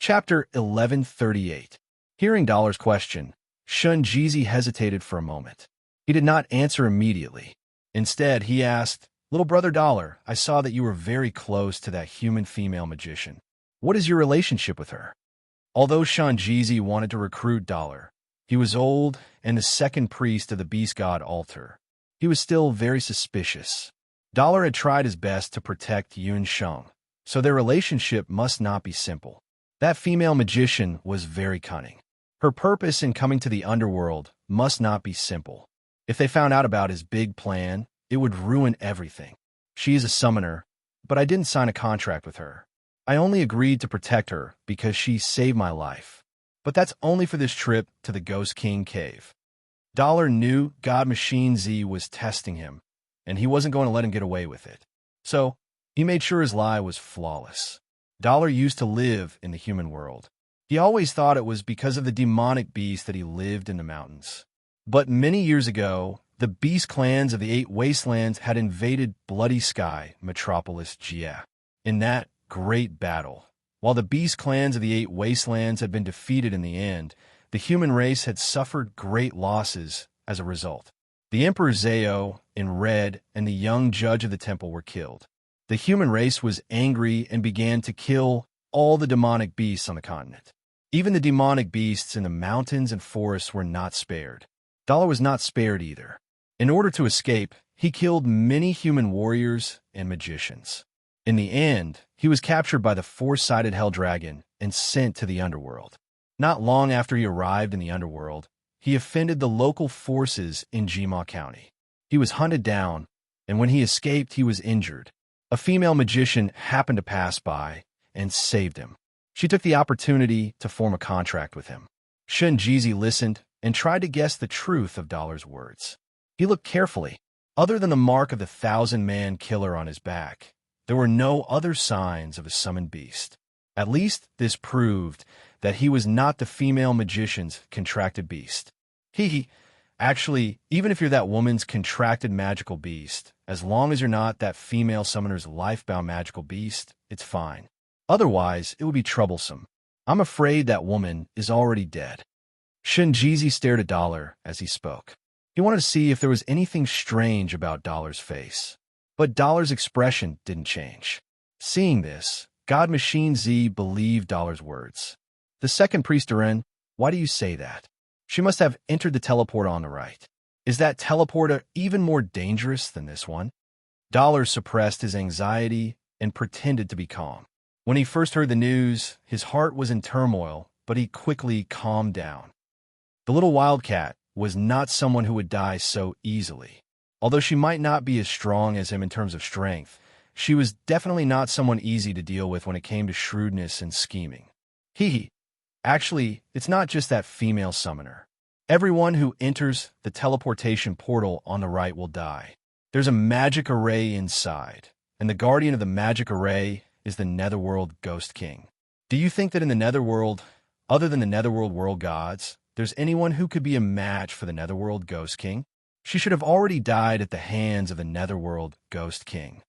Chapter 1138. Hearing Dollar's question, Shunjizi hesitated for a moment. He did not answer immediately. Instead, he asked, "Little brother Dollar, I saw that you were very close to that human female magician. What is your relationship with her?" Although Shunjizi wanted to recruit Dollar, he was old and the second priest of the beast god altar. He was still very suspicious. Dollar had tried his best to protect Yun Sheng, so their relationship must not be simple. That female magician was very cunning. Her purpose in coming to the underworld must not be simple. If they found out about his big plan, it would ruin everything. She is a summoner, but I didn't sign a contract with her. I only agreed to protect her because she saved my life. But that's only for this trip to the Ghost King cave. Dollar knew God Machine Z was testing him, and he wasn't going to let him get away with it. So, he made sure his lie was flawless. Dollar used to live in the human world. He always thought it was because of the demonic beast that he lived in the mountains. But many years ago, the beast clans of the 8 wastelands had invaded Bloody Sky, Metropolis Jia. In that great battle, while the beast clans of the 8 wastelands had been defeated in the end, the human race had suffered great losses as a result. The Emperor Zao, in red, and the young judge of the temple were killed. The human race was angry and began to kill all the demonic beasts on the continent. Even the demonic beasts in the mountains and forests were not spared. Dollar was not spared either. In order to escape, he killed many human warriors and magicians. In the end, he was captured by the 4-sided Hell Dragon and sent to the underworld. Not long after he arrived in the underworld, he offended the local forces in Jima County. He was hunted down, and when he escaped, he was injured. A female magician happened to pass by and saved him. She took the opportunity to form a contract with him. Shunjizi listened and tried to guess the truth of Dollar's words. He looked carefully. Other than the mark of the 1,000-man killer on his back, there were no other signs of a summoned beast. At least this proved that he was not the female magician's contracted beast. Actually, even if you're that woman's contracted magical beast, as long as you're not that female summoner's life-bound magical beast, it's fine. Otherwise, it would be troublesome. I'm afraid that woman is already dead. Shunjizi stared at Dollar as he spoke. He wanted to see if there was anything strange about Dollar's face. But Dollar's expression didn't change. Seeing this, God Machine Z believed Dollar's words. The second priest Duren, why do you say that? She must have entered the teleporter on the right. Is that teleporter even more dangerous than this one? Dollar suppressed his anxiety and pretended to be calm. When he first heard the news, his heart was in turmoil, but he quickly calmed down. The little wildcat was not someone who would die so easily. Although she might not be as strong as him in terms of strength, she was definitely not someone easy to deal with when it came to shrewdness and scheming. Actually, it's not just that female summoner. Everyone who enters the teleportation portal on the right will die. There's a magic array inside, and the guardian of the magic array is the Netherworld Ghost King. Do you think that in the Netherworld, other than the Netherworld world gods, there's anyone who could be a match for the Netherworld Ghost King? She should have already died at the hands of the Netherworld Ghost King.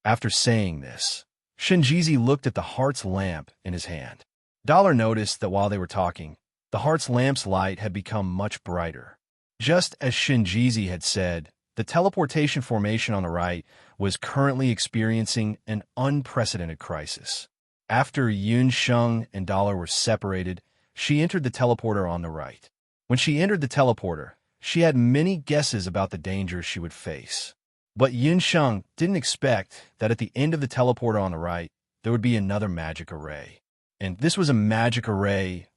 After saying this, Shunjizi looked at the heart's lamp in his hand. Dollar noticed that while they were talking, the heart's lamp's light had become much brighter. Just as Shunjizi had said, the teleportation formation on the right was currently experiencing an unprecedented crisis. After Yun Sheng and Dollar were separated, she entered the teleporter on the right. When she entered the teleporter, she had many guesses about the dangers she would face. But Yun Sheng didn't expect that at the end of the teleporter on the right, there would be another magic array. And this was a magic array,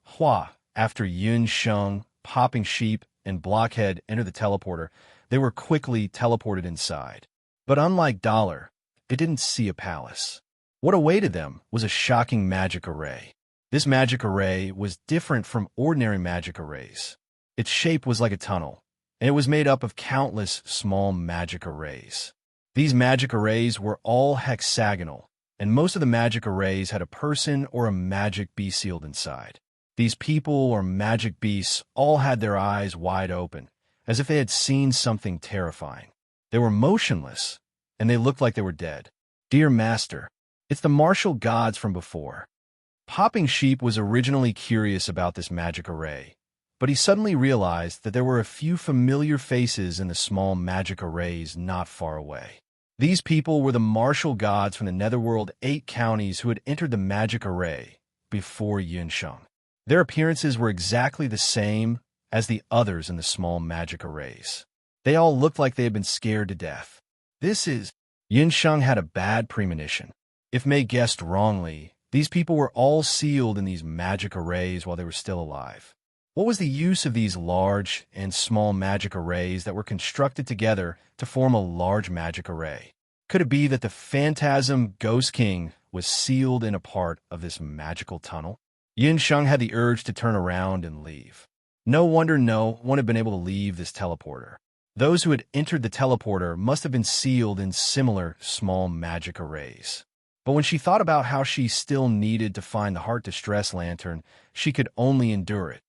After Yun Sheng, Popping Sheep, and Blockhead entered the teleporter, they were quickly teleported inside. But unlike Dollar, it didn't see a palace. What awaited them was a shocking magic array. This magic array was different from ordinary magic arrays. Its shape was like a tunnel, and it was made up of countless small magic arrays. These magic arrays were all hexagonal, and most of the magic arrays had a person or a magic beast sealed inside. These people or magic beasts all had their eyes wide open, as if they had seen something terrifying. They were motionless, and they looked like they were dead. Dear Master, it's the martial gods from before. Hopping Sheep was originally curious about this magic array, but he suddenly realized that there were a few familiar faces in the small magic arrays not far away. These people were the martial gods from the Netherworld 8 counties who had entered the magic array before Yunsheng. Their appearances were exactly the same as the others in the small magic arrays. They all looked like they had been scared to death. Yunsheng had a bad premonition. If Mei guessed wrongly, these people were all sealed in these magic arrays while they were still alive. What was the use of these large and small magic arrays that were constructed together to form a large magic array? Could it be that the Phantasm Ghost King was sealed in a part of this magical tunnel? Yunsheng had the urge to turn around and leave. No wonder no one had been able to leave this teleporter. Those who had entered the teleporter must have been sealed in similar small magic arrays. But when she thought about how she still needed to find the Heart Distress Lantern, she could only endure it.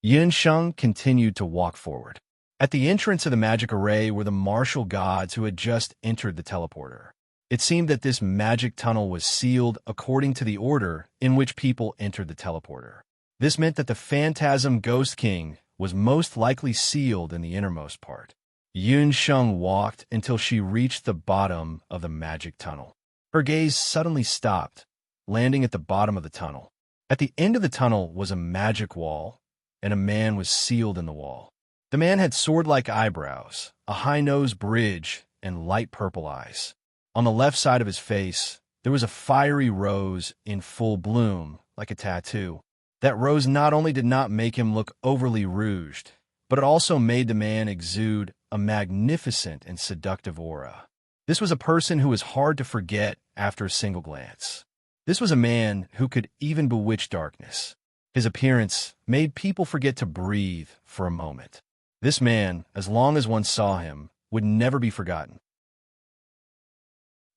Yunsheng continued to walk forward. At the entrance of the magic array were the martial gods who had just entered the teleporter. It seemed that this magic tunnel was sealed according to the order in which people entered the teleporter. This meant that the Phantasm Ghost King was most likely sealed in the innermost part. Yunsheng walked until she reached the bottom of the magic tunnel. Her gaze suddenly stopped, landing at the bottom of the tunnel. At the end of the tunnel was a magic wall, and a man was sealed in the wall. The man had sword-like eyebrows, a high-nosed bridge, and light purple eyes. On the left side of his face, there was a fiery rose in full bloom, like a tattoo. That rose not only did not make him look overly rouged, but it also made the man exude a magnificent and seductive aura. This was a person who was hard to forget after a single glance. This was a man who could even bewitch darkness. His appearance made people forget to breathe for a moment. This man, as long as one saw him, would never be forgotten.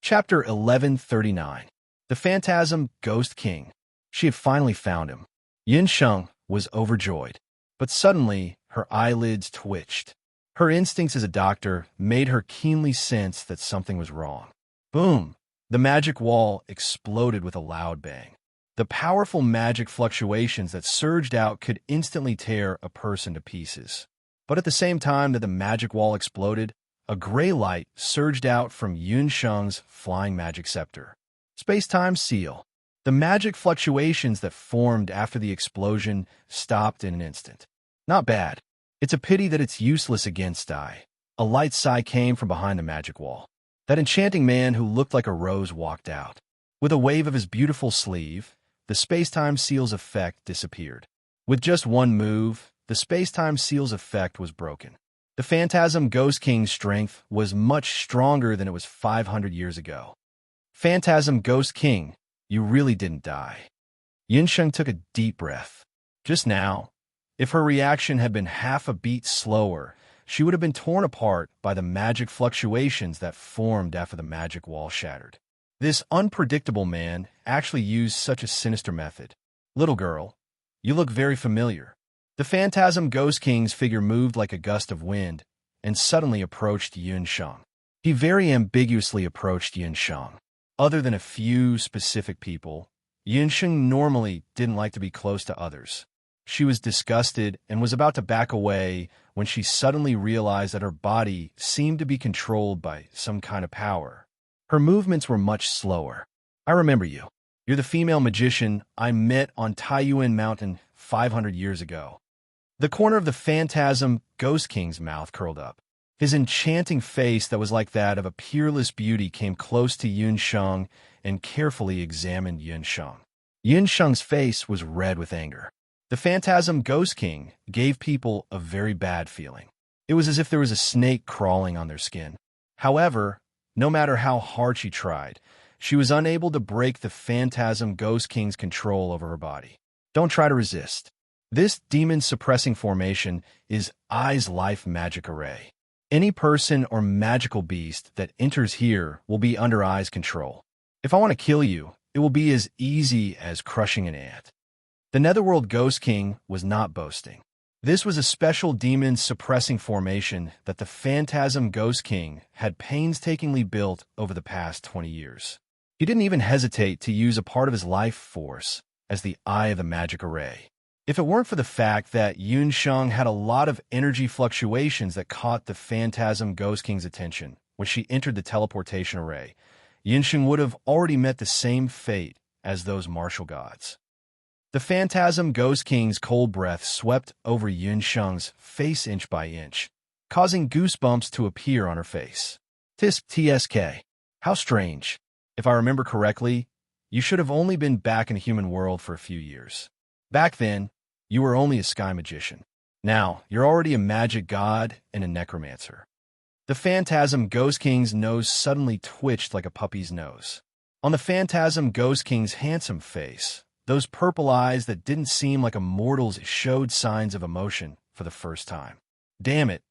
Chapter 1139. The Phantasm Ghost King. She had finally found him. Yunsheng was overjoyed, but suddenly her eyelids twitched. Her instincts as a doctor made her keenly sense that something was wrong. Boom! The magic wall exploded with a loud bang. The powerful magic fluctuations that surged out could instantly tear a person to pieces. But at the same time that the magic wall exploded, a gray light surged out from Yunsheng's flying magic scepter. Space-time seal. The magic fluctuations that formed after the explosion stopped in an instant. Not bad. It's a pity that it's useless against I. A light sigh came from behind the magic wall. That enchanting man who looked like a rose walked out. With a wave of his beautiful sleeve, the space-time seal's effect disappeared. With just one move, the space-time seal's effect was broken. The Phantasm Ghost King's strength was much stronger than it was 500 years ago. Phantasm Ghost King, you really didn't die. Yunsheng took a deep breath. Just now, if her reaction had been half a beat slower, she would have been torn apart by the magic fluctuations that formed after the magic wall shattered. This unpredictable man actually used such a sinister method. Little girl, you look very familiar. The Phantasm Ghost King's figure moved like a gust of wind and suddenly approached Yunsheng. He very ambiguously approached Yunsheng. Other than a few specific people, Yunsheng normally didn't like to be close to others. She was disgusted and was about to back away when she suddenly realized that her body seemed to be controlled by some kind of power. Her movements were much slower. I remember you. You're the female magician I met on Taiyuan Mountain 500 years ago. The corner of the Phantasm Ghost King's mouth curled up. His enchanting face that was like that of a peerless beauty came close to Yunsheng and carefully examined Yunsheng. Yunsheng's face was red with anger. The Phantasm Ghost King gave people a very bad feeling. It was as if there was a snake crawling on their skin. However, no matter how hard she tried, she was unable to break the Phantasm Ghost King's control over her body. Don't try to resist. This demon-suppressing formation is I's life magic array. Any person or magical beast that enters here will be under I's control. If I want to kill you, it will be as easy as crushing an ant. The Netherworld Ghost King was not boasting. This was a special demon-suppressing formation that the Phantasm Ghost King had painstakingly built over the past 20 years. He didn't even hesitate to use a part of his life force as the eye of the magic array. If it weren't for the fact that Yunsheng had a lot of energy fluctuations that caught the Phantasm Ghost King's attention when she entered the teleportation array, Yunsheng would have already met the same fate as those martial gods. The Phantasm Ghost King's cold breath swept over Yunsheng's face inch by inch, causing goosebumps to appear on her face. TSK. How strange. If I remember correctly, you should have only been back in the human world for a few years. Back then, you were only a sky magician. Now, you're already a magic god and a necromancer. The Phantasm Ghost King's nose suddenly twitched like a puppy's nose. On the Phantasm Ghost King's handsome face, those purple eyes that didn't seem like a mortal's showed signs of emotion for the first time. Damn it.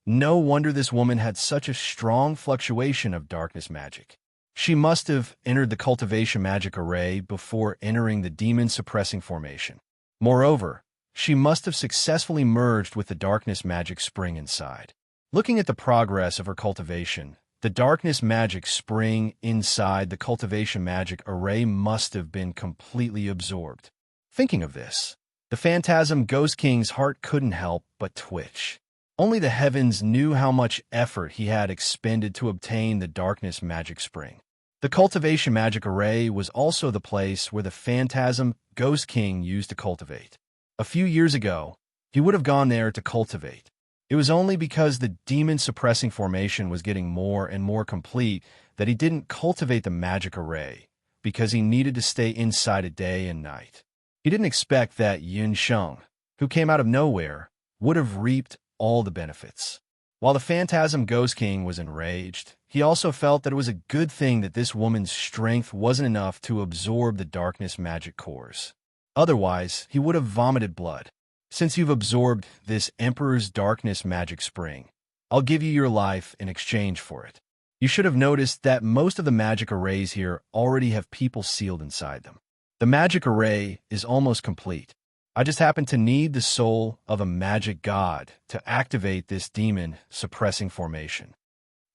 No wonder this woman had such a strong fluctuation of darkness magic. She must have entered the cultivation magic array before entering the demon suppressing formation. Moreover, she must have successfully merged with the darkness magic spring inside. Looking at the progress of her cultivation, the darkness magic spring inside the cultivation magic array must have been completely absorbed. Thinking of this, the Phantasm Ghost King's heart couldn't help but twitch. Only the heavens knew how much effort he had expended to obtain the darkness magic spring. The cultivation magic array was also the place where the Phantasm Ghost King used to cultivate. A few years ago, he would have gone there to cultivate. It was only because the demon suppressing formation was getting more and more complete that he didn't cultivate the magic array, because he needed to stay inside it day and night. He didn't expect that Yunsheng, who came out of nowhere, would have reaped all the benefits. While the Phantasm Ghost King was enraged, he also felt that it was a good thing that this woman's strength wasn't enough to absorb the darkness magic cores. Otherwise, he would have vomited blood. Since you've absorbed this Emperor's darkness magic spring, I'll give you your life in exchange for it. You should have noticed that most of the magic arrays here already have people sealed inside them. The magic array is almost complete. I just happen to need the soul of a magic god to activate this demon suppressing formation.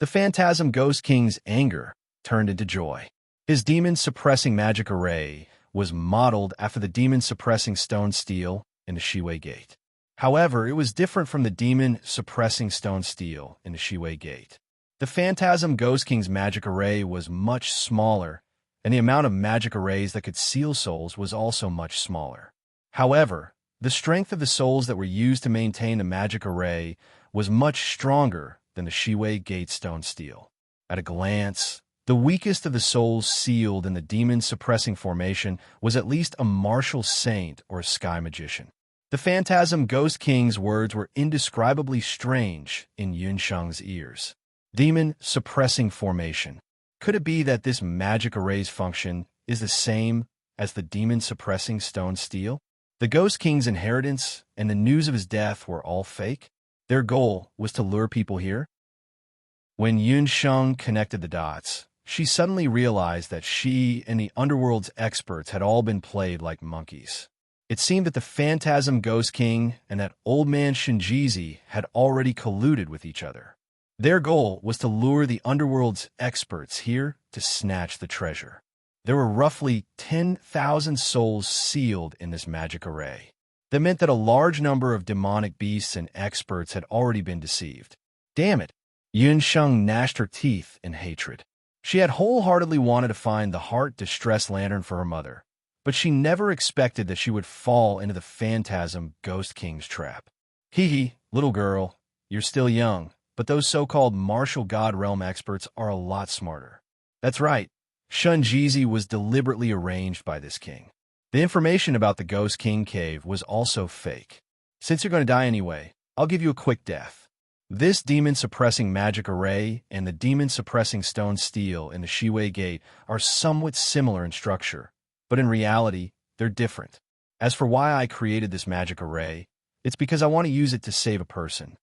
The Phantasm Ghost King's anger turned into joy. His demon suppressing magic array was modeled after the demon suppressing stone steel in the Shiwei Gate. However, it was different from the demon suppressing stone steel in the Shiwei Gate. The Phantasm Ghost King's magic array was much smaller, and the amount of magic arrays that could seal souls was also much smaller. However, the strength of the souls that were used to maintain the magic array was much stronger than the Shiwei Gate stone steel. At a glance, the weakest of the souls sealed in the demon-suppressing formation was at least a martial saint or a sky magician. The Phantasm Ghost King's words were indescribably strange in Yunsheng's ears. Demon-suppressing formation. Could it be that this magic array's function is the same as the demon-suppressing stone steel? The Ghost King's inheritance and the news of his death were all fake? Their goal was to lure people here? When Yunsheng connected the dots, she suddenly realized that she and the underworld's experts had all been played like monkeys. It seemed that the Phantasm Ghost King and that old man Shinjizi had already colluded with each other. Their goal was to lure the underworld's experts here to snatch the treasure. There were roughly 10,000 souls sealed in this magic array. That meant that a large number of demonic beasts and experts had already been deceived. Damn it! Yunsheng gnashed her teeth in hatred. She had wholeheartedly wanted to find the heart distress lantern for her mother, but she never expected that she would fall into the Phantasm Ghost King's trap. Hee, little girl, you're still young, but those so-called martial god realm experts are a lot smarter. That's right. Shunjizi was deliberately arranged by this king. The information about the Ghost King cave was also fake. Since you're going to die anyway, I'll give you a quick death. This demon-suppressing magic array and the demon-suppressing stone steel in the Shiwei Gate are somewhat similar in structure, but in reality, they're different. As for why I created this magic array, it's because I want to use it to save a person.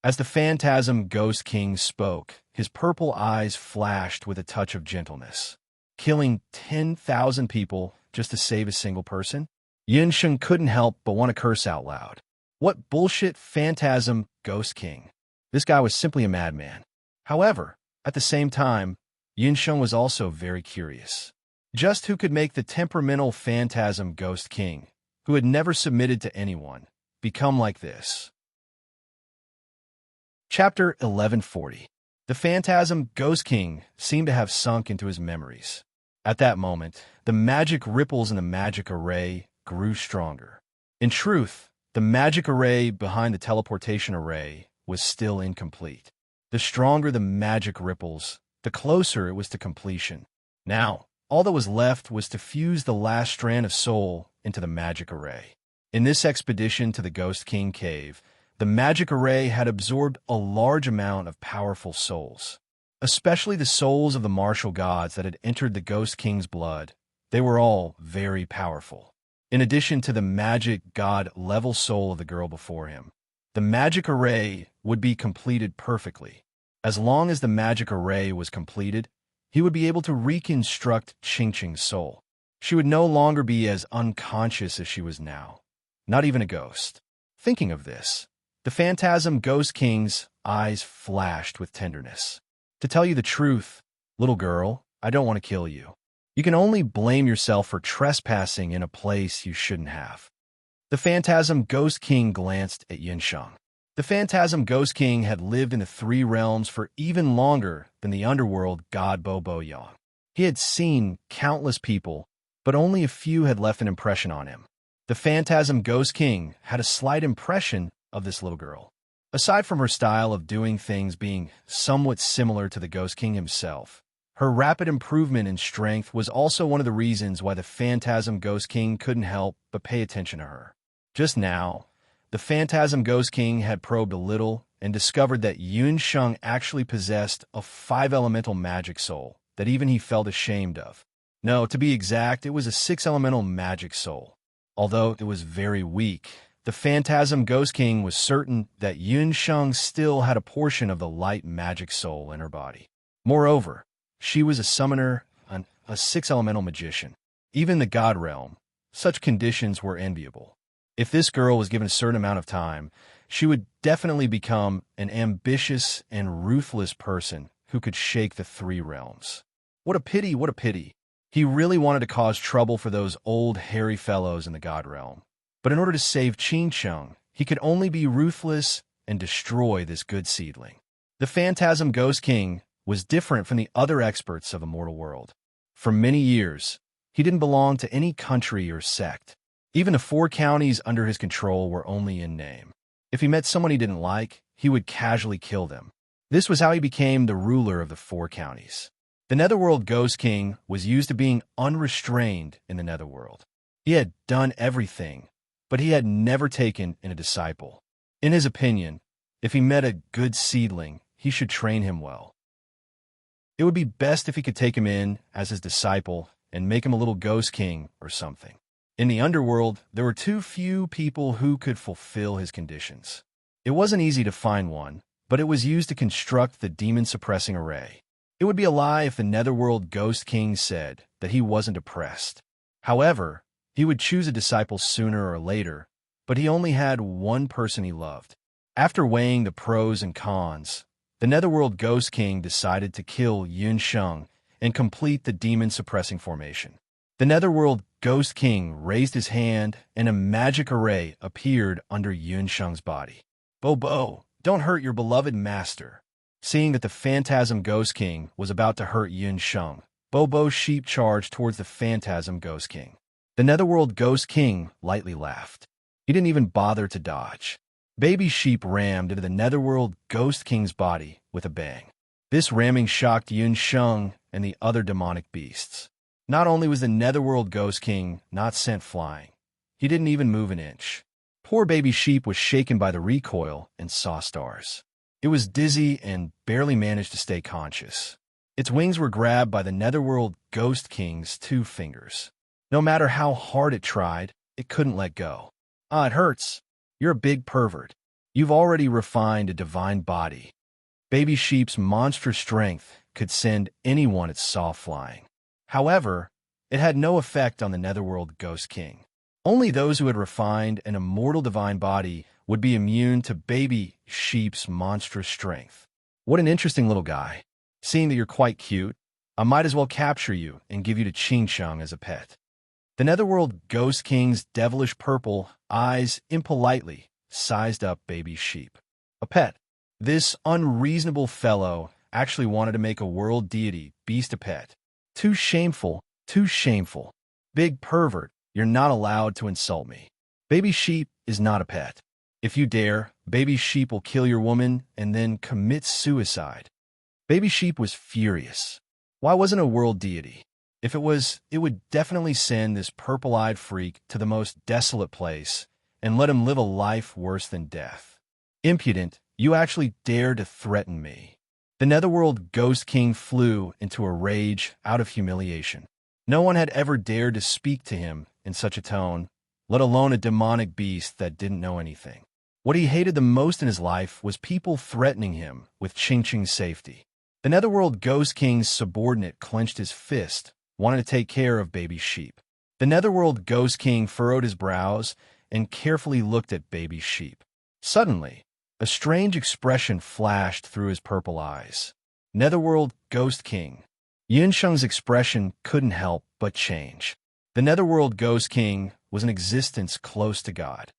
As the Phantasm Ghost King spoke, his purple eyes flashed with a touch of gentleness. Killing 10,000 people just to save a single person? Yunsheng couldn't help but want to curse out loud. What bullshit Phantasm Ghost King? This guy was simply a madman. However, at the same time, Yunsheng was also very curious. Just who could make the temperamental phantasm Ghost King, who had never submitted to anyone, become like this? Chapter 1140. The phantasm Ghost King seemed to have sunk into his memories. At that moment, the magic ripples in the magic array grew stronger. In truth, the magic array behind the teleportation array was still incomplete. The stronger the magic ripples, the closer it was to completion. Now, all that was left was to fuse the last strand of soul into the magic array. In this expedition to the Ghost King cave, the magic array had absorbed a large amount of powerful souls, especially the souls of the martial gods that had entered the Ghost King's blood. They were all very powerful. In addition to the magic god-level soul of the girl before him, the magic array would be completed perfectly. As long as the magic array was completed, he would be able to reconstruct Qingqing's soul. She would no longer be as unconscious as she was now, not even a ghost. Thinking of this, the phantasm Ghost King's eyes flashed with tenderness. To tell you the truth, little girl, I don't want to kill you. You can only blame yourself for trespassing in a place you shouldn't have. The phantasm Ghost King glanced at Yunsheng. The phantasm Ghost King had lived in the three realms for even longer than the underworld god Bo Yang. He had seen countless people, but only a few had left an impression on him. The phantasm Ghost King had a slight impression of this little girl. Aside from her style of doing things being somewhat similar to the Ghost King himself, her rapid improvement in strength was also one of the reasons why the phantasm Ghost King couldn't help but pay attention to her. Just now, the phantasm Ghost King had probed a little and discovered that Yunsheng actually possessed a 5-elemental magic soul that even he felt ashamed of. No, to be exact, it was a 6-elemental magic soul. Although it was very weak, the phantasm Ghost King was certain that Yunsheng still had a portion of the light magic soul in her body. Moreover, she was a summoner, a 6-elemental magician. Even the god realm, such conditions were enviable. If this girl was given a certain amount of time, she would definitely become an ambitious and ruthless person who could shake the three realms. What a pity, what a pity. He really wanted to cause trouble for those old hairy fellows in the god realm. But in order to save Qingqing, he could only be ruthless and destroy this good seedling. The phantasm Ghost King was different from the other experts of the mortal world. For many years, he didn't belong to any country or sect. Even the 4 counties under his control were only in name. If he met someone he didn't like, he would casually kill them. This was how he became the ruler of the 4 counties. The Netherworld Ghost King was used to being unrestrained in the Netherworld. He had done everything, but he had never taken in a disciple. In his opinion, if he met a good seedling, he should train him well. It would be best if he could take him in as his disciple and make him a little Ghost King or something. In the underworld, there were too few people who could fulfill his conditions. It wasn't easy to find one, but it was used to construct the demon-suppressing array. It would be a lie if the Netherworld Ghost King said that he wasn't oppressed. However, he would choose a disciple sooner or later, but he only had one person he loved. After weighing the pros and cons, the Netherworld Ghost King decided to kill Yunsheng and complete the demon-suppressing formation. The Netherworld Ghost King raised his hand, and a magic array appeared under Yunsheng's body. Bo, don't hurt your beloved master. Seeing that the phantasm Ghost King was about to hurt Yunsheng, Bobo's sheep charged towards the phantasm Ghost King. The Netherworld Ghost King lightly laughed. He didn't even bother to dodge. Baby sheep rammed into the Netherworld Ghost King's body with a bang. This ramming shocked Yunsheng and the other demonic beasts. Not only was the Netherworld Ghost King not sent flying, he didn't even move an inch. Poor baby sheep was shaken by the recoil and saw stars. It was dizzy and barely managed to stay conscious. Its wings were grabbed by the Netherworld Ghost King's 2 fingers. No matter how hard it tried, it couldn't let go. It hurts. You're a big pervert. You've already refined a divine body. Baby sheep's monstrous strength could send anyone it saw flying. However, it had no effect on the Netherworld Ghost King. Only those who had refined an immortal divine body would be immune to baby sheep's monstrous strength. What an interesting little guy. Seeing that you're quite cute, I might as well capture you and give you to Ching as a pet. The Netherworld Ghost King's devilish purple eyes impolitely sized up baby sheep. A pet. This unreasonable fellow actually wanted to make a world deity beast a pet. Too shameful, too shameful. Big pervert, you're not allowed to insult me. Baby sheep is not a pet. If you dare, baby sheep will kill your woman and then commit suicide. Baby sheep was furious. Why wasn't a world deity? If it was, it would definitely send this purple-eyed freak to the most desolate place and let him live a life worse than death. Impudent, you actually dare to threaten me. The Netherworld Ghost King flew into a rage out of humiliation. No one had ever dared to speak to him in such a tone, let alone a demonic beast that didn't know anything. What he hated the most in his life was people threatening him with Ching's safety. The Netherworld Ghost King's subordinate clenched his fist, wanting to take care of baby sheep. The Netherworld Ghost King furrowed his brows and carefully looked at baby sheep. Suddenly, a strange expression flashed through his purple eyes. Netherworld Ghost King. Yunsheng's expression couldn't help but change. The Netherworld Ghost King was an existence close to God.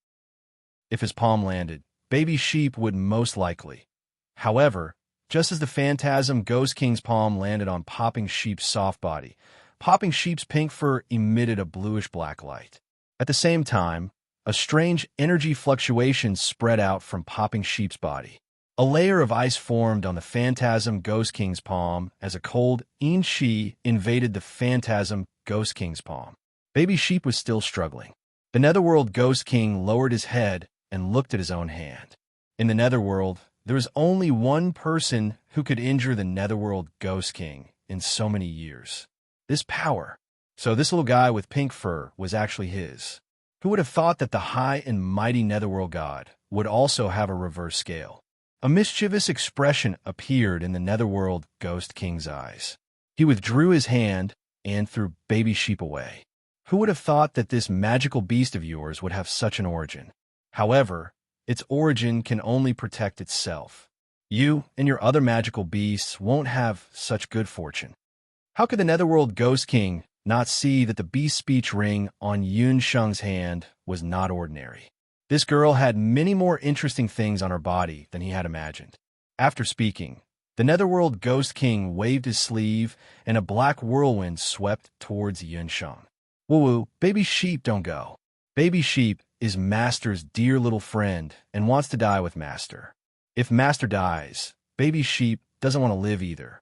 If his palm landed, baby sheep would most likely. However, just as the Phantasm Ghost King's palm landed on Popping Sheep's soft body, Popping Sheep's pink fur emitted a bluish-black light. At the same time, a strange energy fluctuation spread out from Popping Sheep's body. A layer of ice formed on the Phantasm Ghost King's palm as a cold Yin-Chi invaded the Phantasm Ghost King's palm. Baby sheep was still struggling. The Netherworld Ghost King lowered his head and looked at his own hand. In the Netherworld, there was only one person who could injure the Netherworld Ghost King in so many years. This power. So this little guy with pink fur was actually his. Who would have thought that the high and mighty Netherworld god would also have a reverse scale? A mischievous expression appeared in the Netherworld Ghost King's eyes. He withdrew his hand and threw baby sheep away. Who would have thought that this magical beast of yours would have such an origin? However, its origin can only protect itself. You and your other magical beasts won't have such good fortune. How could the Netherworld Ghost King not see that the beast speech ring on Yunsheng's hand was not ordinary? This girl had many more interesting things on her body than he had imagined. After speaking, the Netherworld Ghost King waved his sleeve and a black whirlwind swept towards Yunsheng. Woo-woo, baby sheep don't go. Baby sheep is Master's dear little friend and wants to die with Master. If Master dies, baby sheep doesn't want to live either.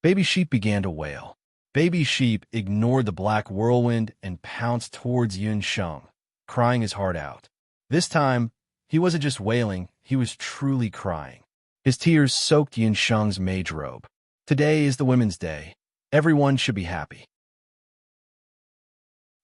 Baby sheep began to wail. Baby sheep ignored the black whirlwind and pounced towards Yunsheng, crying his heart out. This time, he wasn't just wailing, he was truly crying. His tears soaked Yunsheng's mage robe. Today is the Women's Day. Everyone should be happy.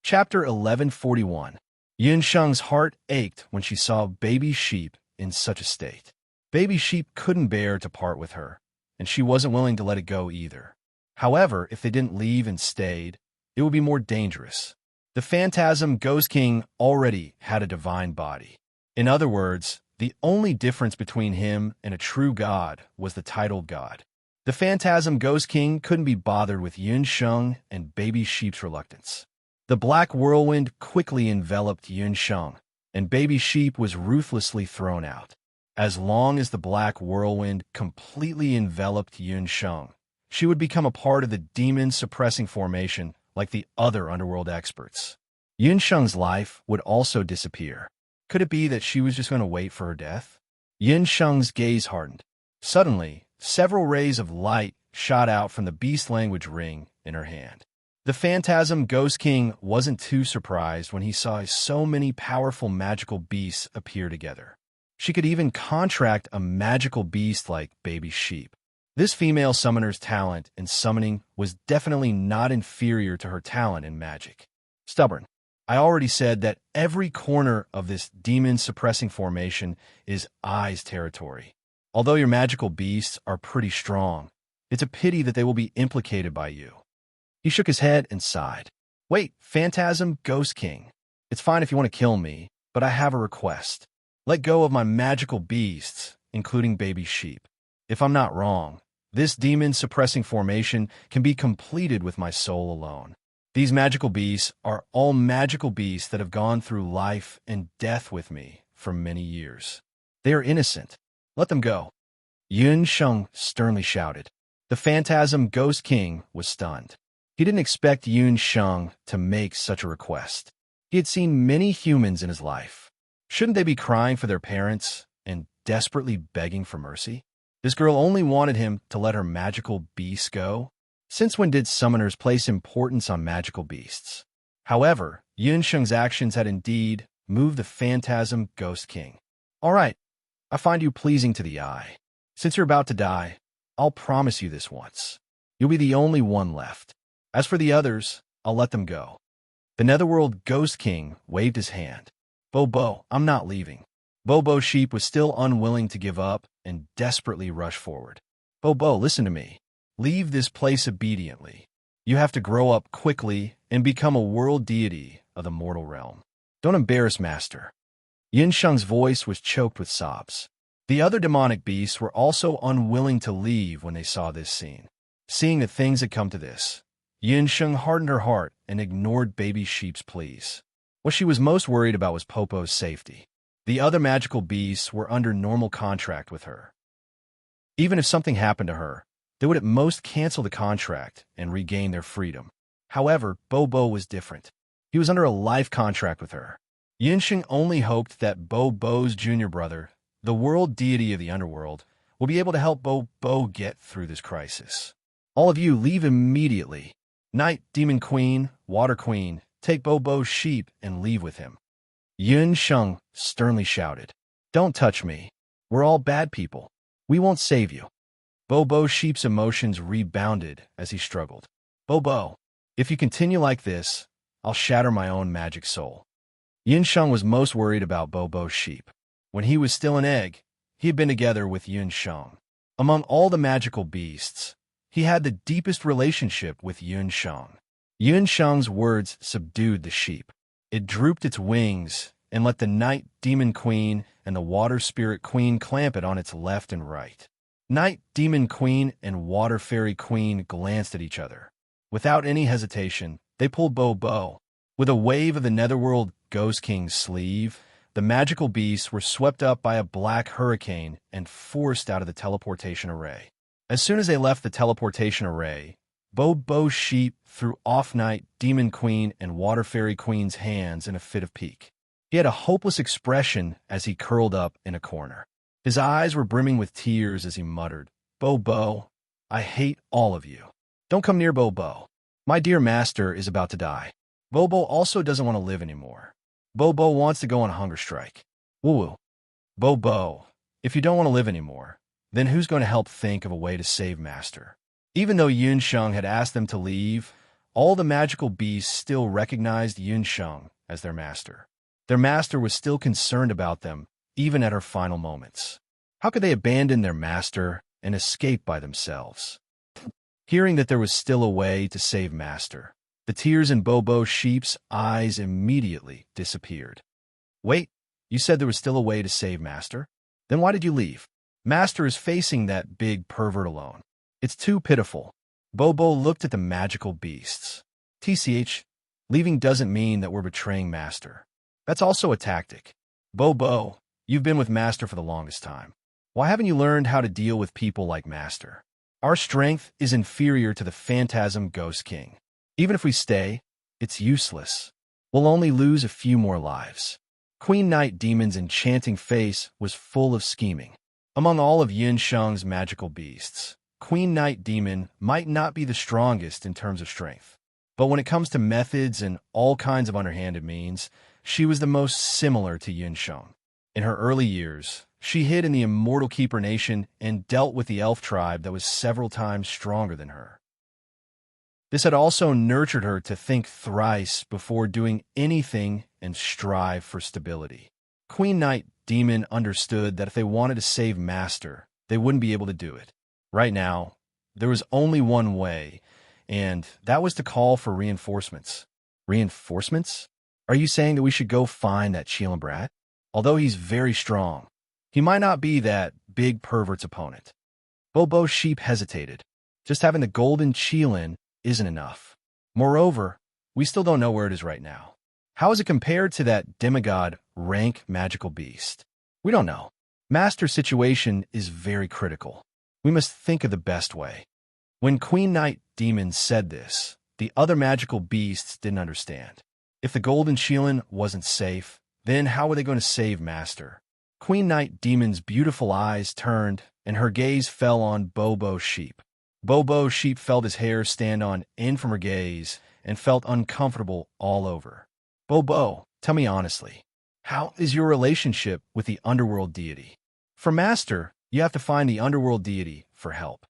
Chapter 1141. Yunsheng's heart ached when she saw baby sheep in such a state. Baby sheep couldn't bear to part with her, and she wasn't willing to let it go either. However, if they didn't leave and stayed, it would be more dangerous. The Phantasm Ghost King already had a divine body. In other words, the only difference between him and a true god was the title god. The Phantasm Ghost King couldn't be bothered with Yunsheng and baby sheep's reluctance. The black whirlwind quickly enveloped Yunsheng, and baby sheep was ruthlessly thrown out. As long as the black whirlwind completely enveloped Yunsheng, she would become a part of the demon-suppressing formation like the other underworld experts. Yunsheng's life would also disappear. Could it be that she was just going to wait for her death? Yunsheng's gaze hardened. Suddenly, several rays of light shot out from the beast language ring in her hand. The Phantasm Ghost King wasn't too surprised when he saw so many powerful magical beasts appear together. She could even contract a magical beast like baby sheep. This female summoner's talent in summoning was definitely not inferior to her talent in magic. Stubborn. I already said that every corner of this demon-suppressing formation is I's territory. Although your magical beasts are pretty strong, it's a pity that they will be implicated by you. He shook his head and sighed. Wait, Phantasm Ghost King. It's fine if you want to kill me, but I have a request. Let go of my magical beasts, including baby sheep. If I'm not wrong, This demon-suppressing formation can be completed with my soul alone. These magical beasts are all magical beasts that have gone through life and death with me for many years. They are innocent. Let them go." Yun Sheng sternly shouted. The phantasm Ghost King was stunned. He didn't expect Yun Sheng to make such a request. He had seen many humans in his life. Shouldn't they be crying for their parents and desperately begging for mercy? This girl only wanted him to let her magical beasts go. Since when did summoners place importance on magical beasts? However, Yun Sheng's actions had indeed moved the phantasm Ghost King. "All right, I find you pleasing to the eye. Since you're about to die, I'll promise you this once. You'll be the only one left. As for the others, I'll let them go." The Netherworld Ghost King waved his hand. "Bobo, I'm not leaving." Bobo Sheep was still unwilling to give up and desperately rushed forward. "Bobo, listen to me. Leave this place obediently. You have to grow up quickly and become a world deity of the mortal realm. Don't embarrass Master." Yin Sheng's voice was choked with sobs. The other demonic beasts were also unwilling to leave when they saw this scene. Seeing that things had come to this, Yin Sheng hardened her heart and ignored Baby Sheep's pleas. What she was most worried about was Popo's safety. The other magical beasts were under normal contract with her. Even if something happened to her, they would at most cancel the contract and regain their freedom. However, Bobo was different. He was under a life contract with her. Yin Sheng only hoped that Bobo's junior brother, the world deity of the underworld, will be able to help Bobo get through this crisis. "All of you leave immediately. Night Demon Queen, Water Queen, take Bobo's sheep and leave with him." Yun Sheng sternly shouted. "Don't touch me. We're all bad people. We won't save you." Bobo Sheep's emotions rebounded as he struggled. "Bobo, if you continue like this, I'll shatter my own magic soul." Yin Sheng was most worried about Bobo Sheep. When he was still an egg, he had been together with Yun Sheng. Among all the magical beasts, he had the deepest relationship with Yun Sheng. Yun Sheng's words subdued the sheep. It drooped its wings and let the Night Demon Queen and the Water Spirit Queen clamp it on its left and right. Night Demon Queen and Water Fairy Queen glanced at each other. Without any hesitation, they pulled Bobo. With a wave of the Netherworld Ghost King's sleeve, the magical beasts were swept up by a black hurricane and forced out of the teleportation array. As soon as they left the teleportation array, Bobo Sheep threw off Night Demon Queen and Water Fairy Queen's hands in a fit of pique. He had a hopeless expression as he curled up in a corner. His eyes were brimming with tears as he muttered, "Bobo, I hate all of you. Don't come near Bobo. My dear master is about to die. Bobo also doesn't want to live anymore. Bobo wants to go on a hunger strike. Woo-woo. Bobo, if you don't want to live anymore, then who's going to help think of a way to save Master?" Even though Yun Sheng had asked them to leave, all the magical beasts still recognized Yun Sheng as their master. Their master was still concerned about them, even at her final moments. How could they abandon their master and escape by themselves? Hearing that there was still a way to save Master, the tears in Bobo Sheep's eyes immediately disappeared. "Wait, you said there was still a way to save Master? Then why did you leave? Master is facing that big pervert alone. It's too pitiful." Bobo looked at the magical beasts. "TCH, leaving doesn't mean that we're betraying Master. That's also a tactic. Bobo, you've been with Master for the longest time. Why haven't you learned how to deal with people like Master? Our strength is inferior to the Phantasm Ghost King. Even if we stay, it's useless. We'll only lose a few more lives." Queen Night Demon's enchanting face was full of scheming. Among all of Yin Sheng's magical beasts, Queen Night Demon might not be the strongest in terms of strength, but when it comes to methods and all kinds of underhanded means, she was the most similar to Yin Sheng. In her early years, she hid in the Immortal Keeper Nation and dealt with the elf tribe that was several times stronger than her. This had also nurtured her to think thrice before doing anything and strive for stability. Queen Night Demon understood that if they wanted to save Master, they wouldn't be able to do it. Right now, there was only one way, and that was to call for reinforcements. Reinforcements? Are you saying that we should go find that Chilam brat? Although he's very strong, he might not be that big pervert's opponent. Bobo Sheep hesitated. Just having the golden Qilin isn't enough. Moreover, we still don't know where it is right now. How is it compared to that demigod rank magical beast? We don't know. Master's situation is very critical. We must think of the best way. When Queen Night Demon said this, the other magical beasts didn't understand. If the golden Qilin wasn't safe, then how were they going to save Master? Queen Night Demon's beautiful eyes turned, and her gaze fell on Bobo Sheep. Bobo Sheep felt his hair stand on end from her gaze and felt uncomfortable all over. Bobo, tell me honestly, how is your relationship with the underworld deity? For Master, you have to find the underworld deity for help.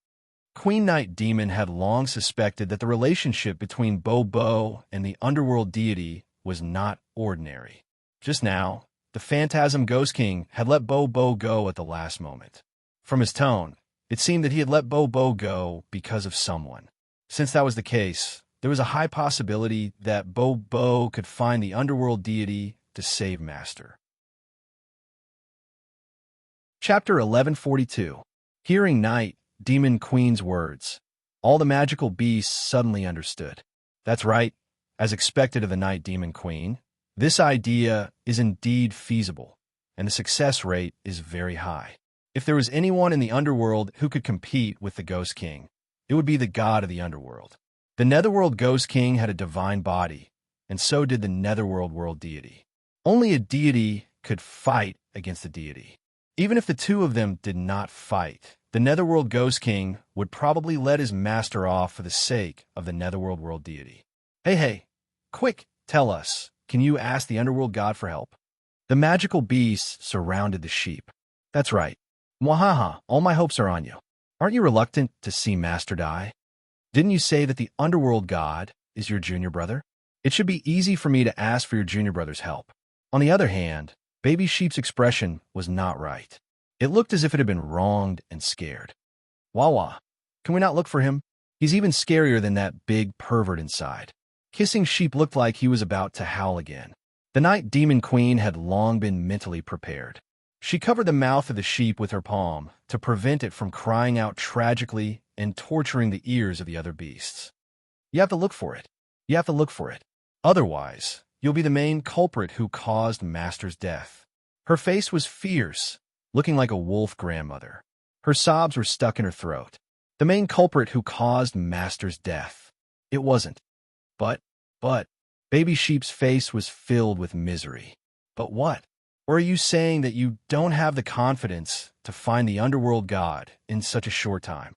Queen Night Demon had long suspected that the relationship between Bobo and the underworld deity was not ordinary. Just now, the Phantasm Ghost King had let Bobo go at the last moment. From his tone, it seemed that he had let Bobo go because of someone. Since that was the case, there was a high possibility that Bobo could find the underworld deity to save Master. Chapter 1142. Hearing Night Demon Queen's words, all the magical beasts suddenly understood. That's right, as expected of the Night Demon Queen, this idea is indeed feasible, and the success rate is very high. If there was anyone in the underworld who could compete with the Ghost King, it would be the god of the underworld. The Netherworld Ghost King had a divine body, and so did the Netherworld World Deity. Only a deity could fight against a deity. Even if the two of them did not fight, the Netherworld Ghost King would probably let his master off for the sake of the Netherworld World Deity. Hey, quick, tell us, can you ask the underworld god for help? The magical beasts surrounded the sheep. That's right. Mwahaha, all my hopes are on you. Aren't you reluctant to see Master die? Didn't you say that the underworld god is your junior brother? It should be easy for me to ask for your junior brother's help. On the other hand, Baby Sheep's expression was not right. It looked as if it had been wronged and scared. Wawa, can we not look for him? He's even scarier than that big pervert inside. Kissing Sheep looked like he was about to howl again. The Night Demon Queen had long been mentally prepared. She covered the mouth of the sheep with her palm to prevent it from crying out tragically and torturing the ears of the other beasts. You have to look for it. You have to look for it. Otherwise, you'll be the main culprit who caused Master's death. Her face was fierce, looking like a wolf grandmother. Her sobs were stuck in her throat. The main culprit who caused Master's death. It wasn't. But, Baby Sheep's face was filled with misery. But what? Or are you saying that you don't have the confidence to find the underworld god in such a short time?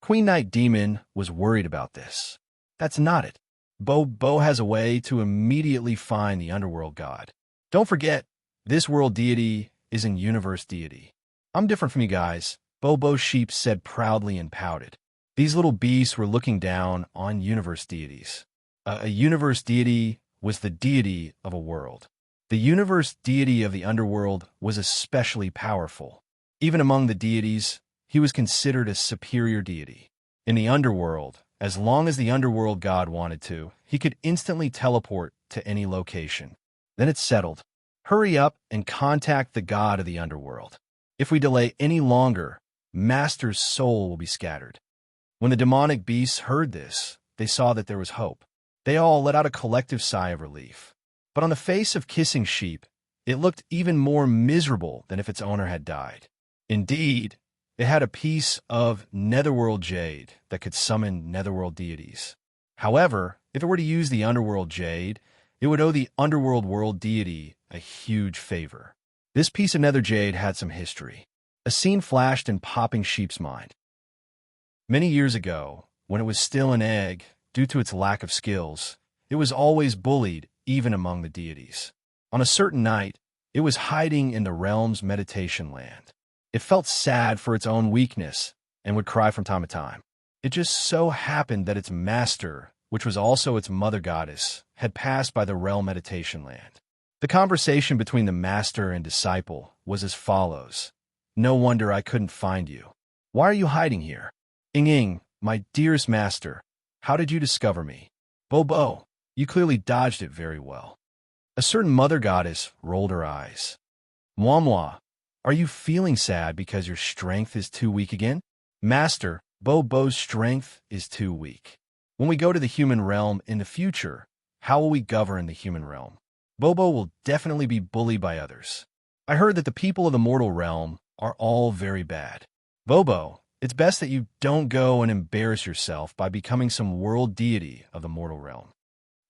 Queen Night Demon was worried about this. That's not it. Bobo has a way to immediately find the underworld god. Don't forget, this world deity is an universe deity. I'm different from you guys, Bobo Sheep said proudly and pouted. These little beasts were looking down on universe deities. A universe deity was the deity of a world. The universe deity of the underworld was especially powerful. Even among the deities, he was considered a superior deity. In the underworld, as long as the underworld god wanted to, he could instantly teleport to any location. Then it's settled. Hurry up and contact the god of the underworld. If we delay any longer, Master's soul will be scattered. When the demonic beasts heard this, they saw that there was hope. They all let out a collective sigh of relief. But on the face of Kissing Sheep, it looked even more miserable than if its owner had died. Indeed, it had a piece of netherworld jade that could summon netherworld deities. However, if it were to use the underworld jade, it would owe the underworld world deity a huge favor. This piece of nether jade had some history. A scene flashed in Popping Sheep's mind. Many years ago, when it was still an egg, due to its lack of skills, it was always bullied even among the deities. On a certain night, it was hiding in the realm's meditation land. It felt sad for its own weakness and would cry from time to time. It just so happened that its master, which was also its mother goddess, had passed by the realm meditation land. The conversation between the master and disciple was as follows. No wonder I couldn't find you. Why are you hiding here? Ing, my dearest master, how did you discover me? Bobo, you clearly dodged it very well. A certain mother goddess rolled her eyes. Mwamwa, are you feeling sad because your strength is too weak again? Master, Bo's strength is too weak. When we go to the human realm in the future, how will we govern the human realm? Bobo will definitely be bullied by others. I heard that the people of the mortal realm are all very bad. Bobo, it's best that you don't go and embarrass yourself by becoming some world deity of the mortal realm.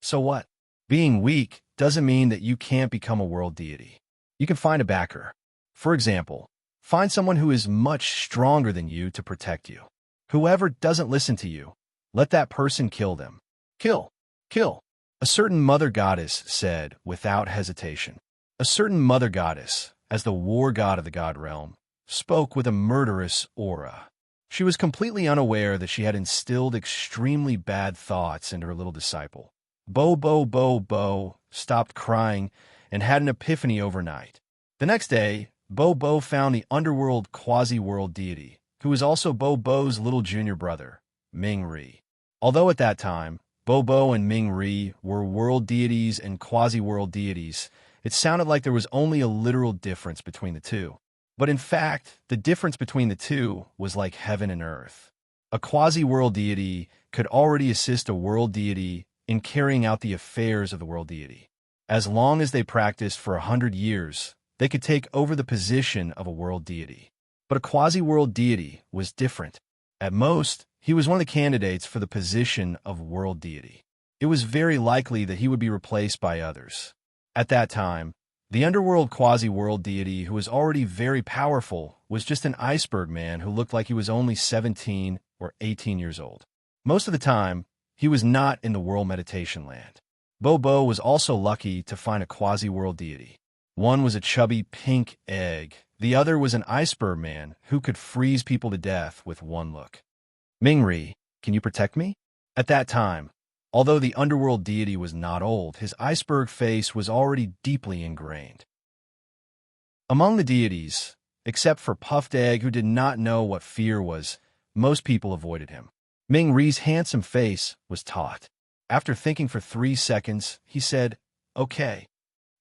So what? Being weak doesn't mean that you can't become a world deity. You can find a backer. For example, find someone who is much stronger than you to protect you. Whoever doesn't listen to you, let that person kill them. Kill. Kill. A certain mother goddess said without hesitation. A certain mother goddess, as the war god of the god realm, spoke with a murderous aura. She was completely unaware that she had instilled extremely bad thoughts into her little disciple. Bo stopped crying and had an epiphany overnight. The next day, Bo found the underworld quasi-world deity, who was also Bo's little junior brother, Ming Ri. Although at that time, Bo and Ming Ri were world deities and quasi-world deities, it sounded like there was only a literal difference between the two. But in fact, the difference between the two was like heaven and earth. A quasi-world deity could already assist a world deity in carrying out the affairs of the world deity. As long as they practiced for 100 years, they could take over the position of a world deity. But a quasi-world deity was different. At most, he was one of the candidates for the position of world deity. It was very likely that he would be replaced by others. At that time, the underworld quasi-world deity, who was already very powerful, was just an iceberg man who looked like he was only 17 or 18 years old. Most of the time, he was not in the world meditation land. Bo was also lucky to find a quasi-world deity. One was a chubby pink egg. The other was an iceberg man who could freeze people to death with one look. Ming Ri, can you protect me? At that time, although the underworld deity was not old, his iceberg face was already deeply ingrained. Among the deities, except for Puffed Egg, who did not know what fear was, most people avoided him. Ming Ri's handsome face was taut. After thinking for 3 seconds, he said, "Okay."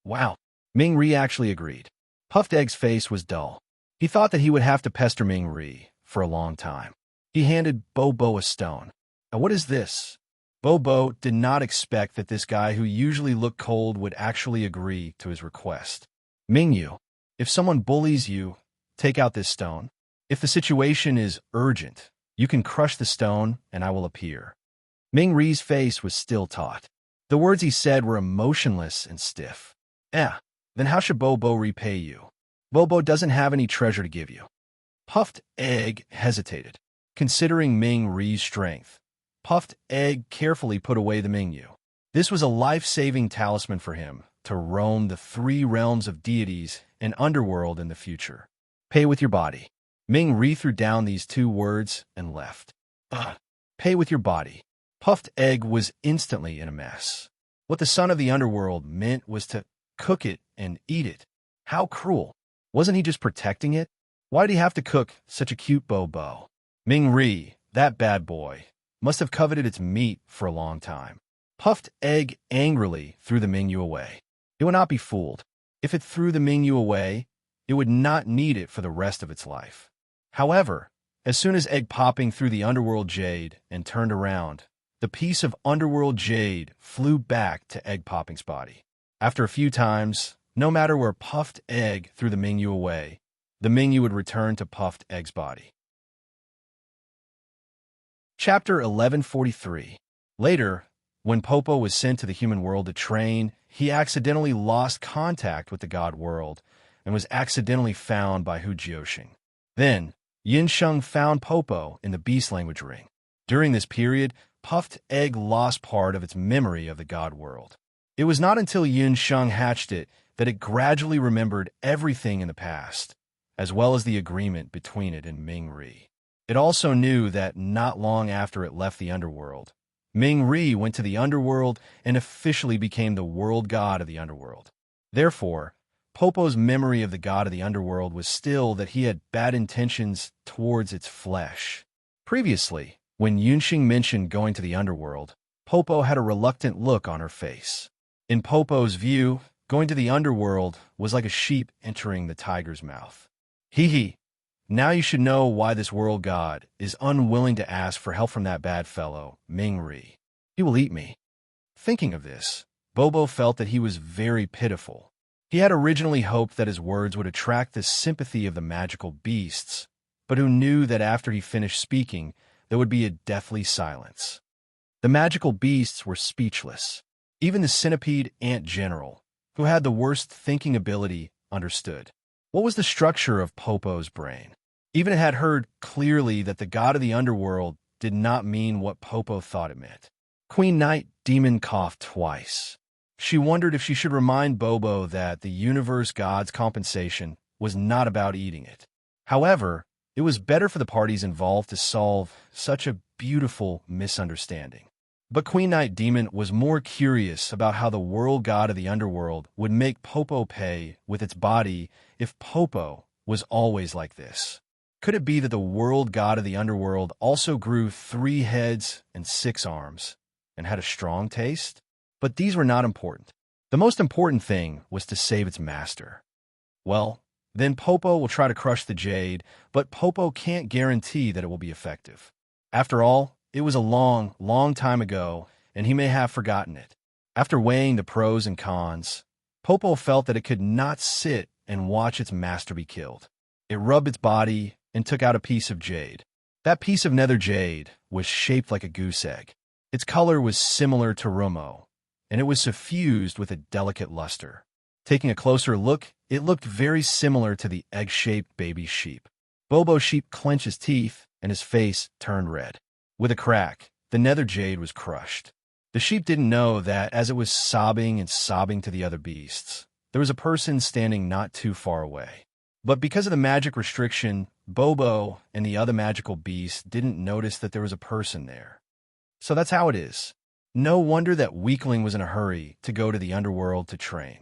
Wow. Ming Ri actually agreed. Puffed Egg's face was dull. He thought that he would have to pester Ming Ri for a long time. He handed Bo a stone. "Now what is this?" Bo did not expect that this guy who usually looked cold would actually agree to his request. "Mingyu, if someone bullies you, take out this stone. If the situation is urgent, you can crush the stone and I will appear." Ming Ri's face was still taut. The words he said were emotionless and stiff. Then how should Bo repay you? Bo doesn't have any treasure to give you." Puffed Egg hesitated. Considering Ming Ri's strength, Puffed Egg carefully put away the Mingyu. This was a life-saving talisman for him to roam the 3 realms of deities and underworld in the future. "Pay with your body." Ming Ri threw down these 2 words and left. Pay with your body. Puffed Egg was instantly in a mess. What the son of the underworld meant was to cook it and eat it. How cruel. Wasn't he just protecting it? Why did he have to cook such a cute Bo? Ming Ri, that bad boy, must have coveted its meat for a long time. Puffed Egg angrily threw the Mingyu away. It would not be fooled. If it threw the Mingyu away, it would not need it for the rest of its life. However, as soon as Egg Popping threw the underworld jade and turned around, the piece of underworld jade flew back to Egg Popping's body. After a few times, no matter where Puffed Egg threw the Mingyu away, the Mingyu would return to Puffed Egg's body. Chapter 1143. Later, when Popo was sent to the human world to train, he accidentally lost contact with the god world and was accidentally found by Hu Jiuxing. Then, Yin Sheng found Popo in the beast language ring. During this period, Puffed Egg lost part of its memory of the god world. It was not until Yin Sheng hatched it that it gradually remembered everything in the past, as well as the agreement between it and Ming Ri. It also knew that not long after it left the underworld, Ming Ri went to the underworld and officially became the world god of the underworld. Therefore, Popo's memory of the god of the underworld was still that he had bad intentions towards its flesh. Previously, when Yunxing mentioned going to the underworld, Popo had a reluctant look on her face. In Popo's view, going to the underworld was like a sheep entering the tiger's mouth. Hee. Now you should know why this world god is unwilling to ask for help from that bad fellow, Ming-ri. He will eat me. Thinking of this, Bobo felt that he was very pitiful. He had originally hoped that his words would attract the sympathy of the magical beasts, but who knew that after he finished speaking, there would be a deathly silence. The magical beasts were speechless. Even the centipede ant general, who had the worst thinking ability, understood. What was the structure of Popo's brain? Even it had heard clearly that the god of the underworld did not mean what Popo thought it meant. Queen Night Demon coughed twice. She wondered if she should remind Bobo that the universe god's compensation was not about eating it. However, it was better for the parties involved to solve such a beautiful misunderstanding. But Queen Night Demon was more curious about how the world god of the underworld would make Popo pay with its body if Popo was always like this. Could it be that the world god of the underworld also grew 3 heads and 6 arms and had a strong taste? But these were not important. The most important thing was to save its master. Well, then Popo will try to crush the jade, but Popo can't guarantee that it will be effective. After all, it was a long, long time ago, and he may have forgotten it. After weighing the pros and cons, Popo felt that it could not sit and watch its master be killed. It rubbed its body and took out a piece of jade. That piece of nether jade was shaped like a goose egg. Its color was similar to Rumo, and it was suffused with a delicate luster. Taking a closer look, it looked very similar to the egg-shaped baby sheep. Bobo Sheep clenched his teeth, and his face turned red. With a crack, the nether jade was crushed. The sheep didn't know that as it was sobbing and sobbing to the other beasts, there was a person standing not too far away. But because of the magic restriction, Bobo and the other magical beasts didn't notice that there was a person there. So that's how it is. No wonder that Weakling was in a hurry to go to the underworld to train.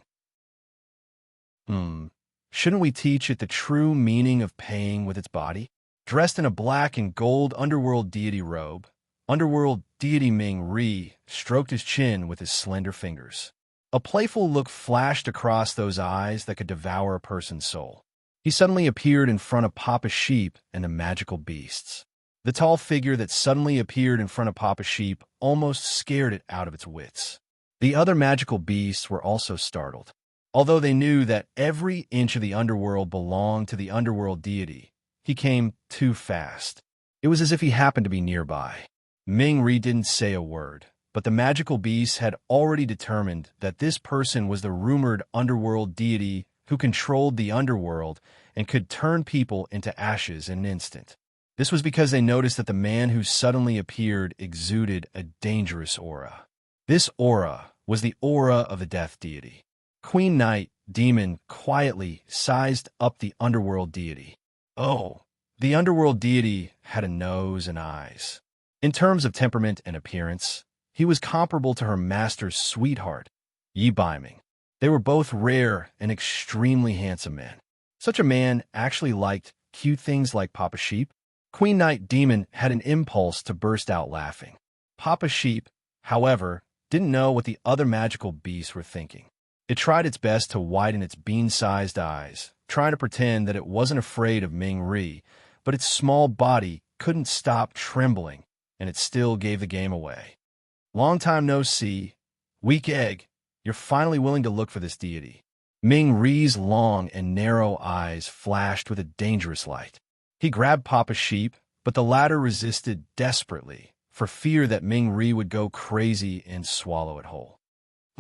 Shouldn't we teach it the true meaning of paying with its body? Dressed in a black and gold underworld deity robe, underworld deity Ming-ri stroked his chin with his slender fingers. A playful look flashed across those eyes that could devour a person's soul. He suddenly appeared in front of Papa Sheep and the magical beasts. The tall figure that suddenly appeared in front of Papa Sheep almost scared it out of its wits. The other magical beasts were also startled. Although they knew that every inch of the underworld belonged to the underworld deity, he came too fast. It was as if he happened to be nearby. Ming-ri didn't say a word, but the magical beasts had already determined that this person was the rumored underworld deity who controlled the underworld and could turn people into ashes in an instant. This was because they noticed that the man who suddenly appeared exuded a dangerous aura. This aura was the aura of the death deity. Queen Night Demon quietly sized up the underworld deity. Oh, the underworld deity had a nose and eyes. In terms of temperament and appearance, he was comparable to her master's sweetheart, Yi Baiming. They were both rare and extremely handsome men. Such a man actually liked cute things like Papa Sheep. Queen Night Demon had an impulse to burst out laughing. Papa Sheep, however, didn't know what the other magical beasts were thinking. It tried its best to widen its bean-sized eyes, trying to pretend that it wasn't afraid of Ming-ri, but its small body couldn't stop trembling, and it still gave the game away. Long time no see. Weak egg, you're finally willing to look for this deity. Ming-ri's long and narrow eyes flashed with a dangerous light. He grabbed Papa Sheep, but the latter resisted desperately, for fear that Ming-ri would go crazy and swallow it whole.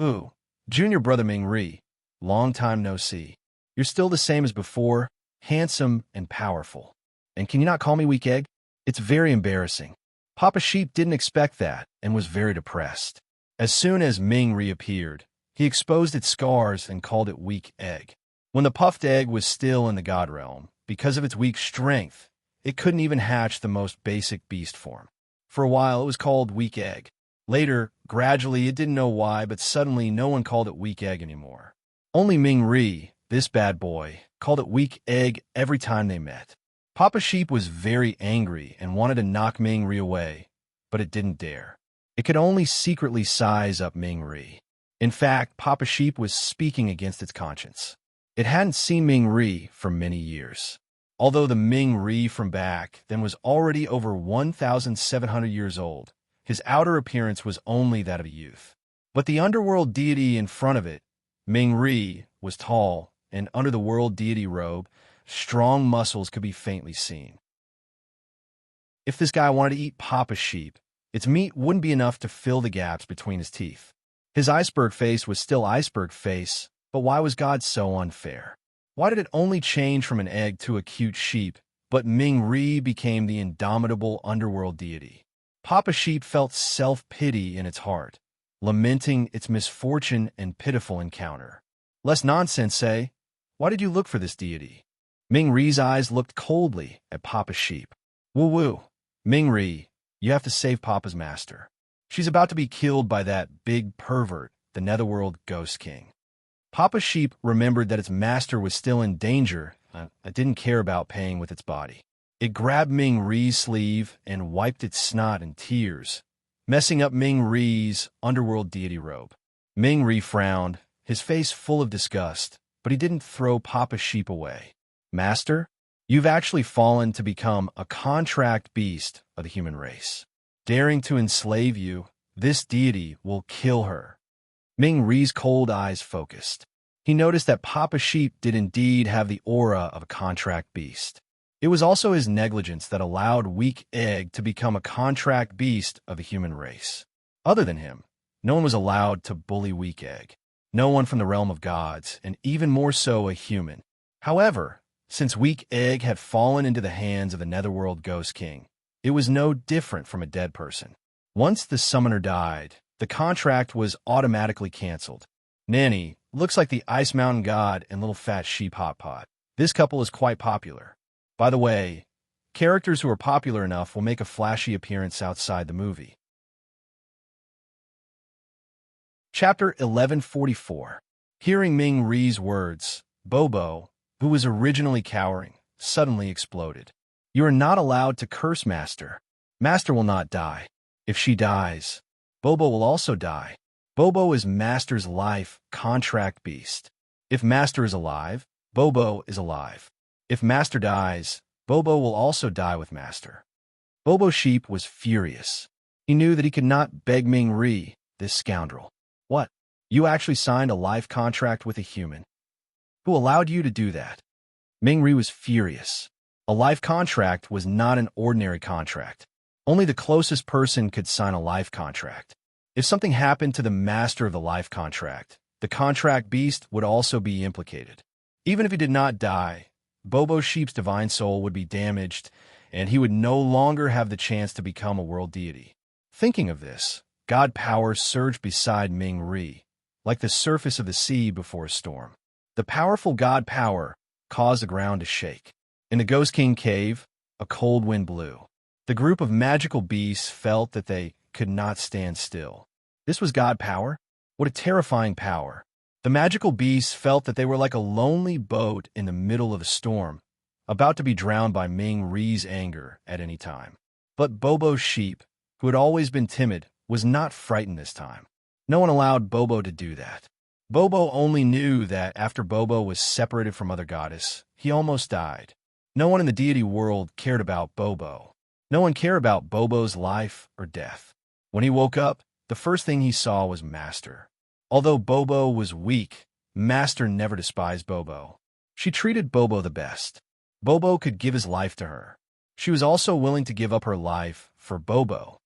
Ooh, junior brother Ming-ri, long time no see. You're still the same as before, handsome and powerful. And can you not call me weak egg? It's very embarrassing. Papa Sheep didn't expect that and was very depressed. As soon as Ming-ri appeared, he exposed its scars and called it weak egg. When the puffed egg was still in the god realm, because of its weak strength, it couldn't even hatch the most basic beast form. For a while, it was called weak egg. Later, gradually, it didn't know why, but suddenly no one called it weak egg anymore. Only Ming-ri, this bad boy, called it weak egg every time they met. Papa Sheep was very angry and wanted to knock Ming-ri away, but it didn't dare. It could only secretly size up Ming-ri. In fact, Papa Sheep was speaking against its conscience. It hadn't seen Ming-ri for many years. Although the Ming Ri from back then was already over 1,700 years old, his outer appearance was only that of a youth. But the underworld deity in front of it, Ming Ri, was tall, and under the world deity robe, strong muscles could be faintly seen. If this guy wanted to eat Papa Sheep, its meat wouldn't be enough to fill the gaps between his teeth. His iceberg face was still iceberg face, but why was God so unfair? Why did it only change from an egg to a cute sheep, but Ming Ri became the indomitable underworld deity? Papa Sheep felt self-pity in its heart, lamenting its misfortune and pitiful encounter. Less nonsense, say. Why did you look for this deity? Ming Ri's eyes looked coldly at Papa Sheep. Woo-woo. Ming Ri, you have to save Papa's master. She's about to be killed by that big pervert, the Netherworld Ghost King. Papa Sheep remembered that its master was still in danger and didn't care about paying with its body. It grabbed Ming Ri's sleeve and wiped its snot and tears, messing up Ming Ri's underworld deity robe. Ming Ri frowned, his face full of disgust, but he didn't throw Papa Sheep away. Master, you've actually fallen to become a contract beast of the human race. Daring to enslave you, this deity will kill her. Ming Ri's cold eyes focused. He noticed that Papa Sheep did indeed have the aura of a contract beast. It was also his negligence that allowed Weak Egg to become a contract beast of the human race. Other than him, no one was allowed to bully Weak Egg. No one from the realm of gods, and even more so a human. However, since Weak Egg had fallen into the hands of the Netherworld Ghost King, it was no different from a dead person. Once the summoner died, the contract was automatically canceled. Nanny looks like the Ice Mountain God and Little Fat Sheep Hot Pot. This couple is quite popular. By the way, characters who are popular enough will make a flashy appearance outside the movie. Chapter 1144. Hearing Ming Ri's words, Bobo, who was originally cowering, suddenly exploded. You are not allowed to curse Master. Master will not die. If she dies, Bobo will also die. Bobo is Master's life contract beast. If Master is alive, Bobo is alive. If Master dies, Bobo will also die with Master. Bobo Sheep was furious. He knew that he could not beg Ming Ri, this scoundrel. What? You actually signed a life contract with a human? Who allowed you to do that? Ming Ri was furious. A life contract was not an ordinary contract. Only the closest person could sign a life contract. If something happened to the master of the life contract, the contract beast would also be implicated. Even if he did not die, Bobo Sheep's divine soul would be damaged, and he would no longer have the chance to become a world deity. Thinking of this, God power surged beside Ming Ri, like the surface of the sea before a storm. The powerful God power caused the ground to shake. In the Ghost King cave, a cold wind blew. The group of magical beasts felt that they could not stand still. This was God power? What a terrifying power. The magical beasts felt that they were like a lonely boat in the middle of a storm, about to be drowned by Ming Ri's anger at any time. But Bobo Sheep, who had always been timid, was not frightened this time. No one allowed Bobo to do that. Bobo only knew that after Bobo was separated from Mother Goddess, he almost died. No one in the deity world cared about Bobo. No one cared about Bobo's life or death. When he woke up, the first thing he saw was Master. Although Bobo was weak, Master never despised Bobo. She treated Bobo the best. Bobo could give his life to her. She was also willing to give up her life for Bobo.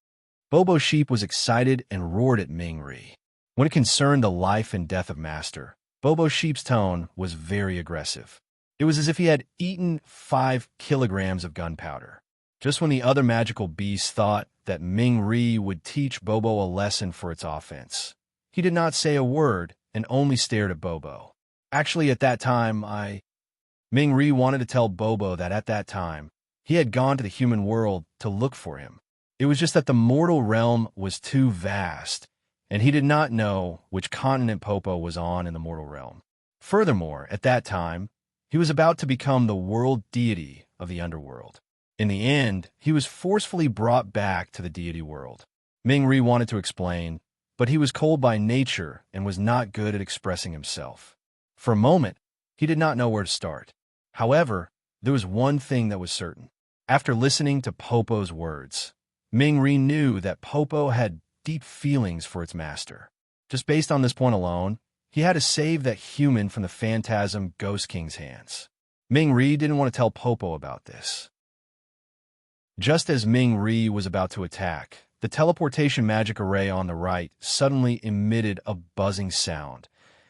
Bobo Sheep was excited and roared at Ming Ri. When it concerned the life and death of Master, Bobo Sheep's tone was very aggressive. It was as if he had eaten 5 kilograms of gunpowder. Just when the other magical beasts thought that Ming Ri would teach Bobo a lesson for its offense, he did not say a word and only stared at Bobo. Actually, at that time, Ming Ri wanted to tell Bobo that at that time, he had gone to the human world to look for him. It was just that the mortal realm was too vast, and he did not know which continent Popo was on in the mortal realm. Furthermore, at that time, he was about to become the world deity of the underworld. In the end, he was forcefully brought back to the deity world. Ming Ri wanted to explain, but he was cold by nature and was not good at expressing himself. For a moment, he did not know where to start. However, there was one thing that was certain. After listening to Popo's words, Mingri knew that Popo had deep feelings for its master. Just based on this point alone, he had to save that human from the phantasm Ghost King's hands. Mingri didn't want to tell Popo about this. Just as Mingri was about to attack, the teleportation magic array on the right suddenly emitted a buzzing sound,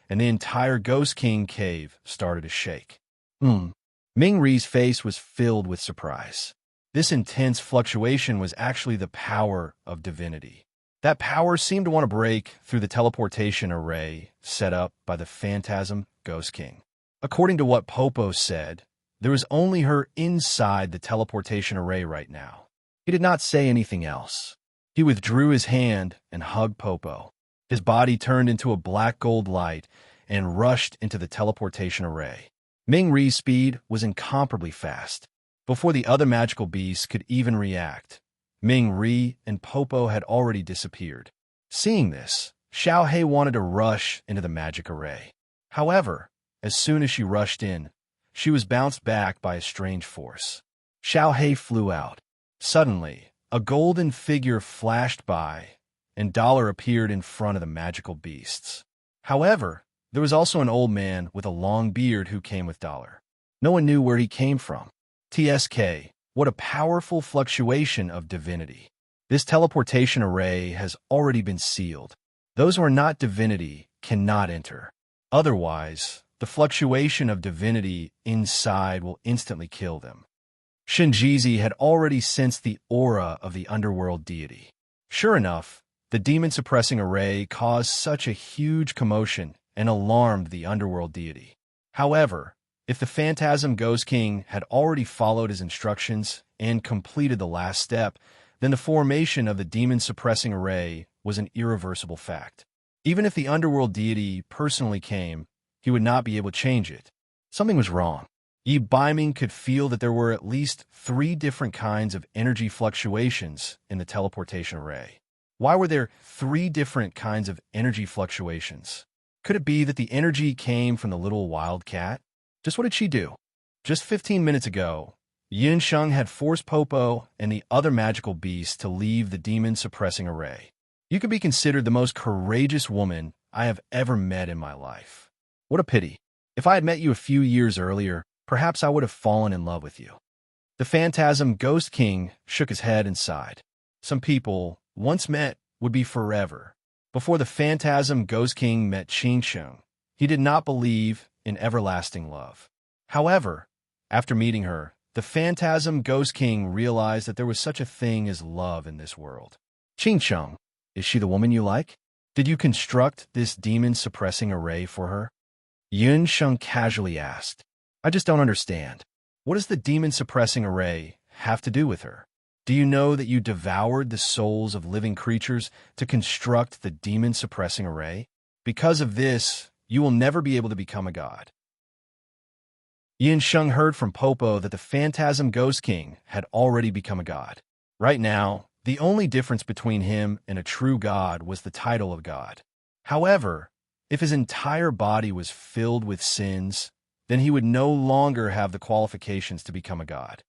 and the entire Ghost King cave started to shake. Mingri's face was filled with surprise. This intense fluctuation was actually the power of divinity. That power seemed to want to break through the teleportation array set up by the phantasm Ghost King. According to what Popo said, there was only her inside the teleportation array right now. He did not say anything else. He withdrew his hand and hugged Popo. His body turned into a black gold light and rushed into the teleportation array. Mingri's speed was incomparably fast. Before the other magical beasts could even react, Mingri and Popo had already disappeared. Seeing this, Xiaohei wanted to rush into the magic array. However, as soon as she rushed in, she was bounced back by a strange force. Xiaohei flew out. Suddenly, a golden figure flashed by, and Dollar appeared in front of the magical beasts. However, there was also an old man with a long beard who came with Dollar. No one knew where he came from. TSK, what a powerful fluctuation of divinity. This teleportation array has already been sealed. Those who are not divinity cannot enter. Otherwise, the fluctuation of divinity inside will instantly kill them. Shinjizi had already sensed the aura of the underworld deity. Sure enough, the demon-suppressing array caused such a huge commotion and alarmed the underworld deity. However, if the phantasm Ghost King had already followed his instructions and completed the last step, then the formation of the demon-suppressing array was an irreversible fact. Even if the underworld deity personally came, he would not be able to change it. Something was wrong. Yi Baiming could feel that there were at least 3 different kinds of energy fluctuations in the teleportation array. Why were there 3 different kinds of energy fluctuations? Could it be that the energy came from the little wild cat? Just what did she do? Just 15 minutes ago, Yin Sheng had forced Popo and the other magical beasts to leave the demon-suppressing array. You could be considered the most courageous woman I have ever met in my life. What a pity. If I had met you a few years earlier, perhaps I would have fallen in love with you. The phantasm Ghost King shook his head and sighed. Some people, once met, would be forever. Before the phantasm Ghost King met Qin Sheng, he did not believe in everlasting love. However, after meeting her, the phantasm Ghost King realized that there was such a thing as love in this world. Qin Sheng, is she the woman you like? Did you construct this demon-suppressing array for her? Yun Sheng casually asked. I just don't understand. What does the demon-suppressing array have to do with her? Do you know that you devoured the souls of living creatures to construct the demon-suppressing array? Because of this, you will never be able to become a god. Yin Sheng heard from Popo that the phantasm Ghost King had already become a god. Right now, the only difference between him and a true god was the title of god. However, if his entire body was filled with sins, then he would no longer have the qualifications to become a god.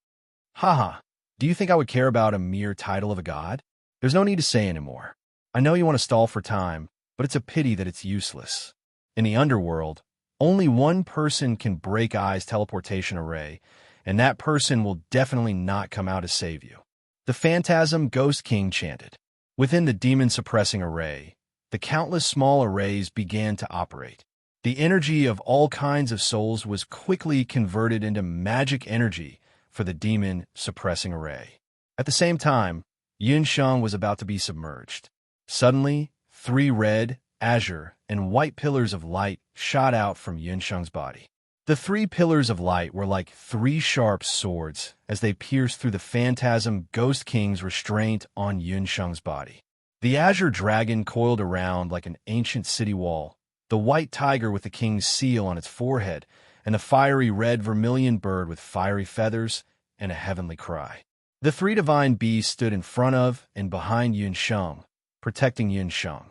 Haha, do you think I would care about a mere title of a god? There's no need to say anymore. I know you want to stall for time, but it's a pity that it's useless. In the underworld, only one person can break Ai's teleportation array, and that person will definitely not come out to save you. The phantasm Ghost King chanted. Within the demon-suppressing array, the countless small arrays began to operate. The energy of all kinds of souls was quickly converted into magic energy for the demon-suppressing array. At the same time, Yin Sheng was about to be submerged. Suddenly, 3 red, azure, and white pillars of light shot out from Yin Sheng's body. The 3 pillars of light were like 3 sharp swords as they pierced through the phantasm Ghost King's restraint on Yin Sheng's body. The azure dragon coiled around like an ancient city wall, the white tiger with the king's seal on its forehead, and the fiery red vermilion bird with fiery feathers and a heavenly cry. The 3 divine beasts stood in front of and behind Yin Sheng, protecting Yin Sheng.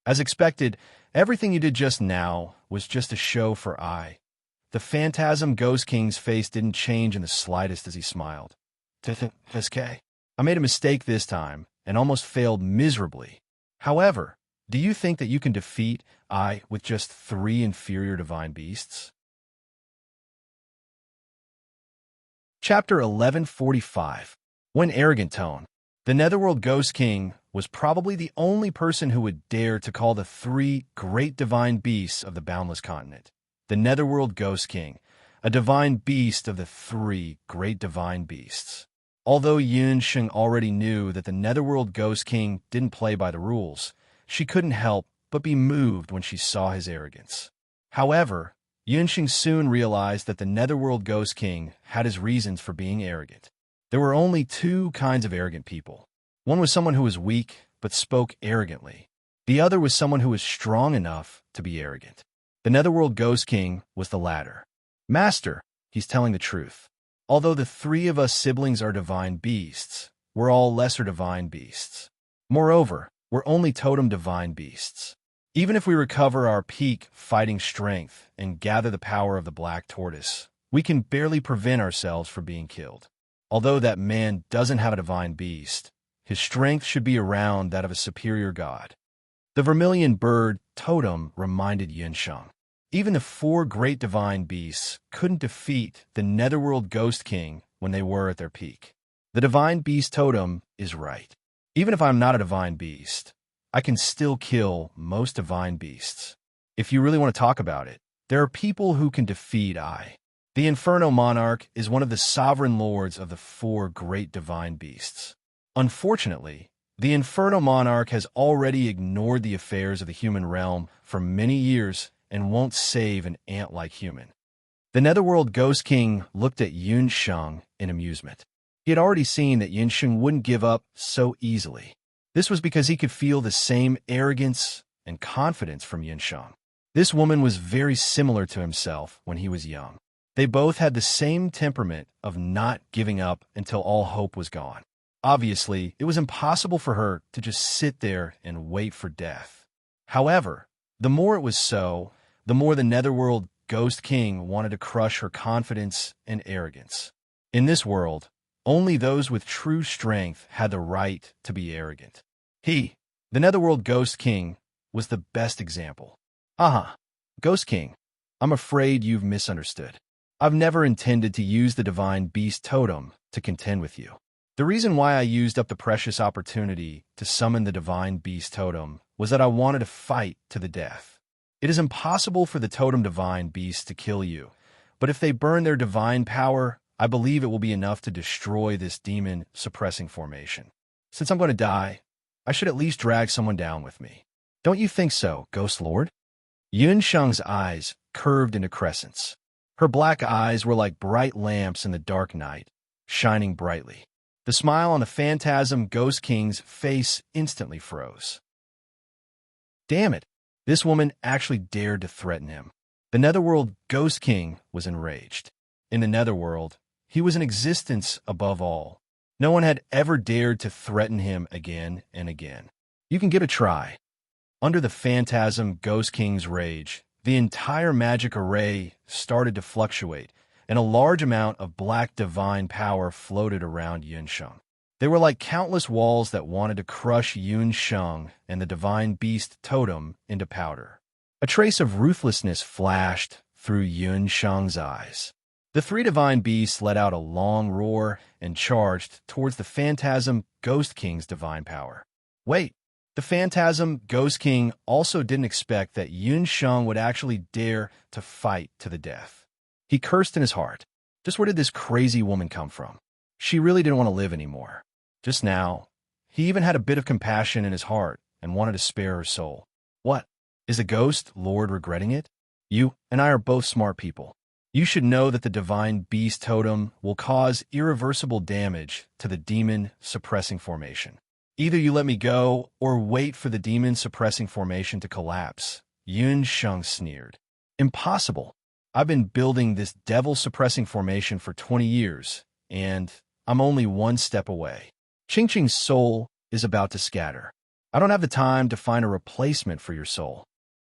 As expected, everything you did just now was just a show for Ai. The phantasm Ghost King's face didn't change in the slightest as he smiled. "SK. I made a mistake this time and almost failed miserably. However, do you think that you can defeat I with just 3 inferior divine beasts?" Chapter 1145. When Arrogant Tone. The Netherworld Ghost King was probably the only person who would dare to call the 3 great divine beasts of the boundless continent. The Netherworld Ghost King, a divine beast of the 3 great divine beasts. Although Yun Sheng already knew that the Netherworld Ghost King didn't play by the rules, she couldn't help but be moved when she saw his arrogance. However, Yun Sheng soon realized that the Netherworld Ghost King had his reasons for being arrogant. There were only 2 kinds of arrogant people. One was someone who was weak but spoke arrogantly. The other was someone who was strong enough to be arrogant. The Netherworld Ghost King was the latter. "Master, he's telling the truth. Although the 3 of us siblings are divine beasts, we're all lesser divine beasts. Moreover, we're only totem divine beasts. Even if we recover our peak fighting strength and gather the power of the Black Tortoise, we can barely prevent ourselves from being killed. Although that man doesn't have a divine beast, his strength should be around that of a superior god." The vermilion bird totem reminded Yun Sheng. Even the 4 great divine beasts couldn't defeat the Netherworld Ghost King when they were at their peak. The divine beast totem is right. Even if I'm not a divine beast, I can still kill most divine beasts. If you really want to talk about it, there are people who can defeat I. The Inferno Monarch is one of the sovereign lords of the 4 great divine beasts. Unfortunately, the Inferno Monarch has already ignored the affairs of the human realm for many years and won't save an ant-like human. The Netherworld Ghost King looked at Yun Sheng in amusement. He had already seen that Yun Sheng wouldn't give up so easily. This was because he could feel the same arrogance and confidence from Yun Sheng. This woman was very similar to himself when he was young. They both had the same temperament of not giving up until all hope was gone. Obviously, it was impossible for her to just sit there and wait for death. However, the more it was so, the more the Netherworld Ghost King wanted to crush her confidence and arrogance. In this world, only those with true strength had the right to be arrogant. He, the Netherworld Ghost King, was the best example. Ghost King, I'm afraid you've misunderstood. I've never intended to use the divine beast totem to contend with you. The reason why I used up the precious opportunity to summon the divine beast totem was that I wanted to fight to the death. It is impossible for the totem divine beast to kill you, but if they burn their divine power, I believe it will be enough to destroy this demon-suppressing formation. Since I'm going to die, I should at least drag someone down with me. Don't you think so, Ghost Lord? Yun Sheng's eyes curved into crescents. Her black eyes were like bright lamps in the dark night, shining brightly. The smile on the phantasm Ghost King's face instantly froze. Damn it, this woman actually dared to threaten him. The Netherworld Ghost King was enraged. In the Netherworld, he was an existence above all. No one had ever dared to threaten him again and again. You can give it a try. Under the phantasm Ghost King's rage, the entire magic array started to fluctuate, and a large amount of black divine power floated around Yun Sheng. They were like countless walls that wanted to crush Yun Sheng and the divine beast totem into powder. A trace of ruthlessness flashed through Yun Sheng's eyes. The 3 divine beasts let out a long roar and charged towards the phantasm Ghost King's divine power. Wait, the phantasm Ghost King also didn't expect that Yun Sheng would actually dare to fight to the death. He cursed in his heart. Just where did this crazy woman come from? She really didn't want to live anymore. Just now, he even had a bit of compassion in his heart and wanted to spare her soul. What? Is the Ghost Lord regretting it? You and I are both smart people. You should know that the divine beast totem will cause irreversible damage to the demon-suppressing formation. Either you let me go or wait for the demon-suppressing formation to collapse. Yun Sheng sneered. Impossible. I've been building this devil-suppressing formation for 20 years, and I'm only one step away. Qingqing's soul is about to scatter. I don't have the time to find a replacement for your soul.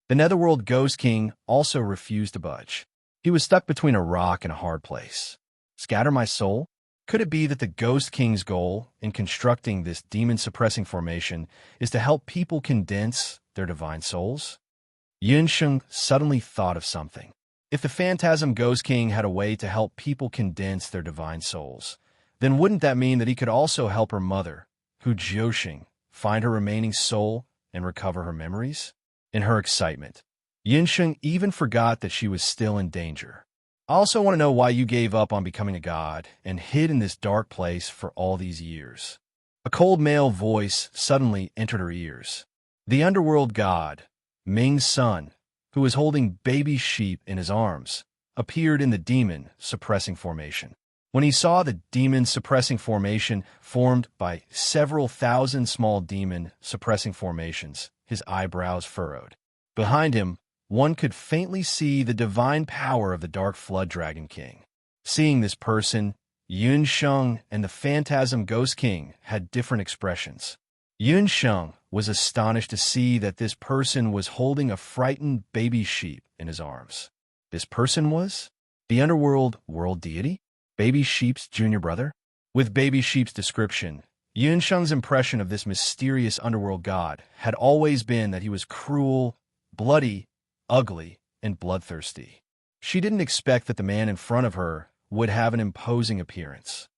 The Netherworld Ghost King also refused to budge. He was stuck between a rock and a hard place. Scatter my soul? Could it be that the Ghost King's goal in constructing this demon-suppressing formation is to help people condense their divine souls? Yunsheng suddenly thought of something. If the Phantasm Ghost King had a way to help people condense their divine souls, then wouldn't that mean that he could also help her mother, Hu Jiuxing, find her remaining soul and recover her memories? In her excitement, Yunsheng even forgot that she was still in danger. I also want to know why you gave up on becoming a god and hid in this dark place for all these years. A cold male voice suddenly entered her ears. The underworld god, Ming's son, who was holding baby sheep in his arms, appeared in the demon-suppressing formation. When he saw the demon-suppressing formation formed by several thousand small demon-suppressing formations, his eyebrows furrowed. Behind him, one could faintly see the divine power of the Dark Flood Dragon King. Seeing this person, Yunsheng and the Phantasm Ghost King had different expressions. Yunsheng was astonished to see that this person was holding a frightened baby sheep in his arms. This person was the underworld world deity? Baby Sheep's junior brother? With Baby Sheep's description, Yunsheng's impression of this mysterious underworld god had always been that he was cruel, bloody, ugly, and bloodthirsty. She didn't expect that the man in front of her would have an imposing appearance.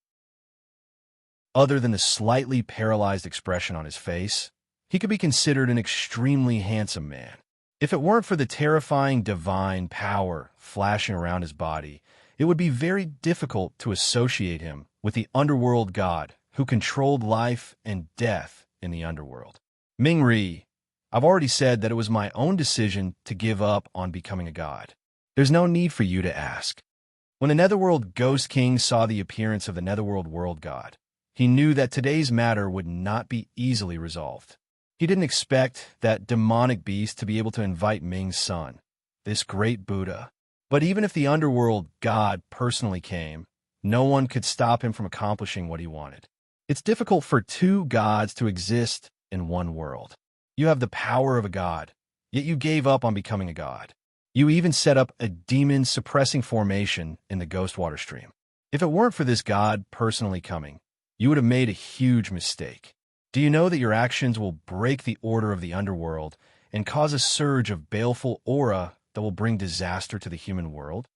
Other than the slightly paralyzed expression on his face, he could be considered an extremely handsome man. If it weren't for the terrifying divine power flashing around his body, it would be very difficult to associate him with the underworld god who controlled life and death in the underworld. Ming Ri, I've already said that it was my own decision to give up on becoming a god. There's no need for you to ask. When the Netherworld Ghost King saw the appearance of the Netherworld World God, he knew that today's matter would not be easily resolved. He didn't expect that demonic beast to be able to invite Ming's son, this great Buddha. But even if the underworld god personally came, no one could stop him from accomplishing what he wanted. It's difficult for two gods to exist in one world. You have the power of a god, yet you gave up on becoming a god. You even set up a demon-suppressing formation in the Ghost Water Stream. If it weren't for this god personally coming, you would have made a huge mistake. Do you know that your actions will break the order of the underworld and cause a surge of baleful aura that will bring disaster to the human world?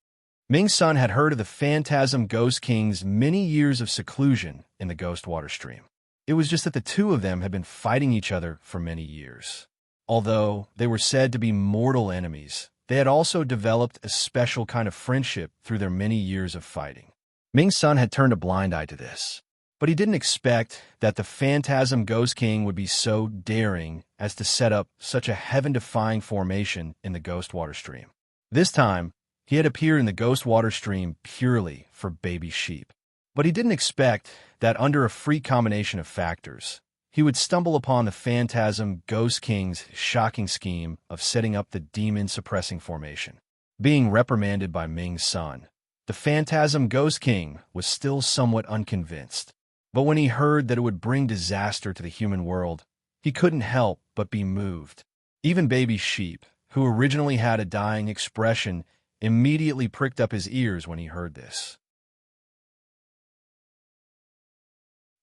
Ming's son had heard of the Phantasm Ghost King's many years of seclusion in the Ghost Water Stream. It was just that the two of them had been fighting each other for many years. Although they were said to be mortal enemies, they had also developed a special kind of friendship through their many years of fighting. Ming's son had turned a blind eye to this, but he didn't expect that the Phantasm Ghost King would be so daring as to set up such a heaven-defying formation in the Ghost Water Stream. This time, he had appeared in the Ghost Water Stream purely for baby sheep. But he didn't expect that under a freak combination of factors, he would stumble upon the Phantasm Ghost King's shocking scheme of setting up the demon-suppressing formation. Being reprimanded by Ming's son, the Phantasm Ghost King was still somewhat unconvinced. But when he heard that it would bring disaster to the human world, he couldn't help but be moved. Even Baby Sheep, who originally had a dying expression, immediately pricked up his ears when he heard this.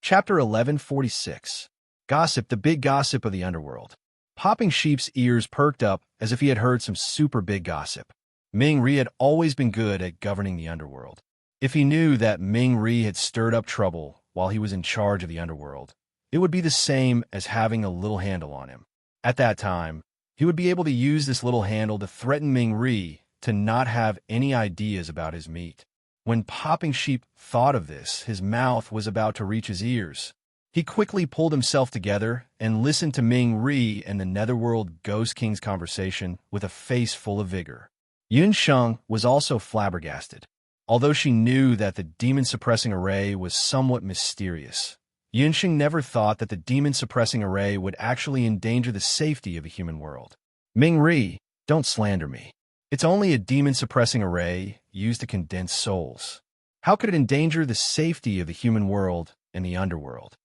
Chapter 1146. Gossip, the big gossip of the underworld. Popping Sheep's ears perked up as if he had heard some super big gossip. Ming Ri had always been good at governing the underworld. If he knew that Ming Ri had stirred up trouble while he was in charge of the underworld, it would be the same as having a little handle on him. At that time, he would be able to use this little handle to threaten Ming Ri to not have any ideas about his meat. When Popping Sheep thought of this, his mouth was about to reach his ears. He quickly pulled himself together and listened to Ming Ri and the Netherworld Ghost King's conversation with a face full of vigor. Yunsheng was also flabbergasted. Although she knew that the demon-suppressing array was somewhat mysterious, Yunsheng never thought that the demon-suppressing array would actually endanger the safety of a human world. Ming Ri, don't slander me. It's only a demon-suppressing array used to condense souls. How could it endanger the safety of the human world and the underworld?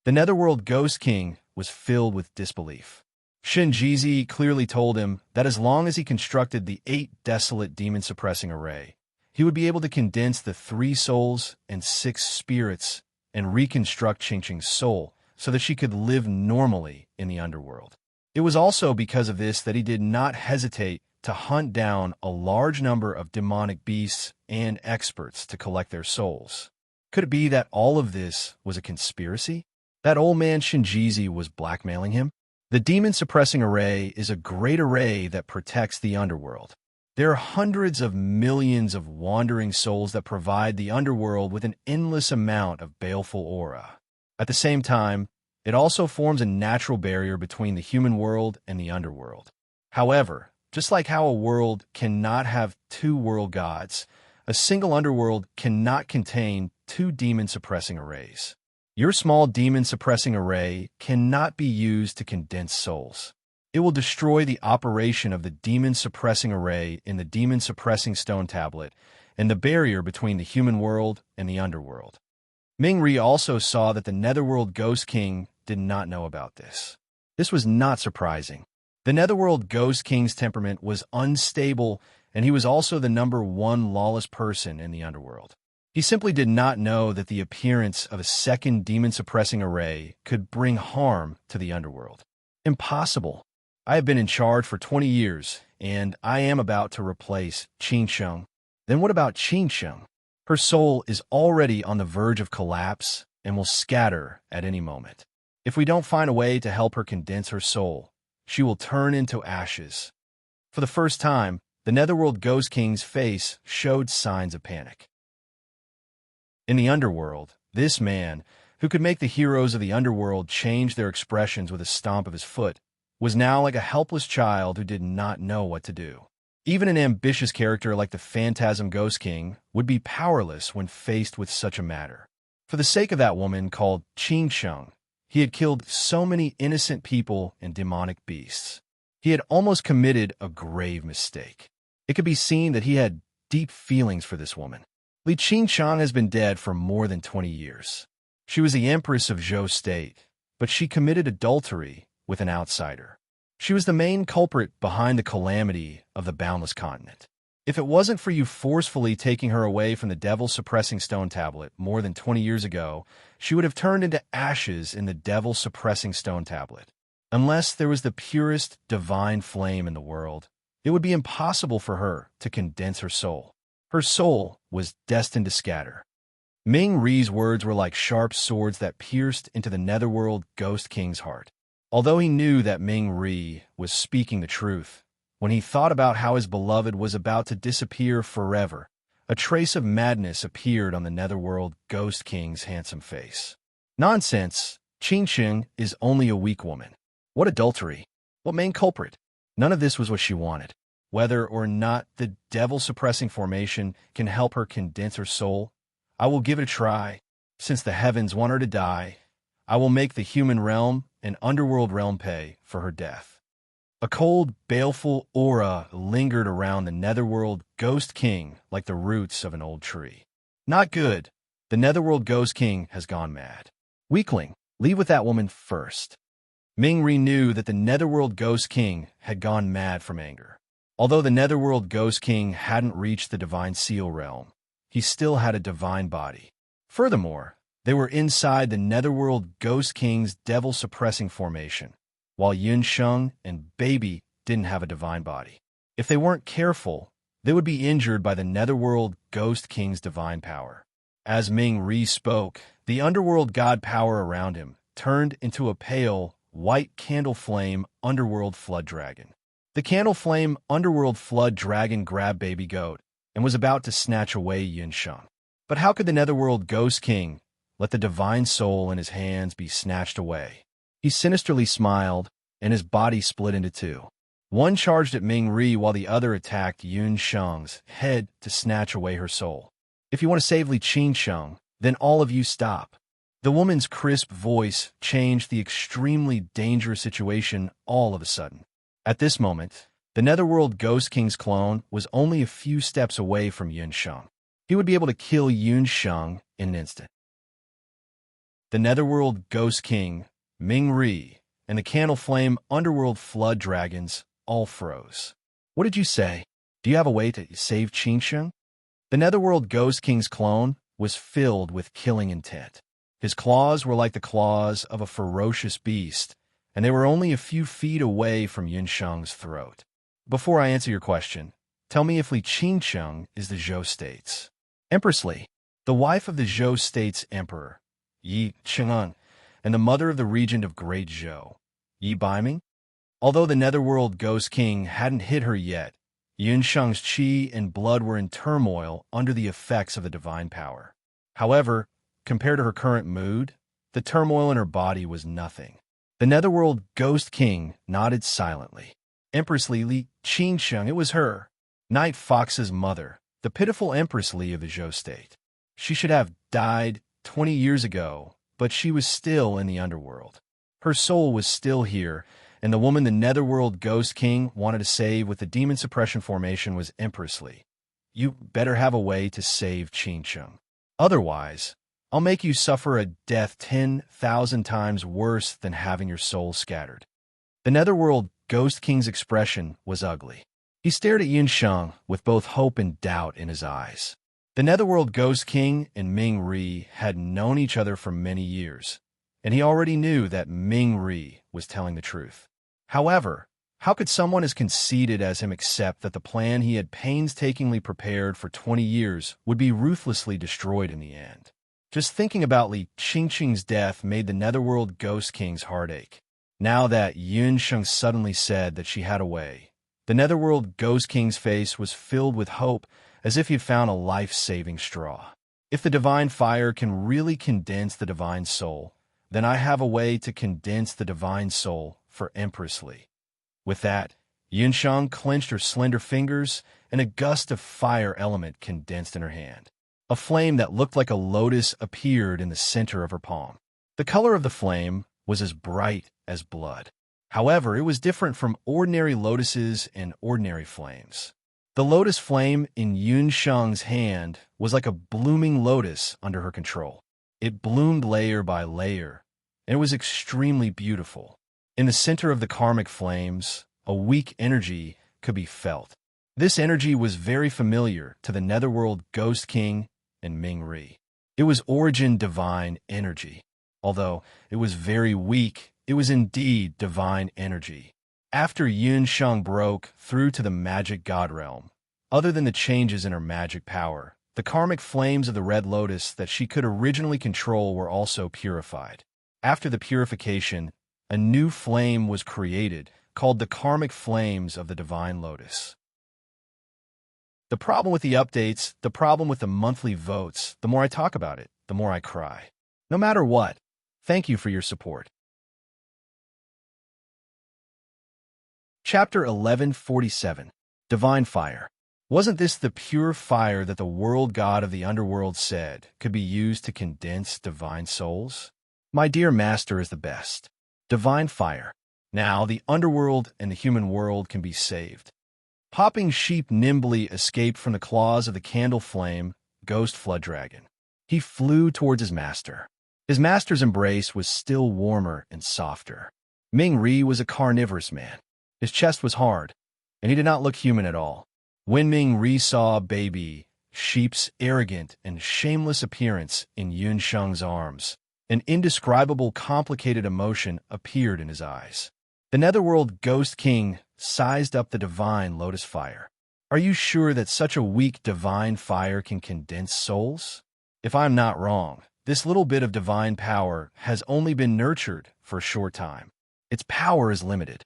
The Netherworld Ghost King was filled with disbelief. Shinjizi clearly told him that as long as he constructed the 8 desolate demon-suppressing array, he would be able to condense the 3 souls and 6 spirits and reconstruct Qingqing's soul so that she could live normally in the underworld. It was also because of this that he did not hesitate to hunt down a large number of demonic beasts and experts to collect their souls. Could it be that all of this was a conspiracy? That old man Shinjizi was blackmailing him? The demon-suppressing array is a great array that protects the underworld. There are hundreds of millions of wandering souls that provide the underworld with an endless amount of baleful aura. At the same time, it also forms a natural barrier between the human world and the underworld. However, just like how a world cannot have 2 world gods, a single underworld cannot contain 2 demon-suppressing arrays. Your small demon-suppressing array cannot be used to condense souls. It will destroy the operation of the demon-suppressing array in the demon-suppressing stone tablet and the barrier between the human world and the underworld. Ming-Ri also saw that the Netherworld Ghost King did not know about this. This was not surprising. The Netherworld Ghost King's temperament was unstable, and he was also the #1 lawless person in the underworld. He simply did not know that the appearance of a second demon-suppressing array could bring harm to the underworld. Impossible. I have been in charge for 20 years, and I am about to replace Qingsheng. Then what about Qingsheng? Her soul is already on the verge of collapse and will scatter at any moment. If we don't find a way to help her condense her soul, she will turn into ashes. For the first time, the Netherworld Ghost King's face showed signs of panic. In the underworld, this man, who could make the heroes of the underworld change their expressions with a stomp of his foot, was now like a helpless child who did not know what to do. Even an ambitious character like the Phantasm Ghost King would be powerless when faced with such a matter. For the sake of that woman called Qingsheng, he had killed so many innocent people and demonic beasts. He had almost committed a grave mistake. It could be seen that he had deep feelings for this woman. Li Qingsheng has been dead for more than 20 years. She was the Empress of Zhou State, but she committed adultery with an outsider. She was the main culprit behind the calamity of the Boundless Continent. If it wasn't for you forcefully taking her away from the devil-suppressing stone tablet more than 20 years ago, she would have turned into ashes in the devil-suppressing stone tablet. Unless there was the purest divine flame in the world, it would be impossible for her to condense her soul. Her soul was destined to scatter. Ming-Ri's words were like sharp swords that pierced into the Netherworld Ghost King's heart. Although he knew that Ming-Ri was speaking the truth, when he thought about how his beloved was about to disappear forever, a trace of madness appeared on the Netherworld Ghost King's handsome face. Nonsense! Qingqing is only a weak woman. What adultery? What main culprit? None of this was what she wanted. Whether or not the devil-suppressing formation can help her condense her soul, I will give it a try. Since the heavens want her to die, I will make the human realm and underworld realm pay for her death. A cold, baleful aura lingered around the Netherworld Ghost King like the roots of an old tree. Not good. The Netherworld Ghost King has gone mad. Weakling, leave with that woman first. Ming-Ri knew that the Netherworld Ghost King had gone mad from anger. Although the Netherworld Ghost King hadn't reached the Divine Seal realm, he still had a divine body. Furthermore, they were inside the Netherworld Ghost King's devil-suppressing formation, while Yun Sheng and Baby didn't have a divine body. If they weren't careful, they would be injured by the Netherworld Ghost King's divine power. As Ming-Ri spoke, the underworld god power around him turned into a pale, white candle flame underworld flood dragon. The candle flame underworld flood dragon grabbed Baby Goat and was about to snatch away Yun Sheng. But how could the Netherworld Ghost King let the divine soul in his hands be snatched away? He sinisterly smiled, and his body split into 2. One charged at Ming-Ri while the other attacked Yun Sheng's head to snatch away her soul. If you want to save Li Qingsheng, then all of you stop. The woman's crisp voice changed the extremely dangerous situation all of a sudden. At this moment, the Netherworld Ghost King's clone was only a few steps away from Yun Sheng. He would be able to kill Yun Sheng in an instant. The Netherworld Ghost King, Ming-Ri, and the candle flame underworld flood dragons all froze. What did you say? Do you have a way to save Qingsheng? The Netherworld Ghost King's clone was filled with killing intent. His claws were like the claws of a ferocious beast, and they were only a few feet away from Yunsheng's throat. Before I answer your question, tell me if Li Qingsheng is the Zhou State's. Empress Li, the wife of the Zhou State's emperor, Yi Cheng'en, and the mother of the regent of Great Zhou, Yi Baiming. Although the Netherworld Ghost King hadn't hit her yet, Yunsheng's qi and blood were in turmoil under the effects of the divine power. However, compared to her current mood, the turmoil in her body was nothing. The Netherworld Ghost King nodded silently. Empress Li Qingsheng, it was her, Night Fox's mother, the pitiful Empress Li of the Zhou State. She should have died 20 years ago, but she was still in the underworld. Her soul was still here, and the woman the Netherworld Ghost King wanted to save with the demon suppression formation was Empress Li. You better have a way to save Qingsheng. Otherwise, I'll make you suffer a death 10,000 times worse than having your soul scattered. The Netherworld Ghost King's expression was ugly. He stared at Yunsheng with both hope and doubt in his eyes. The Netherworld Ghost King and Ming Ri had known each other for many years, and he already knew that Ming Ri was telling the truth. However, how could someone as conceited as him accept that the plan he had painstakingly prepared for 20 years would be ruthlessly destroyed in the end? Just thinking about Li Qingsheng's death made the Netherworld Ghost King's heart ache. Now that Yunsheng suddenly said that she had a way, the Netherworld Ghost King's face was filled with hope, as if he'd found a life-saving straw. If the divine fire can really condense the divine soul, then I have a way to condense the divine soul for Empress Li. With that, Yunsheng clenched her slender fingers, and a gust of fire element condensed in her hand. A flame that looked like a lotus appeared in the center of her palm. The color of the flame was as bright as blood. However, it was different from ordinary lotuses and ordinary flames. The lotus flame in Yunsheng's hand was like a blooming lotus under her control. It bloomed layer by layer, and it was extremely beautiful. In the center of the karmic flames, a weak energy could be felt. This energy was very familiar to the Netherworld Ghost King and Ming Ri. It was origin divine energy. Although it was very weak, it was indeed divine energy. After Yunsheng broke through to the magic god realm, other than the changes in her magic power, the karmic flames of the Red Lotus that she could originally control were also purified. After the purification, a new flame was created, called the karmic flames of the Divine Lotus. The problem with the updates, the problem with the monthly votes, the more I talk about it, the more I cry. No matter what, thank you for your support. Chapter 1147, Divine Fire. Wasn't this the pure fire that the world god of the underworld said could be used to condense divine souls? My dear master is the best. Divine fire. Now the underworld and the human world can be saved. Hopping Sheep nimbly escaped from the claws of the candle flame, ghost flood dragon. He flew towards his master. His master's embrace was still warmer and softer. Ming Ri was a carnivorous man. His chest was hard, and he did not look human at all. When Ming Ri saw baby Sheep's arrogant and shameless appearance in Yunsheng's arms, an indescribable complicated emotion appeared in his eyes. The Netherworld Ghost King sized up the divine lotus fire. Are you sure that such a weak divine fire can condense souls? If I'm not wrong, this little bit of divine power has only been nurtured for a short time. Its power is limited.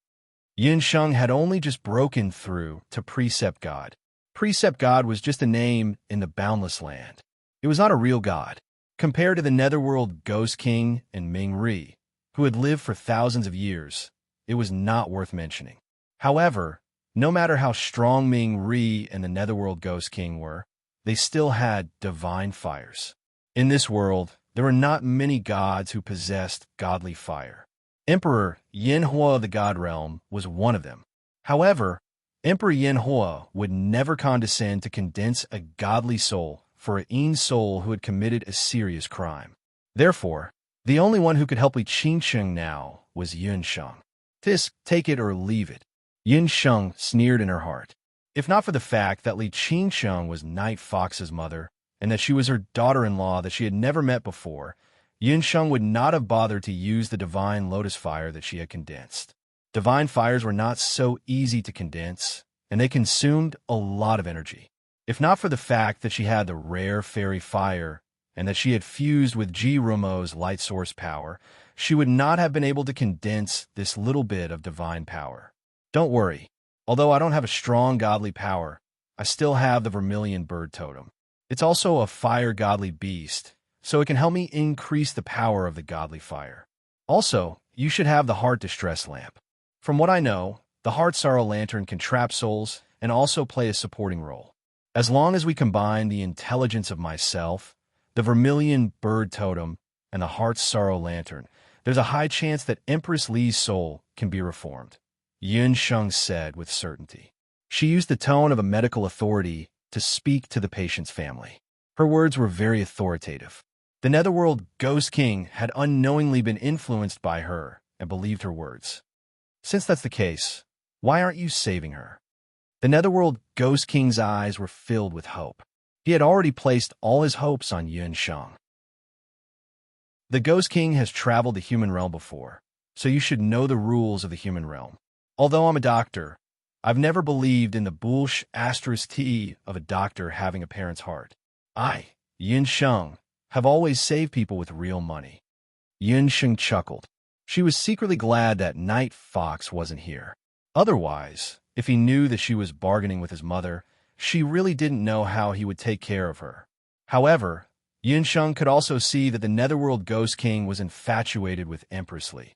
Yunsheng had only just broken through to Precept God. Precept God was just a name in the boundless land. It was not a real god. Compared to the Netherworld Ghost King and Ming Ri, who had lived for thousands of years, it was not worth mentioning. However, no matter how strong Ming Ri and the Netherworld Ghost King were, they still had divine fires. In this world, there were not many gods who possessed godly fire. Emperor Yanhua of the God Realm was one of them. However, Emperor Yanhua would never condescend to condense a godly soul for a Yin soul who had committed a serious crime. Therefore, the only one who could help Li Qingsheng now was Yun Sheng. Tisk, take it or leave it. Yun Sheng sneered in her heart. If not for the fact that Li Qingsheng was Night Fox's mother, and that she was her daughter-in-law that she had never met before, Yun Sheng would not have bothered to use the divine lotus fire that she had condensed. Divine fires were not so easy to condense, and they consumed a lot of energy. If not for the fact that she had the rare fairy fire, and that she had fused with Ji Rumo's light source power, she would not have been able to condense this little bit of divine power. Don't worry. Although I don't have a strong godly power, I still have the vermilion bird totem. It's also a fire godly beast, so it can help me increase the power of the godly fire. Also, you should have the heart distress lamp. From what I know, the heart sorrow lantern can trap souls and also play a supporting role. As long as we combine the intelligence of myself, the vermilion bird totem, and the heart sorrow lantern, there's a high chance that Empress Li's soul can be reformed, Yun Sheng said with certainty. She used the tone of a medical authority to speak to the patient's family. Her words were very authoritative. The Netherworld Ghost King had unknowingly been influenced by her and believed her words. Since that's the case, why aren't you saving her? The Netherworld Ghost King's eyes were filled with hope. He had already placed all his hopes on Yun Sheng. The Ghost King has traveled the human realm before, so you should know the rules of the human realm. Although I'm a doctor, I've never believed in the bullsh** of a doctor having a parent's heart. I, Yun Sheng, have always saved people with real money. Yun Sheng chuckled. She was secretly glad that Night Fox wasn't here. Otherwise, if he knew that she was bargaining with his mother, she really didn't know how he would take care of her. However, Yun Sheng could also see that the Netherworld Ghost King was infatuated with Empress Li.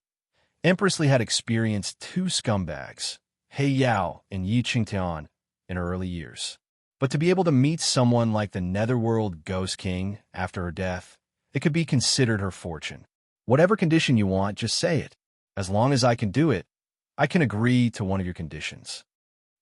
Empress Li had experienced two scumbags, He Yao and Yi Qingtian, in her early years. But to be able to meet someone like the Netherworld Ghost King after her death, it could be considered her fortune. Whatever condition you want, just say it. As long as I can do it, I can agree to one of your conditions.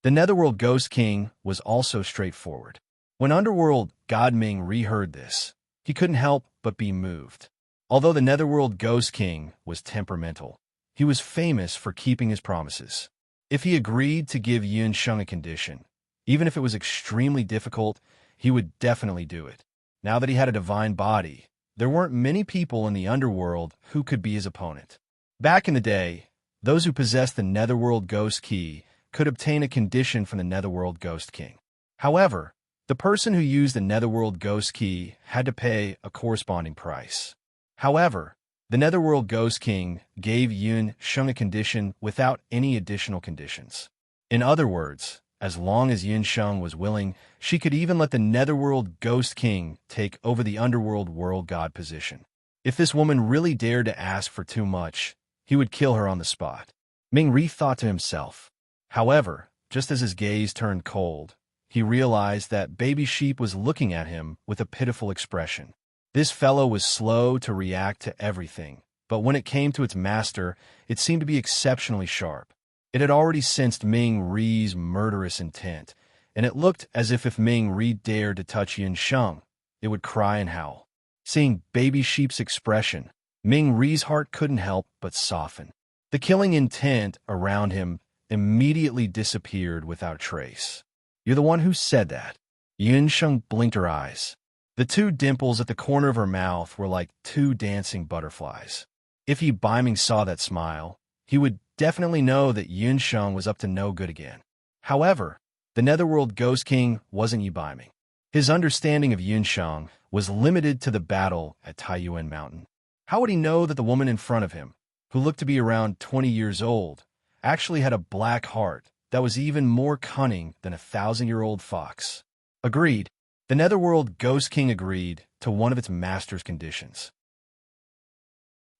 The Netherworld Ghost King was also straightforward. When Underworld God Ming reheard this, he couldn't help but be moved. Although the Netherworld Ghost King was temperamental, he was famous for keeping his promises. If he agreed to give Yun Sheng a condition, even if it was extremely difficult, he would definitely do it. Now that he had a divine body, there weren't many people in the underworld who could be his opponent. Back in the day, those who possessed the Netherworld Ghost Key could obtain a condition from the Netherworld Ghost King. However, the person who used the Netherworld Ghost Key had to pay a corresponding price. However, the Netherworld Ghost King gave Yun Sheng a condition without any additional conditions. In other words, as long as Yun Sheng was willing, she could even let the Netherworld Ghost King take over the Underworld World God position. If this woman really dared to ask for too much, he would kill her on the spot. Ming Ri thought to himself. However, just as his gaze turned cold, he realized that Baby Sheep was looking at him with a pitiful expression. This fellow was slow to react to everything, but when it came to its master, it seemed to be exceptionally sharp. It had already sensed Ming Ri's murderous intent, and it looked as if Ming Ri dared to touch Yun Sheng, it would cry and howl. Seeing Baby Sheep's expression, Ming Ri's heart couldn't help but soften. The killing intent around him immediately disappeared without trace. You're the one who said that. Yun Sheng blinked her eyes. The two dimples at the corner of her mouth were like two dancing butterflies. If Yi Biming saw that smile, he would definitely know that Yun Sheng was up to no good again. However, the Netherworld Ghost King wasn't Yi Biming. His understanding of Yun Sheng was limited to the battle at Taiyuan Mountain. How would he know that the woman in front of him, who looked to be around 20 years old, actually had a black heart that was even more cunning than a 1,000-year-old fox? Agreed. The Netherworld Ghost King agreed to one of its master's conditions.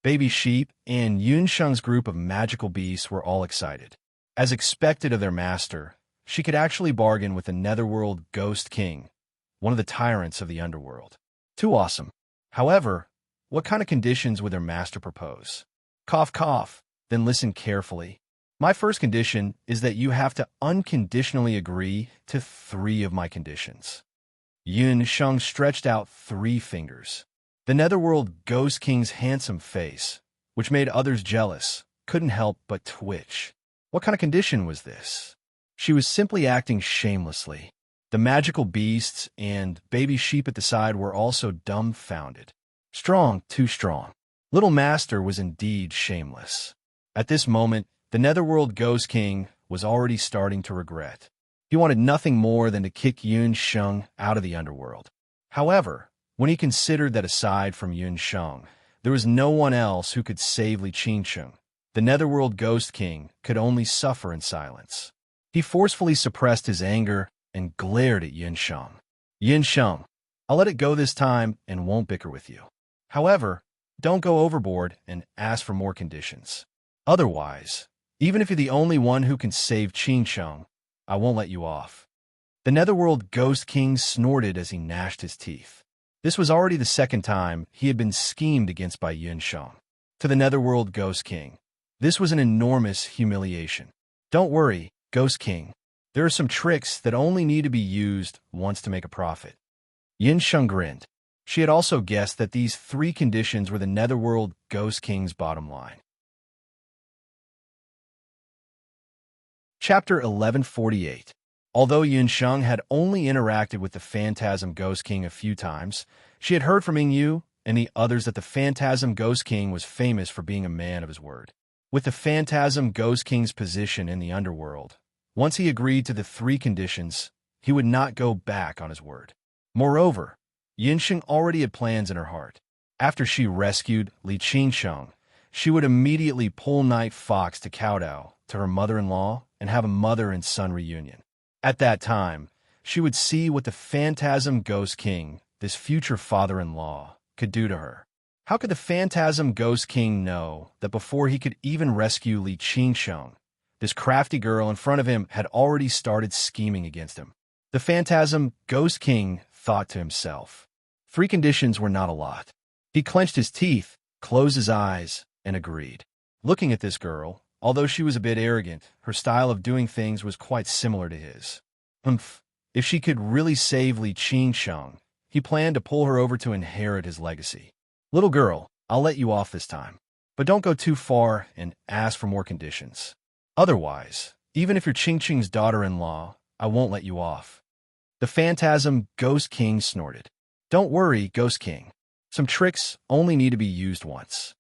Baby Sheep and Yun Sheng's group of magical beasts were all excited. As expected of their master, she could actually bargain with the Netherworld Ghost King, one of the tyrants of the underworld. Too awesome. However, what kind of conditions would their master propose? Cough, cough, then listen carefully. My first condition is that you have to unconditionally agree to 3 of my conditions. Yun Sheng stretched out 3 fingers. The Netherworld Ghost King's handsome face, which made others jealous, couldn't help but twitch. What kind of condition was this? She was simply acting shamelessly. The magical beasts and baby sheep at the side were also dumbfounded. Strong, too strong. Little Master was indeed shameless. At this moment, the Netherworld Ghost King was already starting to regret. He wanted nothing more than to kick Yun Sheng out of the underworld. However, when he considered that aside from Yun Sheng, there was no one else who could save Li Qingsheng, the Netherworld Ghost King could only suffer in silence. He forcefully suppressed his anger and glared at Yun Sheng. Yun Sheng, I'll let it go this time and won't bicker with you. However, don't go overboard and ask for more conditions. Otherwise, even if you're the only one who can save Qingsheng, I won't let you off. The Netherworld Ghost King snorted as he gnashed his teeth. This was already the second time he had been schemed against by Yun Sheng. To the Netherworld Ghost King, this was an enormous humiliation. Don't worry, Ghost King. There are some tricks that only need to be used once to make a profit. Yun Sheng grinned. She had also guessed that these 3 conditions were the Netherworld Ghost King's bottom line. Chapter 1148. Although Yun Sheng had only interacted with the Phantasm Ghost King a few times, she had heard from Yu and the others that the Phantasm Ghost King was famous for being a man of his word. With the Phantasm Ghost King's position in the underworld, once he agreed to the 3 conditions, he would not go back on his word. Moreover, Yun Sheng already had plans in her heart. After she rescued Li Qingsheng, she would immediately pull Night Fox to kowtow to her mother-in-law and have a mother and son reunion. At that time, she would see what the Phantasm Ghost King, this future father-in-law, could do to her. How could the Phantasm Ghost King know that before he could even rescue Li Qingsheng, this crafty girl in front of him had already started scheming against him? The Phantasm Ghost King thought to himself. 3 conditions were not a lot. He clenched his teeth, closed his eyes, and agreed. Looking at this girl, although she was a bit arrogant, her style of doing things was quite similar to his. If she could really save Li Qingsheng, he planned to pull her over to inherit his legacy. Little girl, I'll let you off this time, but don't go too far and ask for more conditions. Otherwise, even if you're Qingsheng's daughter-in-law, I won't let you off. The Phantasm Ghost King snorted. Don't worry, Ghost King. Some tricks only need to be used once.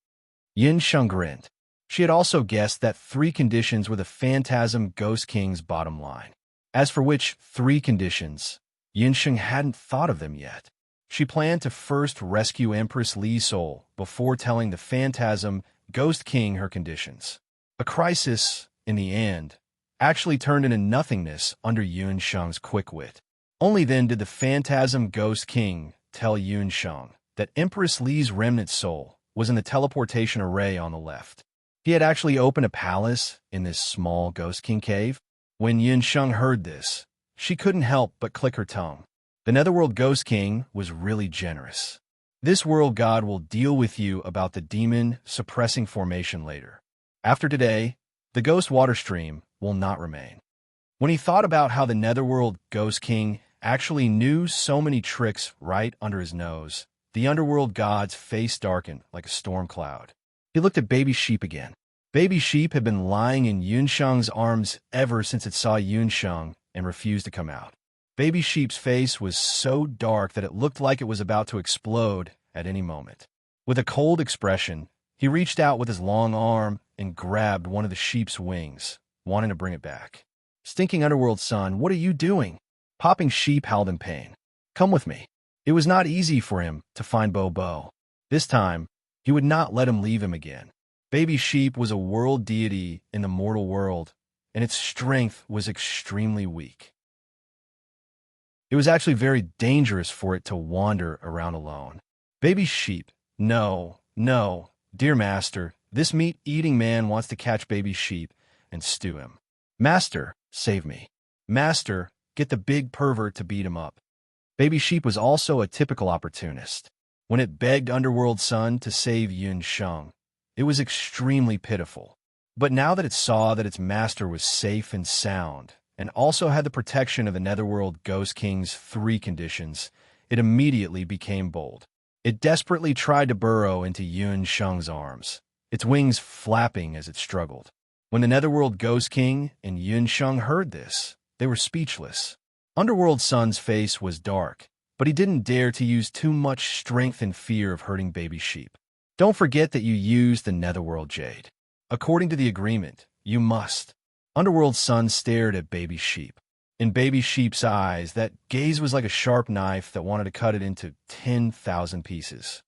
Yun Sheng grinned. She had also guessed that 3 conditions were the Phantasm Ghost King's bottom line. As for which 3 conditions, Yun Sheng hadn't thought of them yet. She planned to first rescue Empress Li's soul before telling the Phantasm Ghost King her conditions. A crisis, in the end, actually turned into nothingness under Yun Sheng's quick wit. Only then did the Phantasm Ghost King tell Yun Sheng that Empress Li's remnant soul was in the teleportation array on the left. He had actually opened a palace in this small Ghost King cave. When Yun Sheng heard this, she couldn't help but click her tongue. The Netherworld Ghost King was really generous. This world god will deal with you about the demon suppressing formation later. After today, the ghost water stream will not remain. When he thought about how the Netherworld Ghost King actually knew so many tricks right under his nose, the underworld god's face darkened like a storm cloud. He looked at Baby Sheep again. Baby Sheep had been lying in Yun Sheng's arms ever since it saw Yun Sheng and refused to come out. Baby Sheep's face was so dark that it looked like it was about to explode at any moment. With a cold expression, he reached out with his long arm and grabbed one of the sheep's wings, wanting to bring it back. Stinking underworld son, what are you doing? Popping Sheep howled in pain. Come with me. It was not easy for him to find Bo. This time, he would not let him leave him again. Baby Sheep was a world deity in the mortal world, and its strength was extremely weak. It was actually very dangerous for it to wander around alone. Baby Sheep, no, dear master, this meat-eating man wants to catch Baby Sheep and stew him. Master, save me. Master, get the big pervert to beat him up. Baby Sheep was also a typical opportunist. When it begged Underworld Sun to save Yun Sheng, it was extremely pitiful. But now that it saw that its master was safe and sound, and also had the protection of the Netherworld Ghost King's 3 conditions, it immediately became bold. It desperately tried to burrow into Yun Sheng's arms. its wings flapping as it struggled. When the Netherworld Ghost King and Yun Sheng heard this, they were speechless. Underworld Sun's face was dark, but he didn't dare to use too much strength in fear of hurting Baby Sheep. Don't forget that you used the Netherworld Jade. According to the agreement, you must. Underworld Sun stared at Baby Sheep. In Baby Sheep's eyes, that gaze was like a sharp knife that wanted to cut it into 10,000 pieces.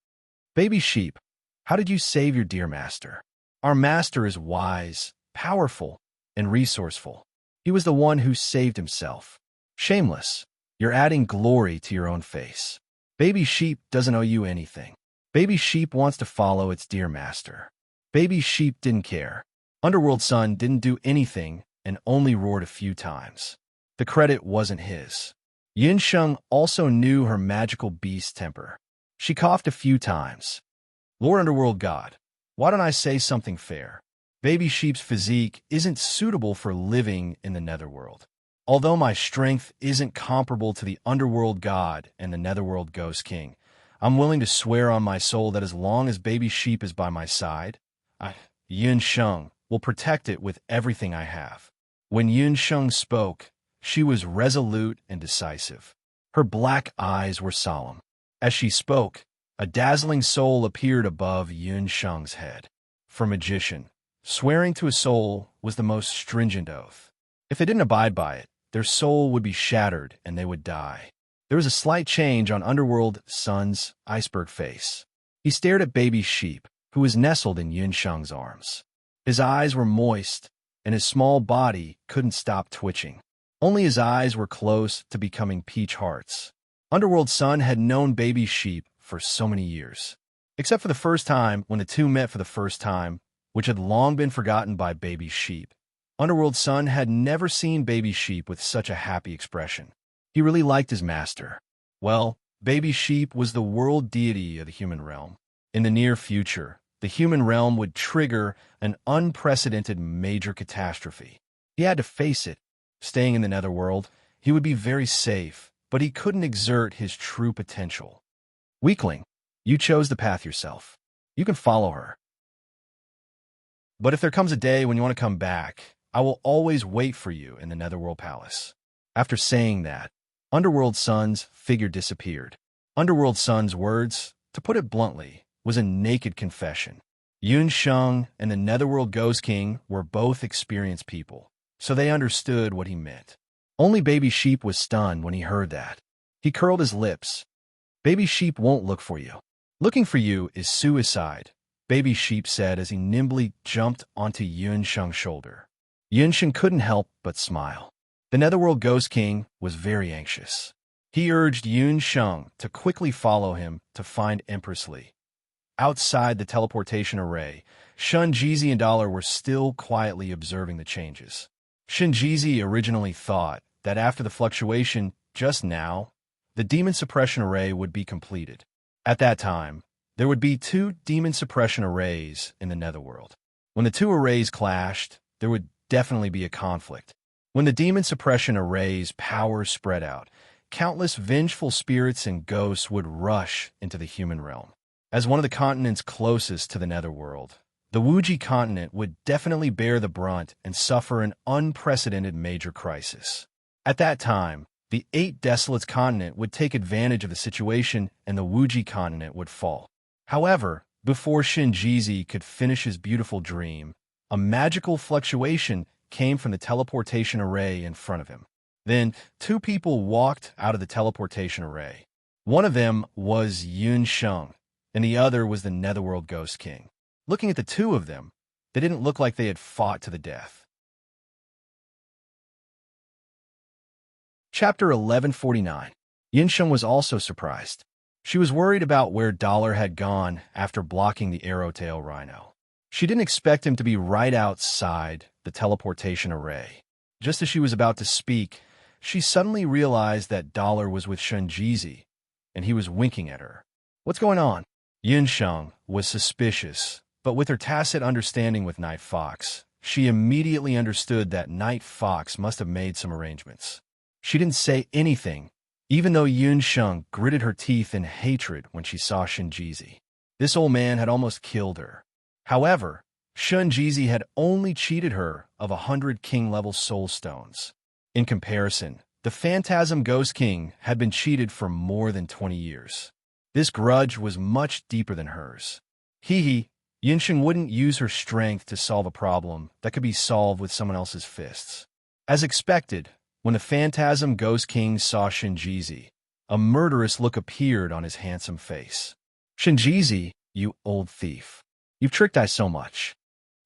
Baby Sheep, how did you save your dear master? Our master is wise, powerful, and resourceful. He was the one who saved himself. Shameless, you're adding glory to your own face. Baby Sheep doesn't owe you anything. Baby Sheep wants to follow its dear master. Baby Sheep didn't care. Underworld Sun didn't do anything and only roared a few times. The credit wasn't his. Yun Sheng also knew her magical beast temper. She coughed a few times. Lord Underworld God, why don't I say something fair? Baby Sheep's physique isn't suitable for living in the Netherworld. Although my strength isn't comparable to the Underworld God and the Netherworld Ghost King, I'm willing to swear on my soul that as long as Baby Sheep is by my side, Yun Sheng, will protect it with everything I have. When Yun Sheng spoke, she was resolute and decisive. Her black eyes were solemn. As she spoke, a dazzling soul appeared above Yun Sheng's head. For magician, swearing to a soul was the most stringent oath. If they didn't abide by it, their soul would be shattered and they would die. There was a slight change on Underworld Sun's iceberg face. He stared at Baby Sheep, who was nestled in Yun Sheng's arms. His eyes were moist, and his small body couldn't stop twitching. Only his eyes were close to becoming peach hearts. Underworld Sun had known Baby Sheep for so many years. Except for the first time when the two met for the first time, which had long been forgotten by Baby Sheep. Underworld Sun had never seen Baby Sheep with such a happy expression. He really liked his master. Well, Baby Sheep was the world deity of the human realm. In the near future, the human realm would trigger an unprecedented major catastrophe. He had to face it. Staying in the Netherworld, he would be very safe, but he couldn't exert his true potential. Weakling, you chose the path yourself. You can follow her. But if there comes a day when you want to come back, I will always wait for you in the Netherworld Palace. After saying that, Underworld Sun's figure disappeared. Underworld Sun's words, to put it bluntly, was a naked confession. Yun Sheng and the Netherworld Ghost King were both experienced people, so they understood what he meant. Only Baby Sheep was stunned when he heard that. He curled his lips. Baby Sheep won't look for you. Looking for you is suicide, Baby Sheep said as he nimbly jumped onto Yun Sheng's shoulder. Yun Sheng couldn't help but smile. The Netherworld Ghost King was very anxious. He urged Yun Sheng to quickly follow him to find Empress. Outside the teleportation array, Shunjizi and Dollar were still quietly observing the changes. Shunjizi originally thought that after the fluctuation just now, the demon suppression array would be completed. At that time, there would be 2 demon suppression arrays in the Netherworld. When the 2 arrays clashed, there would definitely be a conflict. When the demon suppression array's power spread out, countless vengeful spirits and ghosts would rush into the human realm. As one of the continents closest to the Netherworld, the Wuji continent would definitely bear the brunt and suffer an unprecedented major crisis. At that time, the 8 Desolates continent would take advantage of the situation and the Wuji continent would fall. However, before Shinjizi could finish his beautiful dream, a magical fluctuation came from the teleportation array in front of him. Then, 2 people walked out of the teleportation array. One of them was Yun Sheng, and the other was the Netherworld Ghost King. Looking at the 2 of them, they didn't look like they had fought to the death. Chapter 1149. Yun Sheng was also surprised. She was worried about where Dollar had gone after blocking the Arrowtail Rhino. She didn't expect him to be right outside the teleportation array. Just as she was about to speak, she suddenly realized that Dollar was with Shunjizi, and he was winking at her. What's going on? Yun Sheng was suspicious, but with her tacit understanding with Night Fox, she immediately understood that Night Fox must have made some arrangements. She didn't say anything, even though Yun Sheng gritted her teeth in hatred when she saw Shinjizi. This old man had almost killed her. However, Shunjizi had only cheated her of 100 king-level soul stones. In comparison, the Phantasm Ghost King had been cheated for more than 20 years. This grudge was much deeper than hers. Yinsheng wouldn't use her strength to solve a problem that could be solved with someone else's fists. As expected, when the Phantasm Ghost King saw Shunjizi, a murderous look appeared on his handsome face. "Shunjizi, you old thief. You've tricked I so much."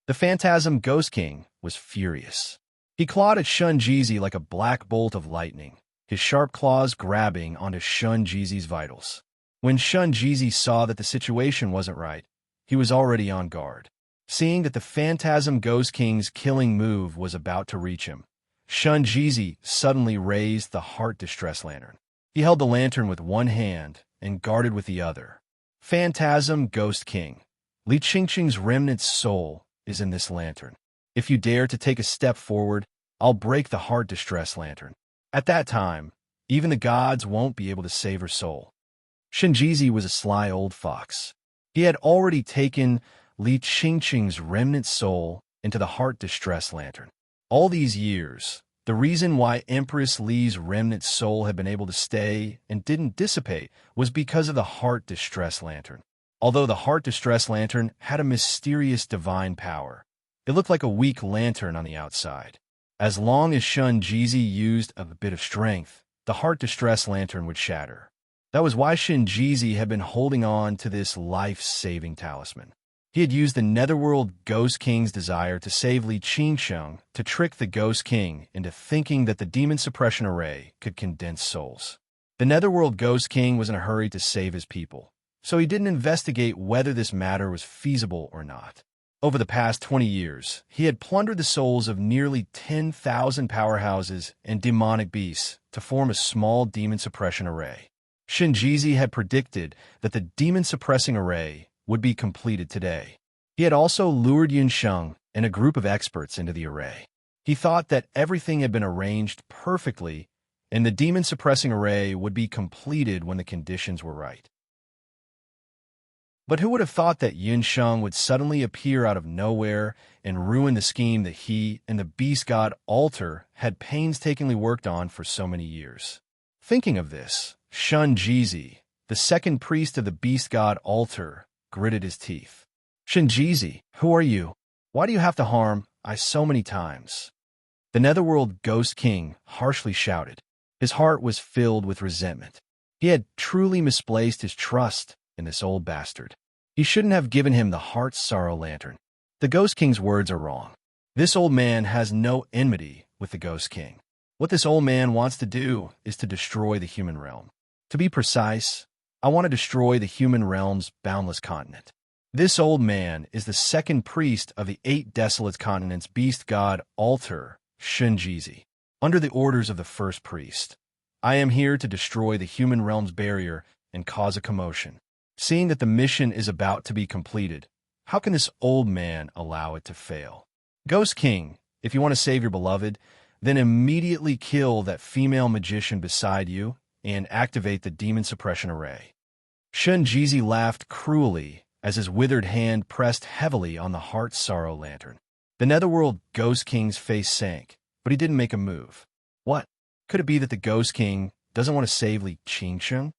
The Phantasm Ghost King was furious. He clawed at Shunjizi like a black bolt of lightning, his sharp claws grabbing onto Shunjizi's vitals. When Shunjizi saw that the situation wasn't right, he was already on guard. Seeing that the Phantasm Ghost King's killing move was about to reach him, Shunjizi suddenly raised the Heart Distress Lantern. He held the lantern with one hand and guarded with the other. "Phantasm Ghost King, Li Qingqing's remnant soul is in this lantern. If you dare to take a step forward, I'll break the Heart Distress Lantern. At that time, even the gods won't be able to save her soul." Shunjizi was a sly old fox. He had already taken Li Qingqing's remnant soul into the Heart Distress Lantern. All these years, the reason why Empress Li's remnant soul had been able to stay and didn't dissipate was because of the Heart Distress Lantern. Although the Heart Distress Lantern had a mysterious divine power, it looked like a weak lantern on the outside. As long as Shunjizi used a bit of strength, the Heart Distress Lantern would shatter. That was why Shunjizi had been holding on to this life-saving talisman. He had used the Netherworld Ghost King's desire to save Li Qingsheng to trick the Ghost King into thinking that the Demon Suppression Array could condense souls. The Netherworld Ghost King was in a hurry to save his people, so he didn't investigate whether this matter was feasible or not. Over the past 20 years, he had plundered the souls of nearly 10,000 powerhouses and demonic beasts to form a small demon suppression array. Shunjizi had predicted that the demon suppressing array would be completed today. He had also lured Yunsheng and a group of experts into the array. He thought that everything had been arranged perfectly and the demon suppressing array would be completed when the conditions were right. But who would have thought that Yunsheng would suddenly appear out of nowhere and ruin the scheme that he and the beast god altar had painstakingly worked on for so many years? Thinking of this, Shunjizi, the second priest of the beast god altar, gritted his teeth. "Shunjizi, who are you? Why do you have to harm I so many times?" The Netherworld Ghost King harshly shouted. His heart was filled with resentment. He had truly misplaced his trust in this old bastard. He shouldn't have given him the Heart Sorrow Lantern. The Ghost King's words are wrong. This old man has no enmity with the Ghost King. What this old man wants to do is to destroy the human realm. To be precise, I want to destroy the human realm's boundless continent. This old man is the second priest of the 8 desolate continents beast god altar, Shunjizi. Under the orders of the first priest, I am here to destroy the human realm's barrier and cause a commotion. Seeing that the mission is about to be completed, how can this old man allow it to fail? Ghost King, if you want to save your beloved, then immediately kill that female magician beside you and activate the demon suppression array. Shunjizi laughed cruelly as his withered hand pressed heavily on the Heart Sorrow Lantern. The Netherworld Ghost King's face sank, but he didn't make a move. What? Could it be that the Ghost King doesn't want to save Li Qingsheng?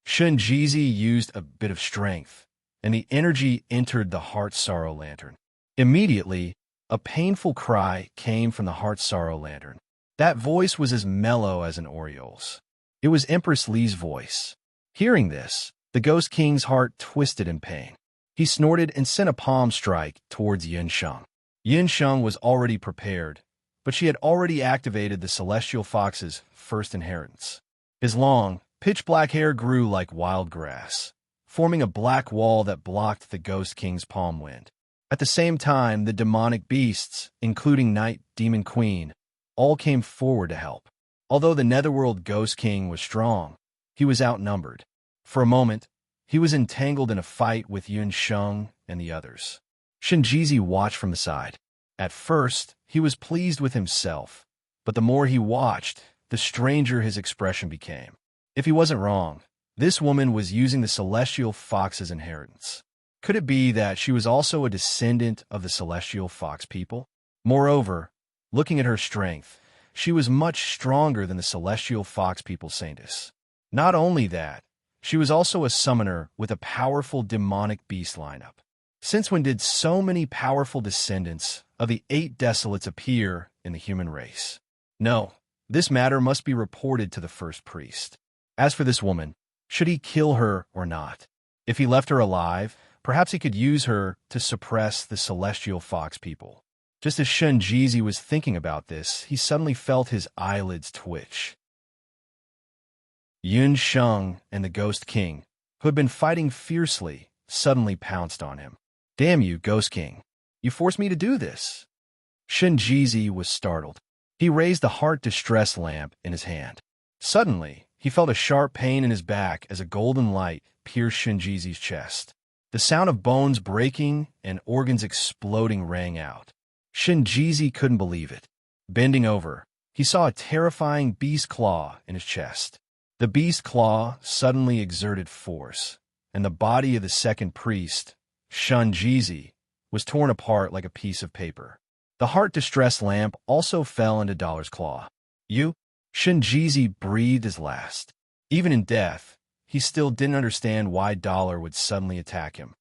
Shunjizi used a bit of strength, and the energy entered the Heart Sorrow Lantern. Immediately, a painful cry came from the Heart Sorrow Lantern. That voice was as mellow as an oriole's. It was Empress Li's voice. Hearing this, the Ghost King's heart twisted in pain. He snorted and sent a palm strike towards Yunsheng. Yunsheng was already prepared, but she had already activated the Celestial Fox's first inheritance. His long, pitch-black hair grew like wild grass, forming a black wall that blocked the Ghost King's palm wind. At the same time, the demonic beasts, including Night Demon Queen, all came forward to help. Although the Netherworld Ghost King was strong, he was outnumbered. For a moment, he was entangled in a fight with Yunsheng and the others. Shunjizi watched from the side. At first, he was pleased with himself, but the more he watched, the stranger his expression became. If he wasn't wrong, this woman was using the Celestial Fox's inheritance. Could it be that she was also a descendant of the celestial fox people? Moreover, looking at her strength, she was much stronger than the celestial fox people saintess. Not only that, she was also a summoner with a powerful demonic beast lineup. Since when did so many powerful descendants of the 8 desolates appear in the human race? No, this matter must be reported to the first priest. As for this woman, should he kill her or not? If he left her alive, perhaps he could use her to suppress the celestial fox people. Just as Shunjizi was thinking about this, he suddenly felt his eyelids twitch. Yun Sheng and the Ghost King, who had been fighting fiercely, suddenly pounced on him. "Damn you, Ghost King. You forced me to do this." Shunjizi was startled. He raised the heart distress lamp in his hand. Suddenly, he felt a sharp pain in his back as a golden light pierced Shunjizi's chest. The sound of bones breaking and organs exploding rang out. Shunjizi couldn't believe it. Bending over, he saw a terrifying beast claw in his chest. The beast claw suddenly exerted force, and the body of the second priest, Shunjizi, was torn apart like a piece of paper. The heart distress lamp also fell into Dollar's claw. "You?" Shunjizi breathed his last. Even in death, he still didn't understand why Dollar would suddenly attack him.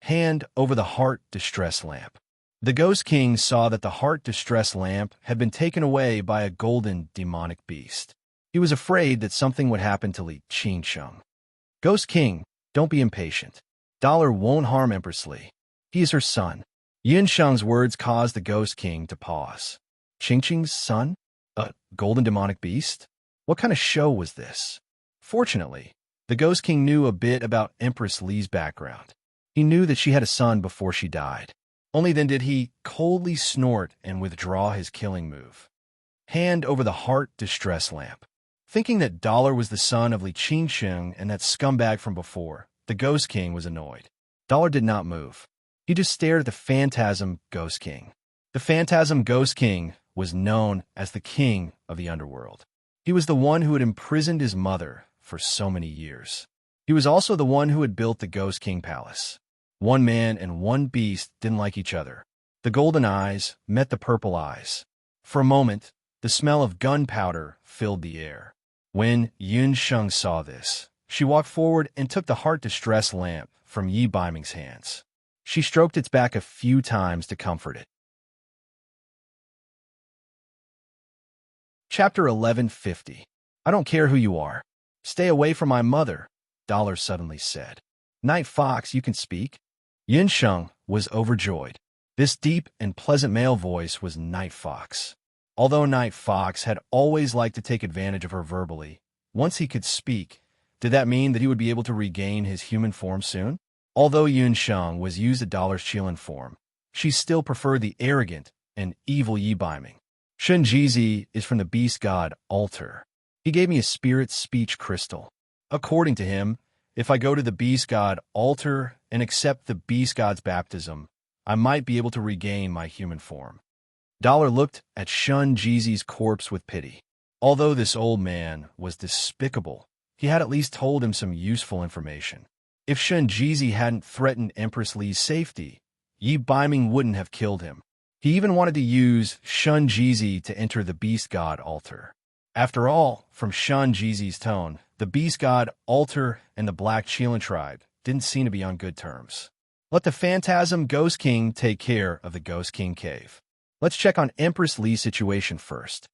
Hand over the heart distress lamp. The Ghost King saw that the heart distress lamp had been taken away by a golden demonic beast. He was afraid that something would happen to Li Qingsheng. "Ghost King, don't be impatient. Dollar won't harm Empress Li. He is her son." Yun Sheng's words caused the Ghost King to pause. Qingsheng's son? A golden demonic beast? What kind of show was this? Fortunately, the Ghost King knew a bit about Empress Li's background. He knew that she had a son before she died. Only then did he coldly snort and withdraw his killing move. Hand over the heart distress lamp. Thinking that Dollar was the son of Li Qingsheng and that scumbag from before, the Ghost King was annoyed. Dollar did not move. He just stared at the Phantasm Ghost King. The Phantasm Ghost King was known as the king of the underworld. He was the one who had imprisoned his mother for so many years. He was also the one who had built the Ghost King Palace. One man and one beast didn't like each other. The golden eyes met the purple eyes. For a moment, the smell of gunpowder filled the air. When Yun Sheng saw this, she walked forward and took the heart distress lamp from Yi Baiming's hands. She stroked its back a few times to comfort it. Chapter 1150. "I don't care who you are. Stay away from my mother," Dollar suddenly said. "Night Fox, you can speak." Yun Sheng was overjoyed. This deep and pleasant male voice was Night Fox. Although Night Fox had always liked to take advantage of her verbally, once he could speak, did that mean that he would be able to regain his human form soon? Although Yun Sheng was used to Dollar's Qilin form, she still preferred the arrogant and evil Yi Baiming. Shunjizi is from the beast god Altar. He gave me a spirit speech crystal. According to him, if I go to the beast god Altar and accept the beast god's baptism, I might be able to regain my human form. Dollar looked at Shunjizi's corpse with pity. Although this old man was despicable, he had at least told him some useful information. If Shunjizi hadn't threatened Empress Li's safety, Yi Baiming wouldn't have killed him. He even wanted to use Shunjizi to enter the beast god Altar. After all, from Shunjizi's tone, the beast god Altar and the Black Qilin tribe didn't seem to be on good terms. Let the Phantasm Ghost King take care of the Ghost King cave. Let's check on Empress Li's situation first.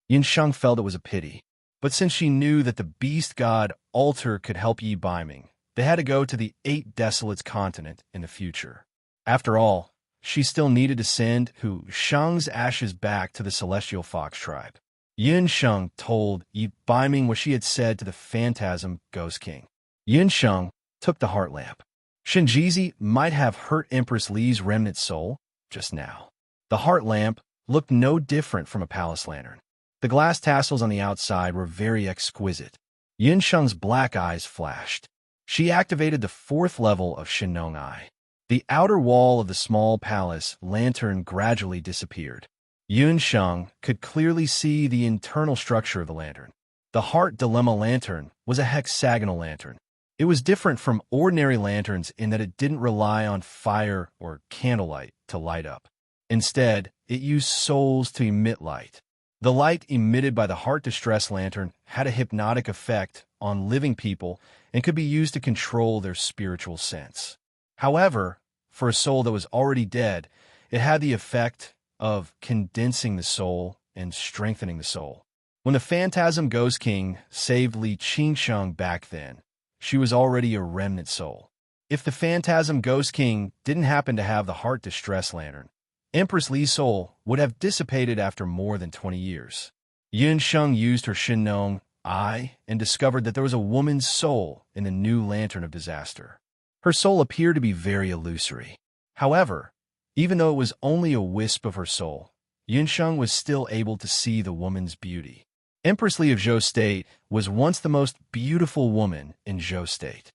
Yun Sheng felt it was a pity, but since she knew that the beast god Altar could help Yi Baiming, they had to go to the 8 Desolates continent in the future. After all, she still needed to send Hu Sheng's ashes back to the Celestial Fox tribe. Yun Sheng told Yi Baiming what she had said to the Phantasm Ghost King. Yun Sheng took the heart lamp. Shunjizi might have hurt Empress Li's remnant soul just now. The heart lamp looked no different from a palace lantern. The glass tassels on the outside were very exquisite. Yun Sheng's black eyes flashed. She activated the 4th level of Shinong Eye. The outer wall of the small palace lantern gradually disappeared. Yun Sheng could clearly see the internal structure of the lantern. The Heart Dilemma lantern was a hexagonal lantern. It was different from ordinary lanterns in that it didn't rely on fire or candlelight to light up. Instead, it used souls to emit light. The light emitted by the heart distress lantern had a hypnotic effect on living people and could be used to control their spiritual sense. However, for a soul that was already dead, it had the effect of condensing the soul and strengthening the soul. When the Phantasm Ghost King saved Li Qingsheng back then, she was already a remnant soul. If the Phantasm Ghost King didn't happen to have the heart distress lantern, Empress Li's soul would have dissipated after more than 20 years. Yunsheng used her Shinnong eye and discovered that there was a woman's soul in the new Lantern of Disaster. Her soul appeared to be very illusory. However, even though it was only a wisp of her soul, Yunsheng was still able to see the woman's beauty. Empress Li of Zhou State was once the most beautiful woman in Zhou State.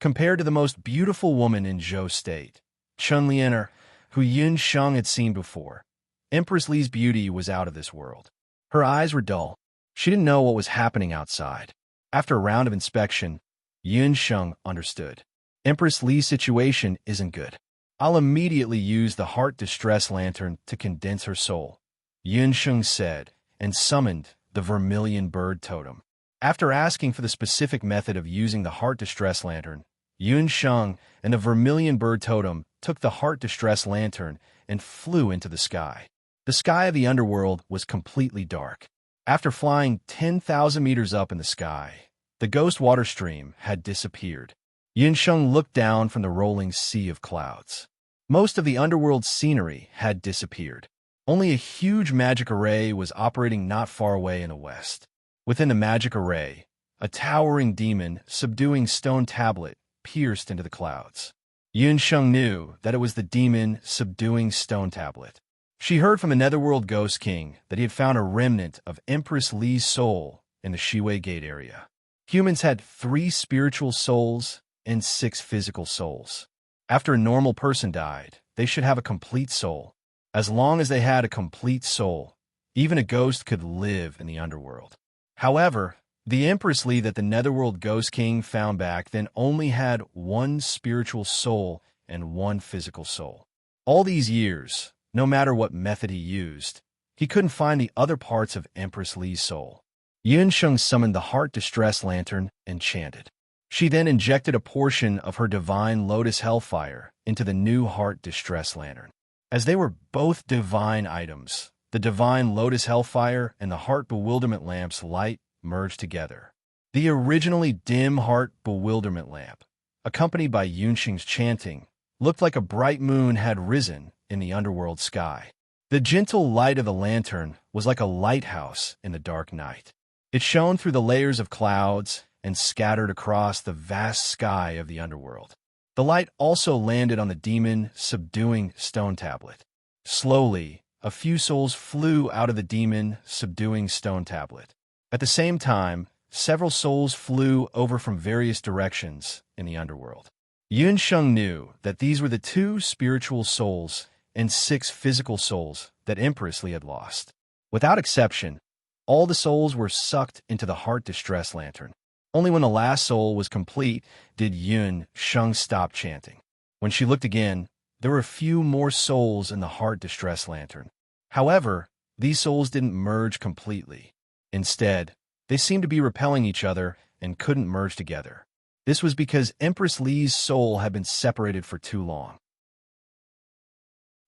Compared to the most beautiful woman in Zhou State, Chun Lianer, who Yunsheng had seen before, Empress Li's beauty was out of this world. Her eyes were dull. She didn't know what was happening outside. After a round of inspection, Yunsheng understood. Empress Li's situation isn't good. I'll immediately use the heart distress lantern to condense her soul, Yunsheng said, and summoned the vermilion bird totem. After asking for the specific method of using the heart distress lantern, Yunsheng and the vermilion bird totem took the heart distress lantern and flew into the sky. The sky of the underworld was completely dark. After flying 10,000 meters up in the sky, the ghost water stream had disappeared. Yunsheng looked down from the rolling sea of clouds. Most of the underworld scenery had disappeared. Only a huge magic array was operating not far away in the west. Within the magic array, a towering demon subduing stone tablet pierced into the clouds. Yunsheng knew that it was the demon subduing stone tablet. She heard from the Netherworld Ghost King that he had found a remnant of Empress Li's soul in the Shiwei Gate area. Humans had 3 spiritual souls and 6 physical souls. After a normal person died, they should have a complete soul. As long as they had a complete soul, even a ghost could live in the underworld. However, the Empress Li that the Netherworld Ghost King found back then only had 1 spiritual soul and 1 physical soul. All these years, no matter what method he used, he couldn't find the other parts of Empress Li's soul. Yunsheng summoned the heart distress lantern and chanted. She then injected a portion of her divine lotus hellfire into the new heart distress lantern. As they were both divine items, the divine lotus hellfire and the heart bewilderment lamp's light merged together. The originally dim heart bewilderment lamp, accompanied by Yunsheng's chanting, looked like a bright moon had risen in the underworld sky. The gentle light of the lantern was like a lighthouse in the dark night. It shone through the layers of clouds and scattered across the vast sky of the underworld. The light also landed on the demon subduing stone tablet. Slowly, a few souls flew out of the demon subduing stone tablet. At the same time, several souls flew over from various directions in the underworld. Yunsheng knew that these were the 2 spiritual souls and 6 physical souls that Empress Li had lost. Without exception, all the souls were sucked into the heart distress lantern. Only when the last soul was complete did Yunsheng stop chanting. When she looked again, there were a few more souls in the heart distress lantern. However, these souls didn't merge completely. Instead, they seemed to be repelling each other and couldn't merge together. This was because Empress Li's soul had been separated for too long.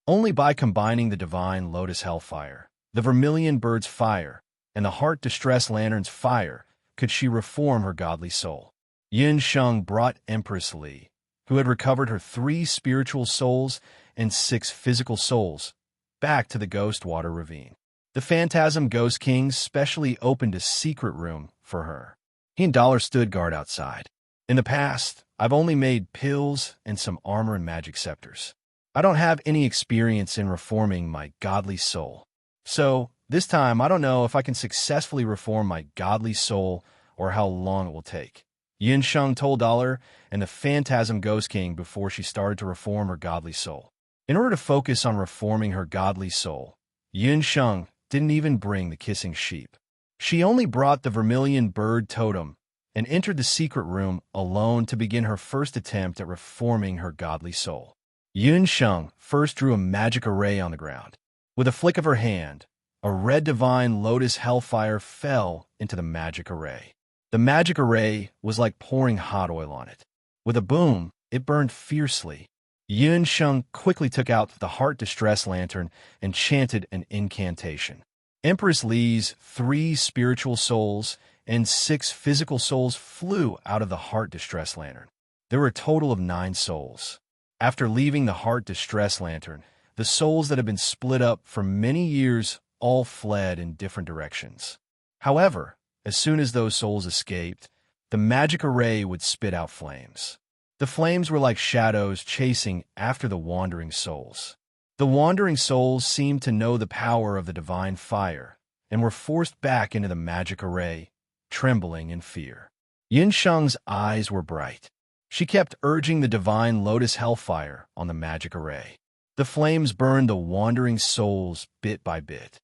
Only by combining the divine lotus hellfire, the vermilion bird's fire, and the heart distress lantern's fire could she reform her godly soul. Yunsheng brought Empress Li, who had recovered her 3 spiritual souls and 6 physical souls, back to the Ghost Water Ravine. The Phantasm Ghost King specially opened a secret room for her. He and Dollar stood guard outside. In the past, I've only made pills and some armor and magic scepters. I don't have any experience in reforming my godly soul. So, this time I don't know if I can successfully reform my godly soul or how long it will take. Yunsheng told Dollar and the Phantasm Ghost King before she started to reform her godly soul. In order to focus on reforming her godly soul, Yunsheng didn't even bring the kissing sheep. She only brought the vermilion bird totem and entered the secret room alone to begin her first attempt at reforming her godly soul. Yun Sheng first drew a magic array on the ground. With a flick of her hand, a red divine lotus hellfire fell into the magic array. The magic array was like pouring hot oil on it. With a boom, it burned fiercely. Yun Sheng quickly took out the heart distress lantern and chanted an incantation. Empress Li's 3 spiritual souls and 6 physical souls flew out of the heart distress lantern. There were a total of 9 souls. After leaving the heart distress lantern, the souls that had been split up for many years all fled in different directions. However, as soon as those souls escaped, the magic array would spit out flames. The flames were like shadows chasing after the wandering souls. The wandering souls seemed to know the power of the divine fire and were forced back into the magic array, trembling in fear. Yin Sheng's eyes were bright. She kept urging the divine lotus hellfire on the magic array. The flames burned the wandering souls bit by bit.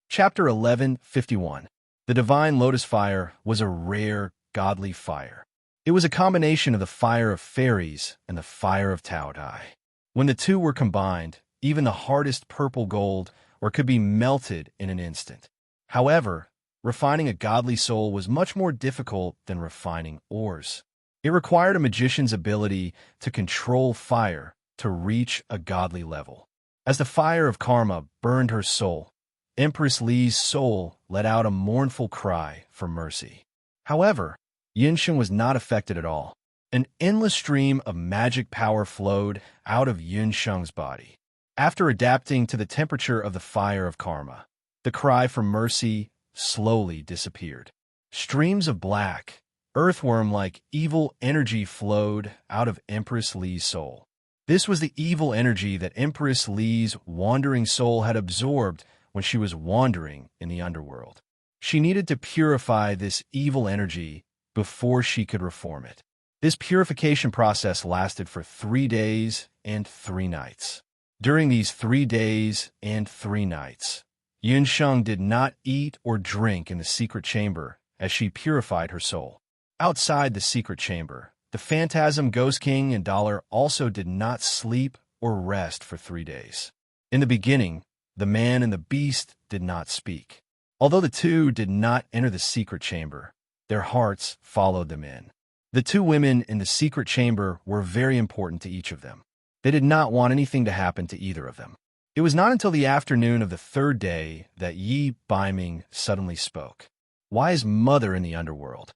Chapter 11:51. The divine lotus fire was a rare, godly fire. It was a combination of the fire of fairies and the fire of Tao Dai. When the two were combined, even the hardest purple gold could be melted in an instant. However, refining a godly soul was much more difficult than refining ores. It required a magician's ability to control fire to reach a godly level. As the fire of karma burned her soul, Empress Li's soul let out a mournful cry for mercy. However, Yinsheng was not affected at all. An endless stream of magic power flowed out of Yinsheng's body. After adapting to the temperature of the fire of karma, the cry for mercy slowly disappeared. Streams of black, earthworm-like evil energy flowed out of Empress Li's soul. This was the evil energy that Empress Li's wandering soul had absorbed when she was wandering in the underworld. She needed to purify this evil energy before she could reform it. This purification process lasted for 3 days and 3 nights. During these 3 days and 3 nights, Yinsheng did not eat or drink in the secret chamber as she purified her soul. Outside the secret chamber, the phantasm Ghost King and Dollar also did not sleep or rest for 3 days. In the beginning, the man and the beast did not speak. Although the two did not enter the secret chamber, their hearts followed them in. The 2 women in the secret chamber were very important to each of them. They did not want anything to happen to either of them. It was not until the afternoon of the 3rd day that Yi Baiming suddenly spoke. Why is Mother in the underworld?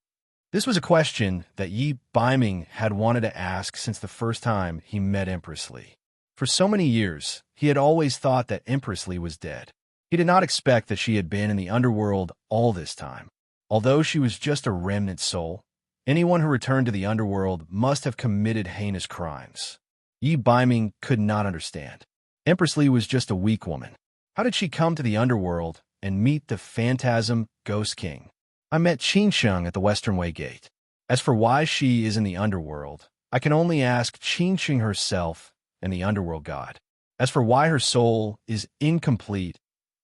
This was a question that Yi Baiming had wanted to ask since the first time he met Empress Li. For so many years, he had always thought that Empress Li was dead. He did not expect that she had been in the underworld all this time. Although she was just a remnant soul, anyone who returned to the underworld must have committed heinous crimes. Yi Baiming could not understand. Empress Li was just a weak woman. How did she come to the underworld and meet the phantasm Ghost King? I met Qin Sheng at the Western Way Gate. As for why she is in the underworld, I can only ask Qin Sheng herself and the underworld god. As for why her soul is incomplete,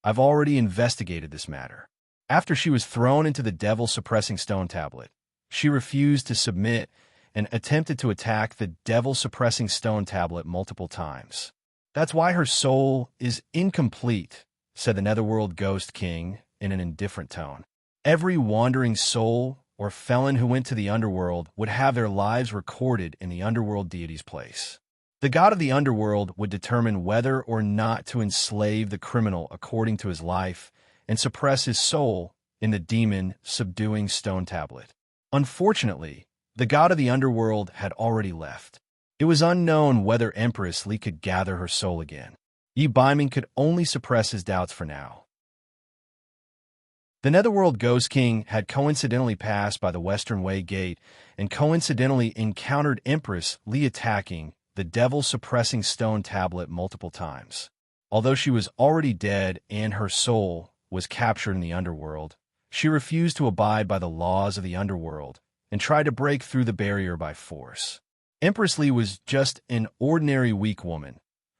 I've already investigated this matter. After she was thrown into the devil-suppressing stone tablet, she refused to submit and attempted to attack the devil-suppressing stone tablet multiple times. That's why her soul is incomplete, said the Netherworld Ghost King in an indifferent tone. Every wandering soul or felon who went to the underworld would have their lives recorded in the underworld deity's place. The god of the underworld would determine whether or not to enslave the criminal according to his life and suppress his soul in the demon-subduing stone tablet. Unfortunately, the god of the underworld had already left. It was unknown whether Empress Li could gather her soul again. Yi Baiming could only suppress his doubts for now. The Netherworld Ghost King had coincidentally passed by the Western Way Gate and coincidentally encountered Empress Li attacking the devil-suppressing stone tablet multiple times. Although she was already dead and her soul was captured in the underworld, she refused to abide by the laws of the underworld and tried to break through the barrier by force. Empress Li was just an ordinary weak woman,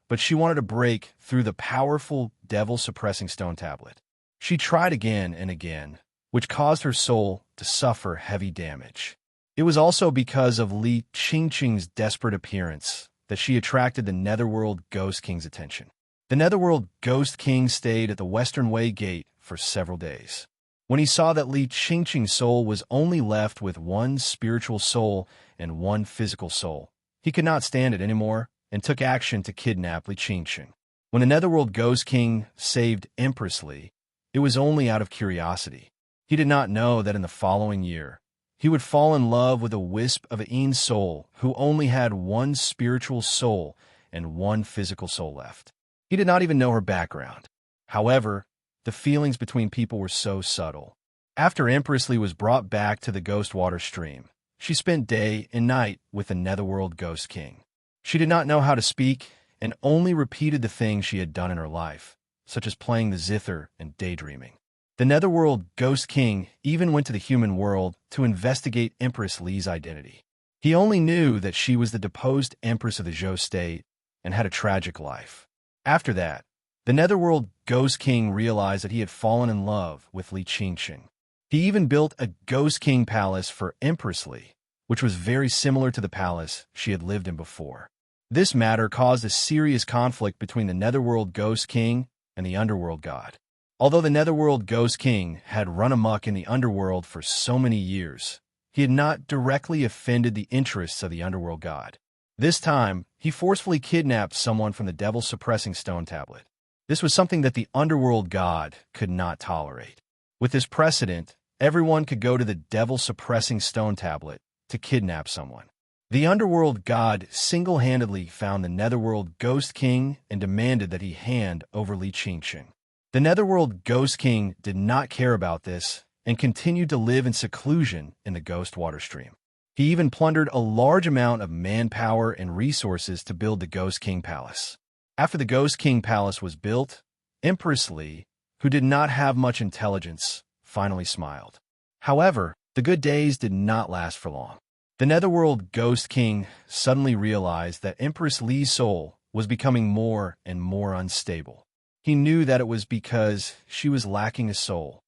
but she wanted to break through the powerful devil-suppressing stone tablet. She tried again and again, which caused her soul to suffer heavy damage. It was also because of Li Qingqing's desperate appearance that she attracted the Netherworld Ghost King's attention. The Netherworld Ghost King stayed at the Western Way Gate for several days. When he saw that Li Qingqing's soul was only left with one spiritual soul and one physical soul, he could not stand it anymore and took action to kidnap Li Qingqing. When the Netherworld Ghost King saved Empress Li, it was only out of curiosity. He did not know that in the following year, he would fall in love with a wisp of Aen's soul who only had one spiritual soul and one physical soul left. He did not even know her background. However, the feelings between people were so subtle. After Empress Li was brought back to the Ghost Water Stream, she spent day and night with the Netherworld Ghost King. She did not know how to speak and only repeated the things she had done in her life, such as playing the zither and daydreaming. The Netherworld Ghost King even went to the human world to investigate Empress Li's identity. He only knew that she was the deposed Empress of the Zhou state and had a tragic life. After that, the Netherworld Ghost King realized that he had fallen in love with Li Qingqing. He even built a Ghost King palace for Empress Li, which was very similar to the palace she had lived in before. This matter caused a serious conflict between the Netherworld Ghost King and the Underworld God. Although the Netherworld Ghost King had run amok in the Underworld for so many years, he had not directly offended the interests of the Underworld God. This time, he forcefully kidnapped someone from the devil-suppressing stone tablet. This was something that the Underworld God could not tolerate. With this precedent, everyone could go to the devil-suppressing stone tablet to kidnap someone. The Underworld God single-handedly found the Netherworld Ghost King and demanded that he hand over Li Qingqing. The Netherworld Ghost King did not care about this and continued to live in seclusion in the Ghost Water Stream. He even plundered a large amount of manpower and resources to build the Ghost King Palace. After the Ghost King Palace was built, Empress Li, who did not have much intelligence, finally smiled. However, the good days did not last for long. The Netherworld Ghost King suddenly realized that Empress Li's soul was becoming more and more unstable. He knew that it was because she was lacking a soul.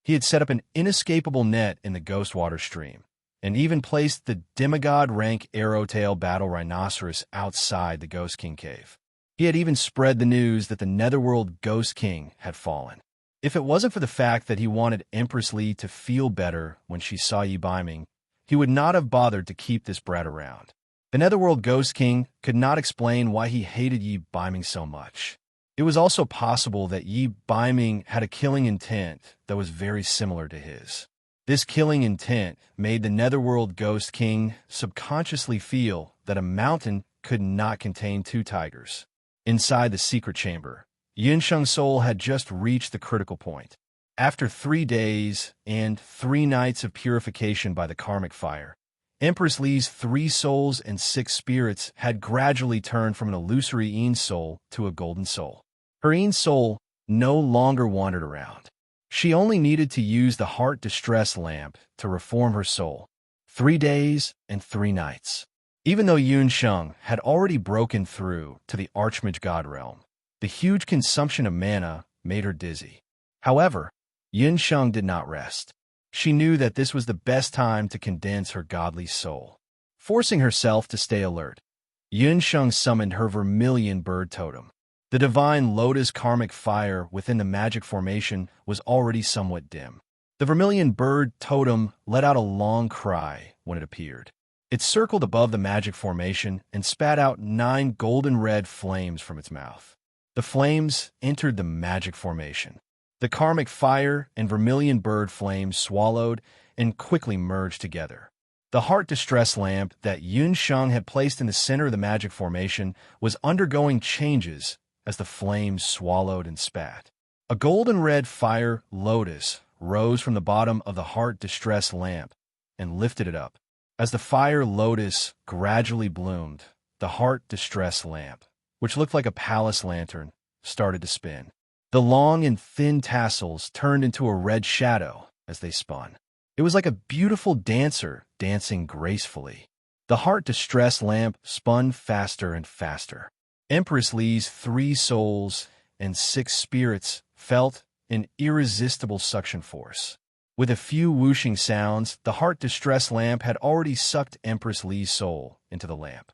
He had set up an inescapable net in the Ghost Water Stream, and even placed the demigod-rank Arrowtail Battle Rhinoceros outside the Ghost King Cave. He had even spread the news that the Netherworld Ghost King had fallen. If it wasn't for the fact that he wanted Empress Li to feel better when she saw Yi Baiming, he would not have bothered to keep this brat around. The Netherworld Ghost King could not explain why he hated Yi Baiming so much. It was also possible that Yi Baiming had a killing intent that was very similar to his. This killing intent made the Netherworld Ghost King subconsciously feel that a mountain could not contain two tigers. Inside the secret chamber, Yunsheng's soul had just reached the critical point. After 3 days and 3 nights of purification by the karmic fire, Empress Li's 3 souls and 6 spirits had gradually turned from an illusory Yin soul to a golden soul. Her Yin soul no longer wandered around. She only needed to use the heart distress lamp to reform her soul. 3 days and 3 nights. Even though Yunsheng had already broken through to the Archmage God realm, the huge consumption of mana made her dizzy. However, Yunsheng did not rest. She knew that this was the best time to condense her godly soul. Forcing herself to stay alert, Yunsheng summoned her vermilion bird totem. The divine lotus karmic fire within the magic formation was already somewhat dim. The vermilion bird totem let out a long cry when it appeared. It circled above the magic formation and spat out 9 golden-red flames from its mouth. The flames entered the magic formation. The karmic fire and vermilion bird flames swallowed and quickly merged together. The heart distress lamp that Yunsheng had placed in the center of the magic formation was undergoing changes as the flames swallowed and spat. A golden-red fire lotus rose from the bottom of the heart distress lamp and lifted it up. As the fire lotus gradually bloomed, the heart distress lamp, which looked like a palace lantern, started to spin. The long and thin tassels turned into a red shadow as they spun. It was like a beautiful dancer dancing gracefully. The heart distress lamp spun faster and faster. Empress Li's 3 souls and 6 spirits felt an irresistible suction force. With a few whooshing sounds, the heart distress lamp had already sucked Empress Li's soul into the lamp.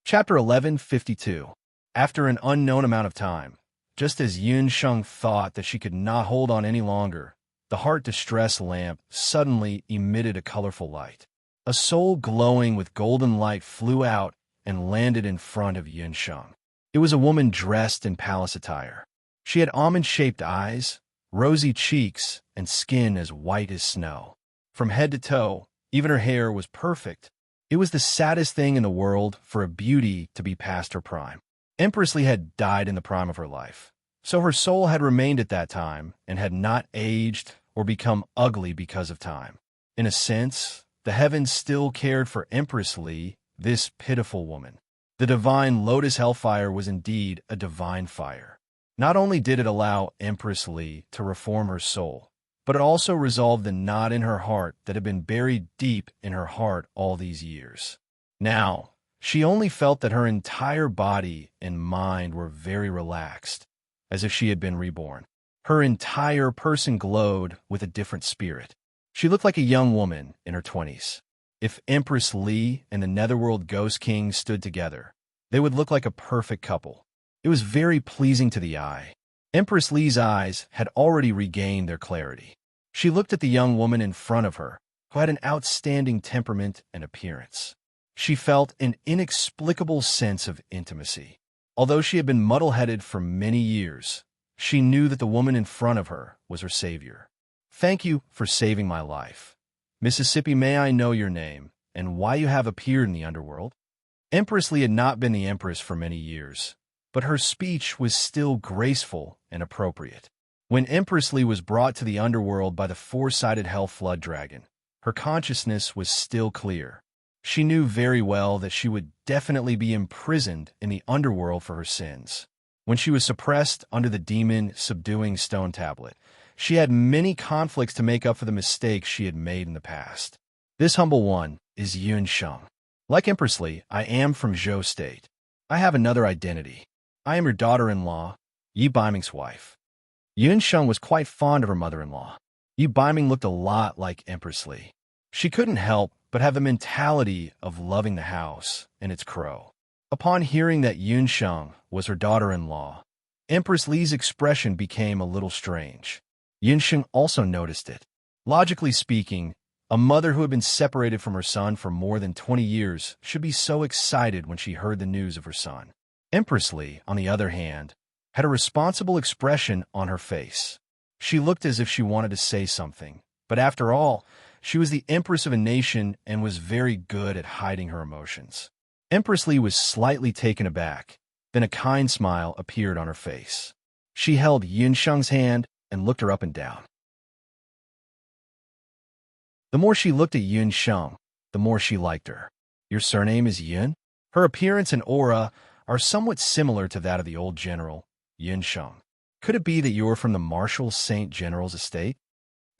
Chapter 1152. After an unknown amount of time, just as Yun Sheng thought that she could not hold on any longer, the heart distress lamp suddenly emitted a colorful light. A soul glowing with golden light flew out and landed in front of Yun Sheng. It was a woman dressed in palace attire. She had almond-shaped eyes, rosy cheeks, and skin as white as snow. From head to toe, even her hair was perfect. It was the saddest thing in the world for a beauty to be past her prime. Empress Li had died in the prime of her life, so her soul had remained at that time and had not aged or become ugly because of time. In a sense, the heavens still cared for Empress Li, this pitiful woman. The divine Lotus Hellfire was indeed a divine fire. Not only did it allow Empress Li to reform her soul, but it also resolved the knot in her heart that had been buried deep in her heart all these years. Now, she only felt that her entire body and mind were very relaxed, as if she had been reborn. Her entire person glowed with a different spirit. She looked like a young woman in her 20s. If Empress Li and the Netherworld Ghost King stood together, they would look like a perfect couple. It was very pleasing to the eye. Empress Li's eyes had already regained their clarity. She looked at the young woman in front of her, who had an outstanding temperament and appearance. She felt an inexplicable sense of intimacy. Although she had been muddle-headed for many years, she knew that the woman in front of her was her savior. "Thank you for saving my life. Mississippi, may I know your name, and why you have appeared in the underworld?" Empress Li had not been the empress for many years, but her speech was still graceful and appropriate. When Empress Li was brought to the underworld by the four-sided hell flood dragon, her consciousness was still clear. She knew very well that she would definitely be imprisoned in the underworld for her sins. When she was suppressed under the demon-subduing stone tablet, she had many conflicts to make up for the mistakes she had made in the past. This humble one is Yun Sheng. Like Empress Li, I am from Zhou State. I have another identity. I am your daughter-in-law, Yi Baiming's wife. Yun Sheng was quite fond of her mother-in-law. Yi Baiming looked a lot like Empress Li. She couldn't help but have the mentality of loving the house and its crow. Upon hearing that Yun Sheng was her daughter-in-law, Empress Li's expression became a little strange. Yun Sheng also noticed it. Logically speaking, a mother who had been separated from her son for more than 20 years should be so excited when she heard the news of her son. Empress Li, on the other hand, had a responsible expression on her face. She looked as if she wanted to say something, but after all, she was the empress of a nation and was very good at hiding her emotions. Empress Li was slightly taken aback, then a kind smile appeared on her face. She held Yun Sheng's hand and looked her up and down. The more she looked at Yun Sheng, the more she liked her. "Your surname is Yun?" Her appearance and aura are somewhat similar to that of the old general, Yun Sheng. "Could it be that you are from the Marshal Saint General's estate?"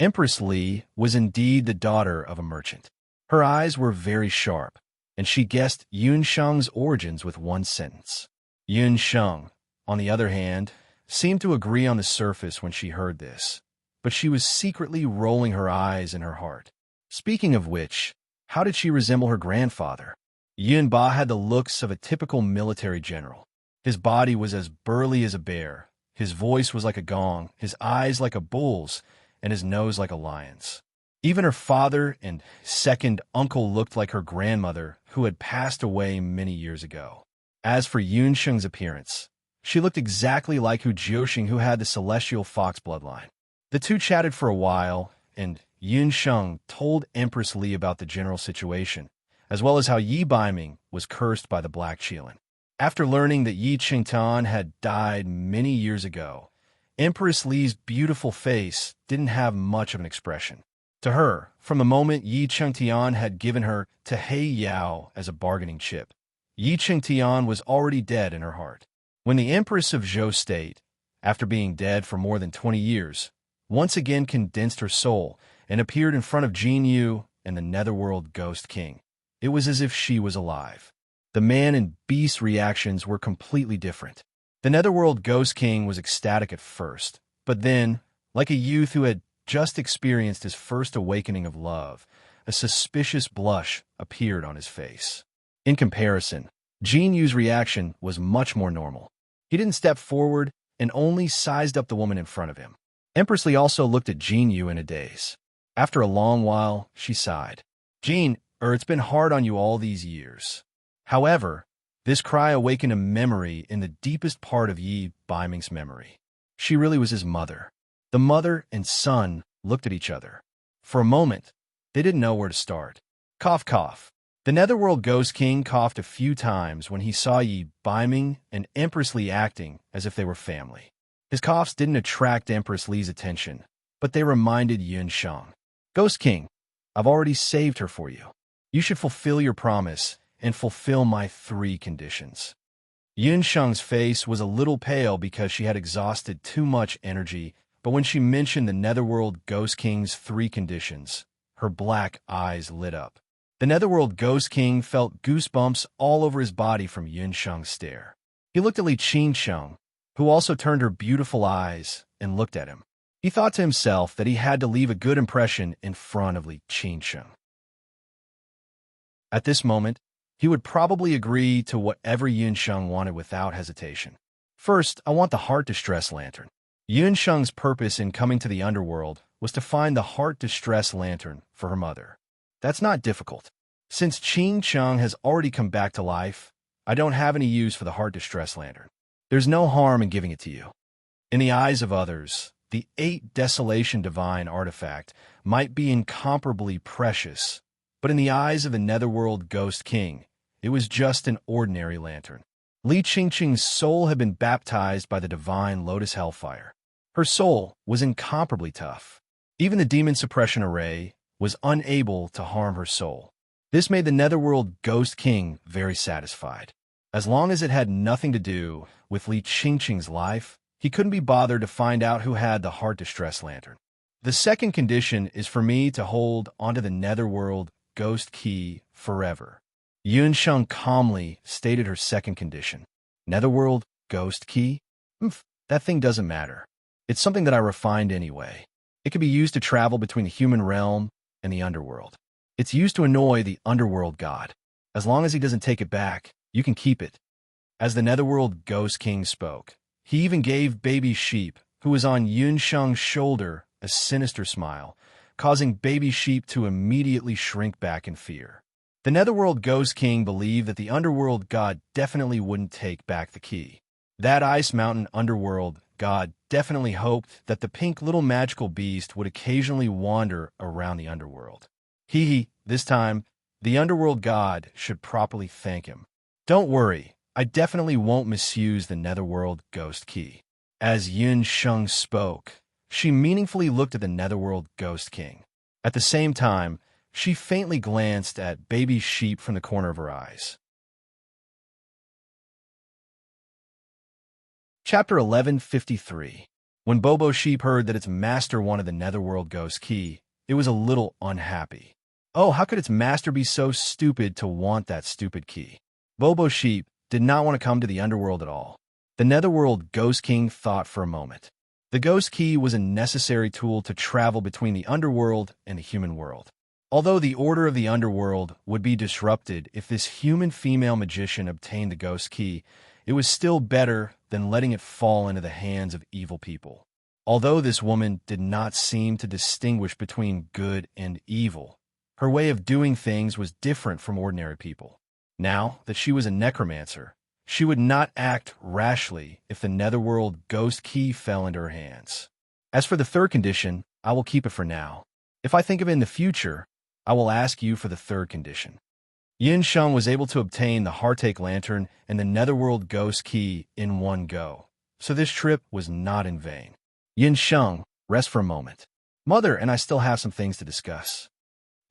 Empress Li was indeed the daughter of a merchant. Her eyes were very sharp, and she guessed Yun Sheng's origins with one sentence. Yun Sheng, on the other hand, seemed to agree on the surface when she heard this, but she was secretly rolling her eyes in her heart. Speaking of which, how did she resemble her grandfather? Yun Ba had the looks of a typical military general. His body was as burly as a bear, his voice was like a gong, his eyes like a bull's, and his nose like a lion's. Even her father and second uncle looked like her grandmother, who had passed away many years ago. As for Yun Sheng's appearance, she looked exactly like Hu Jiuxing, who had the celestial fox bloodline. The two chatted for a while, and Yun Sheng told Empress Li about the general situation, as well as how Yi Baiming was cursed by the Black Qilin. After learning that Yi Qingtian had died many years ago, Empress Li's beautiful face didn't have much of an expression. To her, from the moment Yi Qingtian had given her to He Yao as a bargaining chip, Yi Qingtian was already dead in her heart. When the Empress of Zhou State, after being dead for more than 20 years, once again condensed her soul and appeared in front of Jin Yu and the Netherworld Ghost King, it was as if she was alive. The man and beast reactions were completely different. The Netherworld Ghost King was ecstatic at first, but then, like a youth who had just experienced his first awakening of love, a suspicious blush appeared on his face. In comparison, Jin Yu's reaction was much more normal. He didn't step forward and only sized up the woman in front of him. Empress Lee also looked at Jin Yu in a daze. After a long while, she sighed. Jin, it's been hard on you all these years. However, this cry awakened a memory in the deepest part of Yi Baiming's memory. She really was his mother. The mother and son looked at each other. For a moment, they didn't know where to start. Cough, cough. The Netherworld Ghost King coughed a few times when he saw Yi Baiming and Empress Lee acting as if they were family. His coughs didn't attract Empress Lee's attention, but they reminded Yun Shang. Ghost King, I've already saved her for you. You should fulfill your promise and fulfill my 3 conditions. Yun Shang's face was a little pale because she had exhausted too much energy, but when she mentioned the Netherworld Ghost King's 3 conditions, her black eyes lit up. The Netherworld Ghost King felt goosebumps all over his body from Yun Shang's stare. He looked at Li Qingsheng, who also turned her beautiful eyes and looked at him. He thought to himself that he had to leave a good impression in front of Li Qingsheng. At this moment, he would probably agree to whatever Yun Sheng wanted without hesitation. First, I want the Heart Distress Lantern. Yun Sheng's purpose in coming to the underworld was to find the Heart Distress Lantern for her mother. That's not difficult. Since Qing Cheng has already come back to life, I don't have any use for the Heart Distress Lantern. There's no harm in giving it to you. In the eyes of others, the 8 Desolation Divine artifact might be incomparably precious, but in the eyes of the Netherworld Ghost King, it was just an ordinary lantern. Li Qingqing's soul had been baptized by the divine Lotus Hellfire. Her soul was incomparably tough. Even the Demon Suppression Array was unable to harm her soul. This made the Netherworld Ghost King very satisfied. As long as it had nothing to do with Li Qingqing's life, he couldn't be bothered to find out who had the Heart Distress Lantern. The second condition is for me to hold onto the Netherworld Ghost Key forever. Yun Sheng calmly stated her second condition. Netherworld Ghost Key? That thing doesn't matter. It's something that I refined anyway. It can be used to travel between the human realm and the underworld. It's used to annoy the underworld god. As long as he doesn't take it back, you can keep it. As the Netherworld Ghost King spoke, he even gave Baby Sheep, who was on Yun Sheng's shoulder, a sinister smile, causing Baby Sheep to immediately shrink back in fear. The Netherworld Ghost King believed that the underworld god definitely wouldn't take back the key. That Ice Mountain underworld god definitely hoped that the pink little magical beast would occasionally wander around the underworld. This time, the underworld god should properly thank him. Don't worry, I definitely won't misuse the Netherworld Ghost Key. As Yun Sheng spoke, she meaningfully looked at the Netherworld Ghost King. At the same time, she faintly glanced at Baby Sheep from the corner of her eyes. Chapter 1153. When Bobo Sheep heard that its master wanted the Netherworld Ghost Key, it was a little unhappy. Oh, how could its master be so stupid to want that stupid key? Bobo Sheep did not want to come to the underworld at all. The Netherworld Ghost King thought for a moment. The Ghost Key was a necessary tool to travel between the underworld and the human world. Although the order of the underworld would be disrupted if this human female magician obtained the Ghost Key, it was still better than letting it fall into the hands of evil people. Although this woman did not seem to distinguish between good and evil, her way of doing things was different from ordinary people. Now that she was a necromancer, she would not act rashly if the Netherworld Ghost Key fell into her hands. As for the third condition, I will keep it for now. If I think of it in the future, I will ask you for the third condition. Yin Sheng was able to obtain the Heartache Lantern and the Netherworld Ghost Key in one go, so this trip was not in vain. Yin Sheng, rest for a moment. Mother and I still have some things to discuss.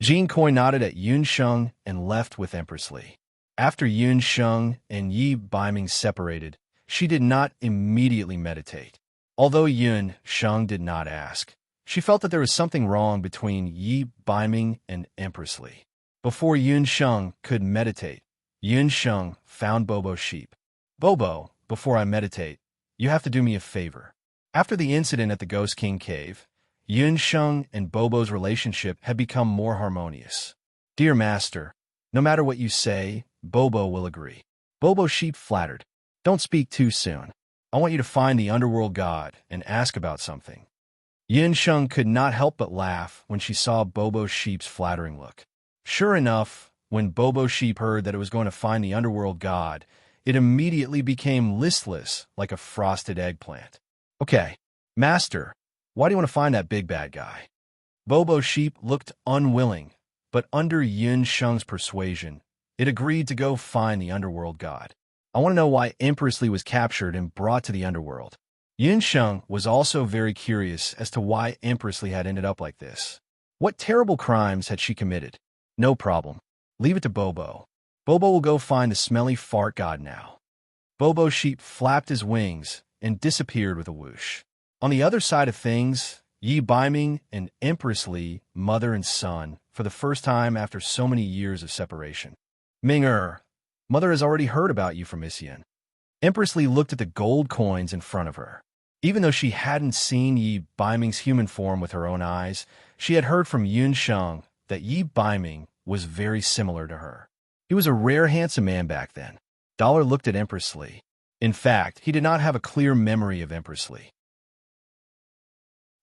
Jean Koi nodded at Yun Sheng and left with Empress Lee. After Yun Sheng and Yi Baiming separated, she did not immediately meditate. Although Yun Sheng did not ask, she felt that there was something wrong between Yi Baiming and Empress Lee. Before Yun Sheng could meditate, Yun Sheng found Bobo's sheep. Bobo, before I meditate, you have to do me a favor. After the incident at the Ghost King cave, Yun Sheng and Bobo's relationship had become more harmonious. Dear master, no matter what you say, Bobo will agree. Bobo's sheep flattered. Don't speak too soon. I want you to find the underworld god and ask about something. Yun Sheng could not help but laugh when she saw Bobo's sheep's flattering look. Sure enough, when Bobo's sheep heard that it was going to find the underworld god, it immediately became listless like a frosted eggplant. Okay, master, why do you want to find that big bad guy? Bobo's sheep looked unwilling, but under Yun Sheng's persuasion, it agreed to go find the underworld god. I want to know why Empress Li was captured and brought to the underworld. Yun Sheng was also very curious as to why Empress Li had ended up like this. What terrible crimes had she committed? No problem. Leave it to Bobo. Bobo will go find the smelly fart god now. Bobo's sheep flapped his wings and disappeared with a whoosh. On the other side of things, Yi Baiming and Empress Li, mother and son, for the first time after so many years of separation. Ming-er, mother has already heard about you from Isian. Empress Li looked at the gold coins in front of her. Even though she hadn't seen Yi Baiming's human form with her own eyes, she had heard from Yun Sheng that Yi Baiming was very similar to her. He was a rare handsome man back then. Dollar looked at Empress Li. In fact, he did not have a clear memory of Empress Li.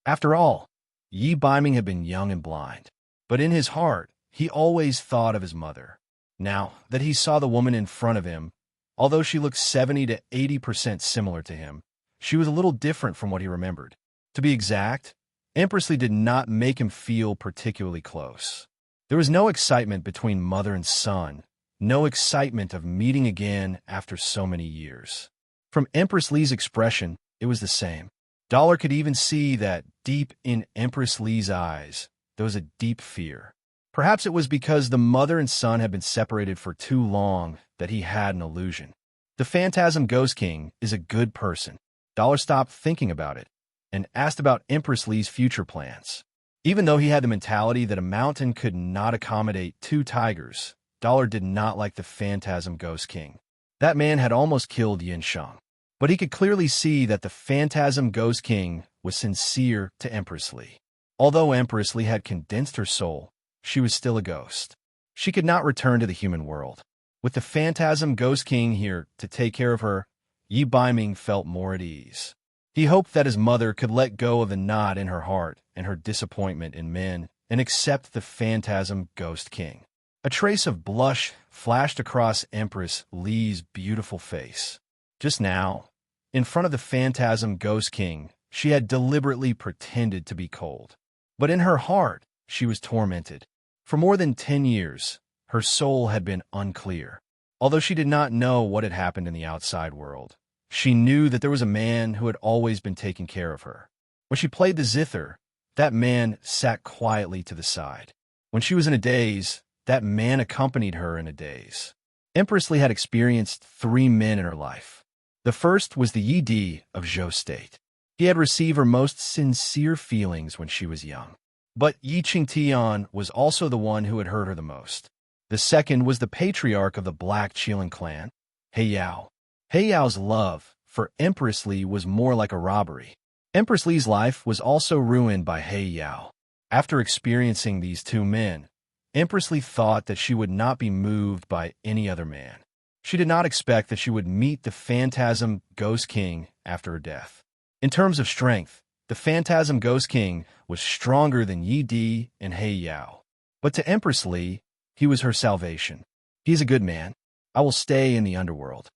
After all, Yi Baiming had been young and blind, but in his heart, he always thought of his mother. Now that he saw the woman in front of him, although she looked 70 to 80% similar to him, she was a little different from what he remembered. To be exact, Empress Li did not make him feel particularly close. There was no excitement between mother and son, no excitement of meeting again after so many years. From Empress Li's expression, it was the same. Dollar could even see that deep in Empress Li's eyes, there was a deep fear. Perhaps it was because the mother and son had been separated for too long that he had an illusion. The Phantasm Ghost King is a good person. Dollar stopped thinking about it and asked about Empress Li's future plans. Even though he had the mentality that a mountain could not accommodate two tigers, Dollar did not like the Phantasm Ghost King. That man had almost killed Yun Sheng. But he could clearly see that the Phantasm Ghost King was sincere to Empress Li. Although Empress Li had condensed her soul, she was still a ghost. She could not return to the human world. With the Phantasm Ghost King here to take care of her, Yi Baiming felt more at ease. He hoped that his mother could let go of the knot in her heart and her disappointment in men and accept the Phantasm Ghost King. A trace of blush flashed across Empress Li's beautiful face. Just now, in front of the Phantasm Ghost King, she had deliberately pretended to be cold. But in her heart, she was tormented. For more than 10 years, her soul had been unclear. Although she did not know what had happened in the outside world, she knew that there was a man who had always been taking care of her. When she played the zither, that man sat quietly to the side. When she was in a daze, that man accompanied her in a daze. Empress Li had experienced 3 men in her life. The first was the Yi Di of Zhou State. He had received her most sincere feelings when she was young. But Yi Qingtian was also the one who had hurt her the most. The second was the patriarch of the Black Qilin clan, He Yao. He Yao's love for Empress Li was more like a robbery. Empress Li's life was also ruined by He Yao. After experiencing these 2 men, Empress Li thought that she would not be moved by any other man. She did not expect that she would meet the Phantasm Ghost King after her death. In terms of strength, the Phantasm Ghost King was stronger than Yi Di and He Yao. But to Empress Li, he was her salvation. He is a good man. I will stay in the underworld.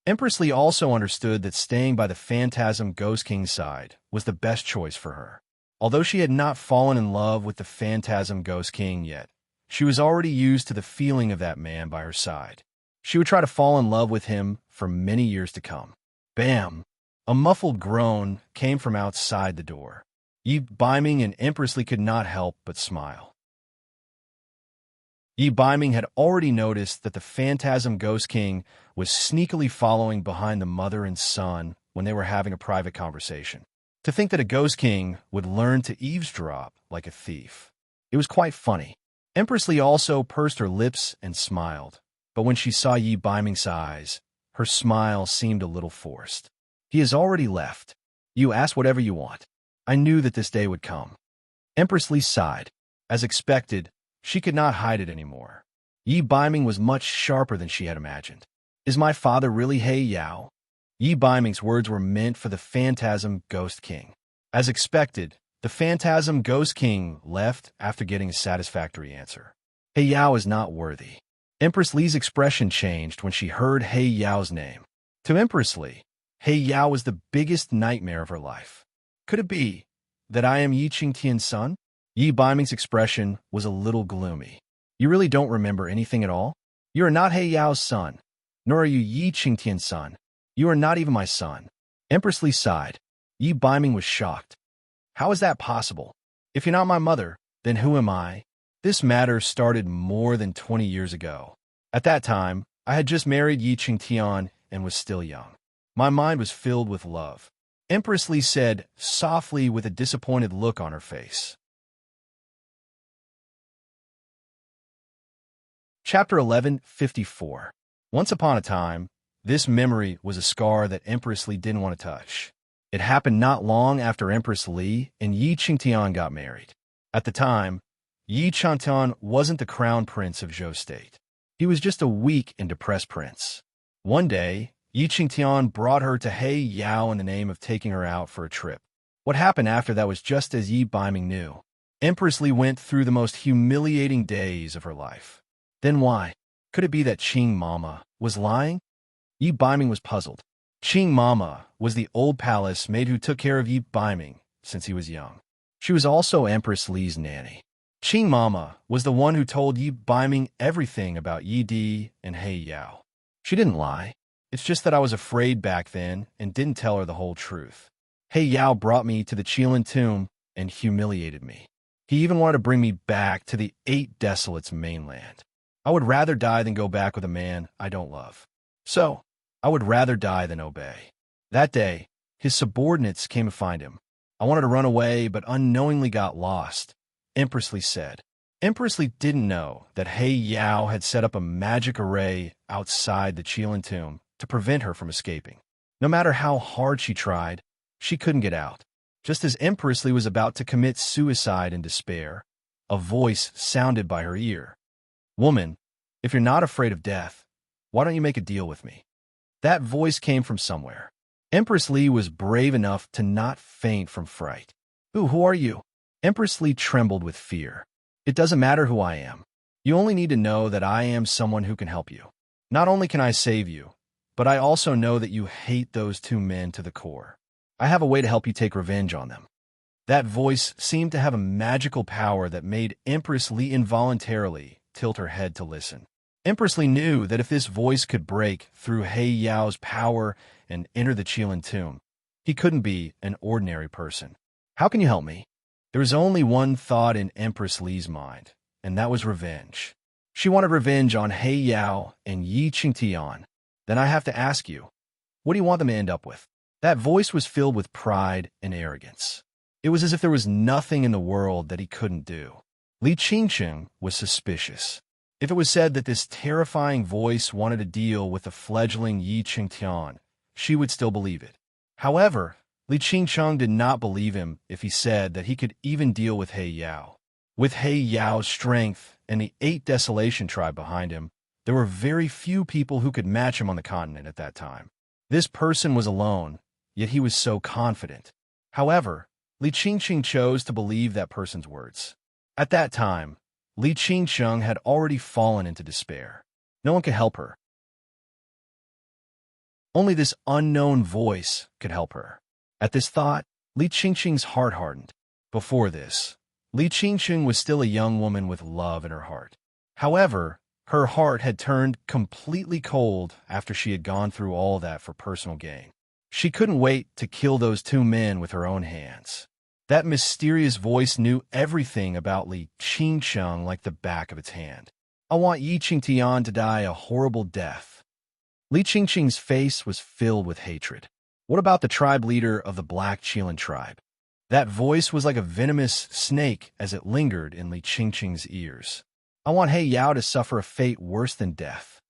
Empress Li also understood that staying by the Phantasm Ghost King's side was the best choice for her. Although she had not fallen in love with the Phantasm Ghost King yet, she was already used to the feeling of that man by her side. She would try to fall in love with him for many years to come. Bam! A muffled groan came from outside the door. Yi Baiming and Empress Li could not help but smile. Yi Baiming had already noticed that the Phantasm Ghost King was sneakily following behind the mother and son when they were having a private conversation. To think that a Ghost King would learn to eavesdrop like a thief. It was quite funny. Empress Li also pursed her lips and smiled. But when she saw Yi Baiming's eyes, her smile seemed a little forced. He has already left. You ask whatever you want. I knew that this day would come. Empress Li sighed. As expected, she could not hide it anymore. Yi Baiming was much sharper than she had imagined. Is my father really He Yao? Yi Baiming's words were meant for the Phantasm Ghost King. As expected, the Phantasm Ghost King left after getting a satisfactory answer. He Yao is not worthy. Empress Li's expression changed when she heard He Yao's name. To Empress Li, He Yao was the biggest nightmare of her life. Could it be that I am Yi Qingtian's son? Yi Baiming's expression was a little gloomy. You really don't remember anything at all? You are not He Yao's son, nor are you Yi Qingtian's son. You are not even my son. Empress Li sighed. Yi Baiming was shocked. How is that possible? If you're not my mother, then who am I? This matter started more than 20 years ago. At that time, I had just married Yi Qingtian and was still young. My mind was filled with love. Empress Li said, softly with a disappointed look on her face. Chapter 11:54. Once upon a time, this memory was a scar that Empress Li didn't want to touch. It happened not long after Empress Li and Yi Qingtian got married. At the time, Yi Qingtian wasn't the crown prince of Zhou State. He was just a weak and depressed prince. One day, Yi Qingtian brought her to He Yao in the name of taking her out for a trip. What happened after that was just as Yi Baiming knew. Empress Li went through the most humiliating days of her life. Then why? Could it be that Qing Mama was lying? Yi Baiming was puzzled. Qing Mama was the old palace maid who took care of Yi Baiming since he was young. She was also Empress Li's nanny. Qing Mama was the one who told Yi Baiming everything about Yi Di and He Yao. She didn't lie. It's just that I was afraid back then and didn't tell her the whole truth. He Yao brought me to the Qilin tomb and humiliated me. He even wanted to bring me back to the Eight Desolates mainland. I would rather die than go back with a man I don't love. So, I would rather die than obey. That day, his subordinates came to find him. I wanted to run away, but unknowingly got lost, Empress Li said. Empress Li didn't know that He Yao had set up a magic array outside the Qilin tomb to prevent her from escaping. No matter how hard she tried, she couldn't get out. Just as Empress Li was about to commit suicide in despair, a voice sounded by her ear. Woman, if you're not afraid of death, why don't you make a deal with me? That voice came from somewhere. Empress Li was brave enough to not faint from fright. Who are you? Empress Li trembled with fear. It doesn't matter who I am. You only need to know that I am someone who can help you. Not only can I save you, but I also know that you hate those two men to the core. I have a way to help you take revenge on them. That voice seemed to have a magical power that made Empress Li involuntarily tilt her head to listen. Empress Li knew that if this voice could break through He Yao's power and enter the Qilin tomb, he couldn't be an ordinary person. How can you help me? There was only one thought in Empress Li's mind, and that was revenge. She wanted revenge on He Yao and Yi Qingtian. Then I have to ask you, what do you want them to end up with? That voice was filled with pride and arrogance. It was as if there was nothing in the world that he couldn't do. Li Qingqing was suspicious. If it was said that this terrifying voice wanted to deal with the fledgling Yi Qingtian, she would still believe it. However, Li Qingqing did not believe him if he said that he could even deal with He Yao. With He Yao's strength and the Eight Desolation tribe behind him, there were very few people who could match him on the continent at that time. This person was alone, yet he was so confident. However, Li Qingqing chose to believe that person's words. At that time, Li Qingqing had already fallen into despair. No one could help her. Only this unknown voice could help her. At this thought, Li Qingqing's heart hardened. Before this, Li Qingqing was still a young woman with love in her heart. However, her heart had turned completely cold after she had gone through all that for personal gain. She couldn't wait to kill those two men with her own hands. That mysterious voice knew everything about Li Qingqing like the back of its hand. I want Yi Qingtian to die a horrible death. Li Qingqing's face was filled with hatred. What about the tribe leader of the Black Qilin tribe? That voice was like a venomous snake as it lingered in Li Qingqing's ears. I want He Yao to suffer a fate worse than death.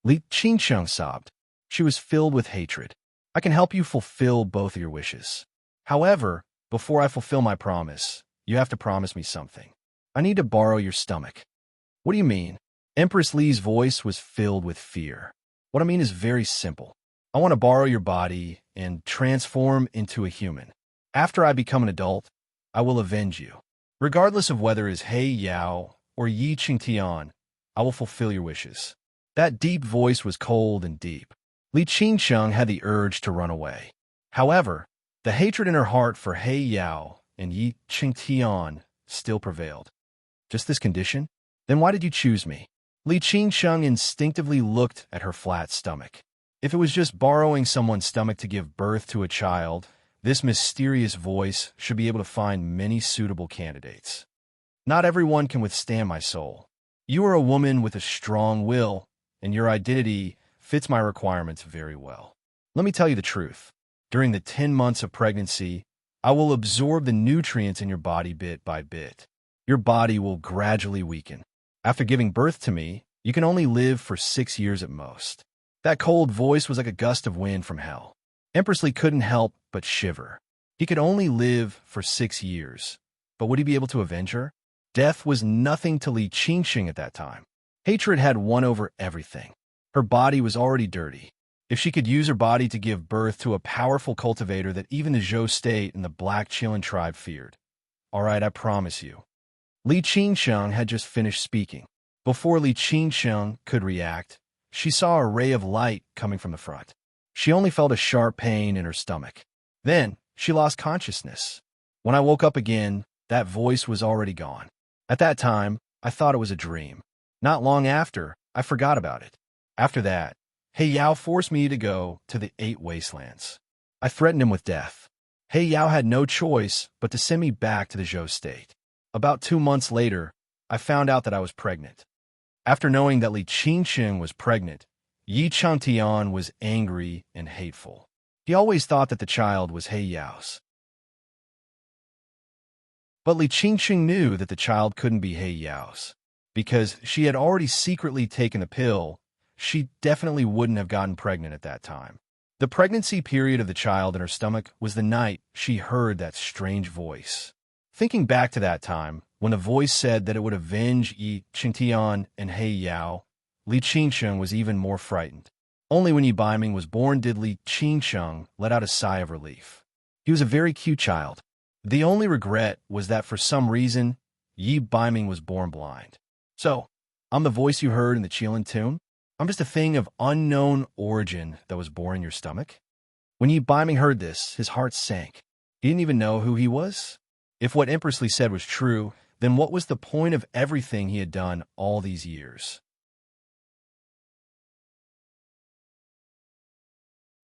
Li Qingsheng sobbed. She was filled with hatred. I can help you fulfill both of your wishes. However, before I fulfill my promise, you have to promise me something. I need to borrow your stomach. What do you mean? Empress Li's voice was filled with fear. What I mean is very simple. I want to borrow your body and transform into a human. After I become an adult, I will avenge you. Regardless of whether it is He Yao or Yi Qingtian, I will fulfill your wishes. That deep voice was cold and deep. Li Qingsheng had the urge to run away. However, the hatred in her heart for He Yao and Yi Qingtian still prevailed. Just this condition? Then why did you choose me? Li Qingsheng instinctively looked at her flat stomach. If it was just borrowing someone's stomach to give birth to a child, this mysterious voice should be able to find many suitable candidates. Not everyone can withstand my soul. You are a woman with a strong will, and your identity fits my requirements very well. Let me tell you the truth. During the 10 months of pregnancy, I will absorb the nutrients in your body bit by bit. Your body will gradually weaken. After giving birth to me, you can only live for 6 years at most. That cold voice was like a gust of wind from hell. Empress Li couldn't help but shiver. He could only live for 6 years. But would he be able to avenge her? Death was nothing to Li Qingsheng at that time. Hatred had won over everything. Her body was already dirty. If she could use her body to give birth to a powerful cultivator that even the Zhou state and the Black Qilin tribe feared. All right, I promise you. Li Qingsheng had just finished speaking. Before Li Qingsheng could react, she saw a ray of light coming from the front. She only felt a sharp pain in her stomach. Then, she lost consciousness. When I woke up again, that voice was already gone. At that time, I thought it was a dream. Not long after, I forgot about it. After that, He Yao forced me to go to the 8 wastelands. I threatened him with death. He Yao had no choice but to send me back to the Zhou state. About 2 months later, I found out that I was pregnant. After knowing that Li Qingsheng was pregnant, Yi Qingtian was angry and hateful. He always thought that the child was He Yao's. But Li Qingsheng knew that the child couldn't be He Yao's. Because she had already secretly taken the pill, she definitely wouldn't have gotten pregnant at that time. The pregnancy period of the child in her stomach was the night she heard that strange voice. Thinking back to that time, when the voice said that it would avenge Yi Qingtian and He Yao, Li Qingsheng was even more frightened. Only when Yi Baiming was born did Li Qingsheng let out a sigh of relief. He was a very cute child. The only regret was that for some reason, Yi Baiming was born blind. So, I'm the voice you heard in the Qilin tune? I'm just a thing of unknown origin that was born in your stomach? When Yi Baiming heard this, his heart sank. He didn't even know who he was. If what Empress Li said was true, then what was the point of everything he had done all these years?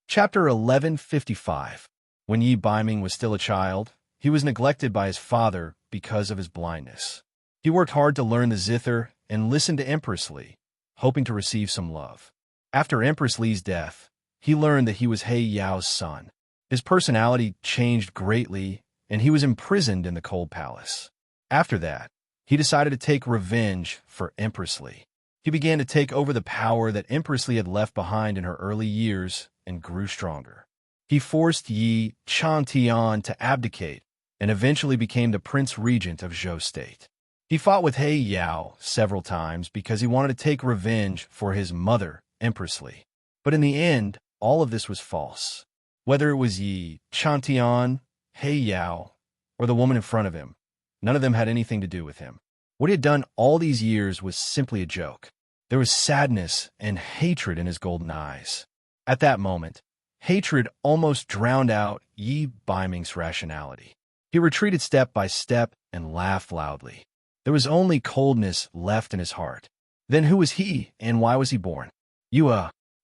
Chapter 1155. When Yi Baiming was still a child, he was neglected by his father because of his blindness. He worked hard to learn the zither and listened to Empress Li, hoping to receive some love. After Empress Li's death, he learned that he was He Yao's son. His personality changed greatly, and he was imprisoned in the cold palace. After that, he decided to take revenge for Empress Li. He began to take over the power that Empress Li had left behind in her early years and grew stronger. He forced Yi Qingtian to abdicate and eventually became the Prince Regent of Zhou State. He fought with He Yao several times because he wanted to take revenge for his mother, Empress Li. But in the end, all of this was false. Whether it was Yi Qingtian, He Yao, or the woman in front of him, none of them had anything to do with him. What he had done all these years was simply a joke. There was sadness and hatred in his golden eyes. At that moment, hatred almost drowned out Yi Baiming's rationality. He retreated step by step and laughed loudly. There was only coldness left in his heart. Then who was he, and why was he born?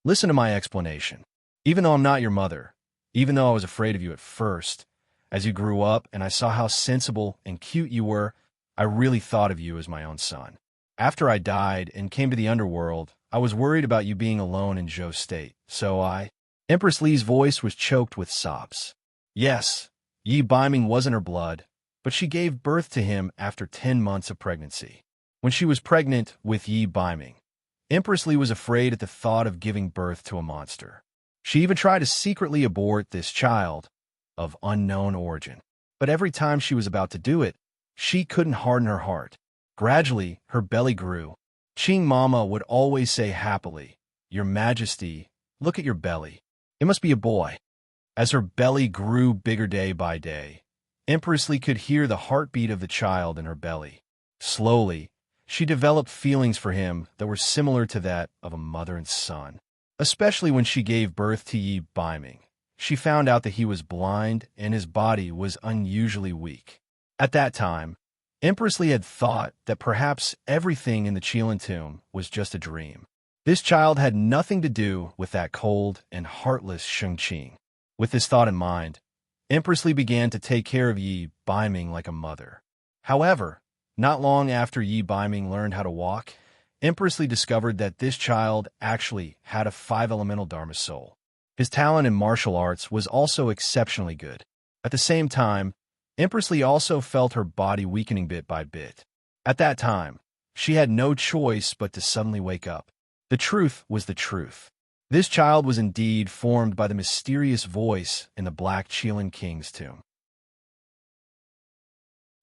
Listen to my explanation. Even though I'm not your mother, even though I was afraid of you at first, as you grew up and I saw how sensible and cute you were, I really thought of you as my own son. After I died and came to the underworld, I was worried about you being alone in Zhou State, Empress Li's voice was choked with sobs. Yes, Yi Baiming wasn't her blood, but she gave birth to him after 10 months of pregnancy. When she was pregnant with Yi Baiming, Empress Lee was afraid at the thought of giving birth to a monster. She even tried to secretly abort this child of unknown origin. But every time she was about to do it, she couldn't harden her heart. Gradually, her belly grew. Qing Mama would always say happily, "Your Majesty, look at your belly. It must be a boy." As her belly grew bigger day by day, Empress Lee could hear the heartbeat of the child in her belly. Slowly, she developed feelings for him that were similar to that of a mother and son. Especially when she gave birth to Yi Baiming, she found out that he was blind and his body was unusually weak. At that time, Empress Lee had thought that perhaps everything in the Qilin tomb was just a dream. This child had nothing to do with that cold and heartless Sheng Qing. With this thought in mind, Empress Lee began to take care of Yi Baiming like a mother. However, not long after Yi Baiming learned how to walk, Empress Lee discovered that this child actually had a five-elemental Dharma soul. His talent in martial arts was also exceptionally good. At the same time, Empress Lee also felt her body weakening bit by bit. At that time, she had no choice but to suddenly wake up. The truth was the truth. This child was indeed formed by the mysterious voice in the Black Qilin King's tomb.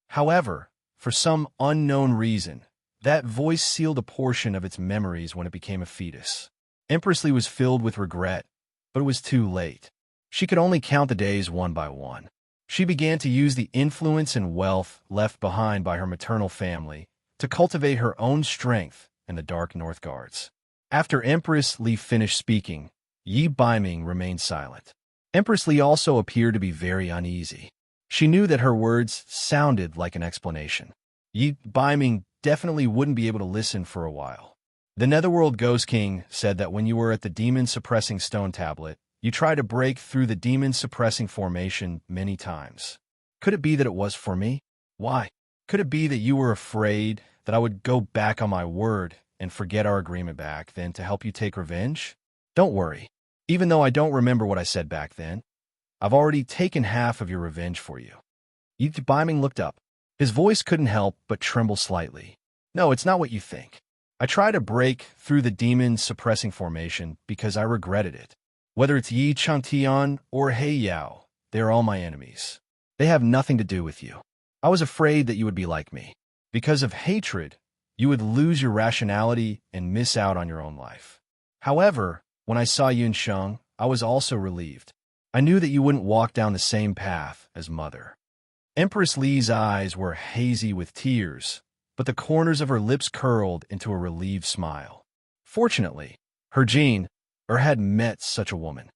However, for some unknown reason, that voice sealed a portion of its memories when it became a fetus. Empress Lee was filled with regret, but it was too late. She could only count the days one by one. She began to use the influence and wealth left behind by her maternal family to cultivate her own strength in the Dark North Guards. After Empress Lee finished speaking, Yi Baiming remained silent. Empress Lee also appeared to be very uneasy. She knew that her words sounded like an explanation. Yi Baiming definitely wouldn't be able to listen for a while. The Netherworld Ghost King said that when you were at the demon-suppressing stone tablet, you tried to break through the demon-suppressing formation many times. Could it be that it was for me? Why? Could it be that you were afraid that I would go back on my word and forget our agreement back then to help you take revenge? Don't worry. Even though I don't remember what I said back then, I've already taken half of your revenge for you. Yi Baiming looked up. His voice couldn't help but tremble slightly. No, it's not what you think. I tried to break through the demon-suppressing formation because I regretted it. Whether it's Yi Changtian or He Yao, they're all my enemies. They have nothing to do with you. I was afraid that you would be like me. Because of hatred, you would lose your rationality and miss out on your own life. However, when I saw Yun Sheng, I was also relieved. I knew that you wouldn't walk down the same path as Mother. Empress Lee's eyes were hazy with tears, but the corners of her lips curled into a relieved smile. Fortunately, her Jean had met such a woman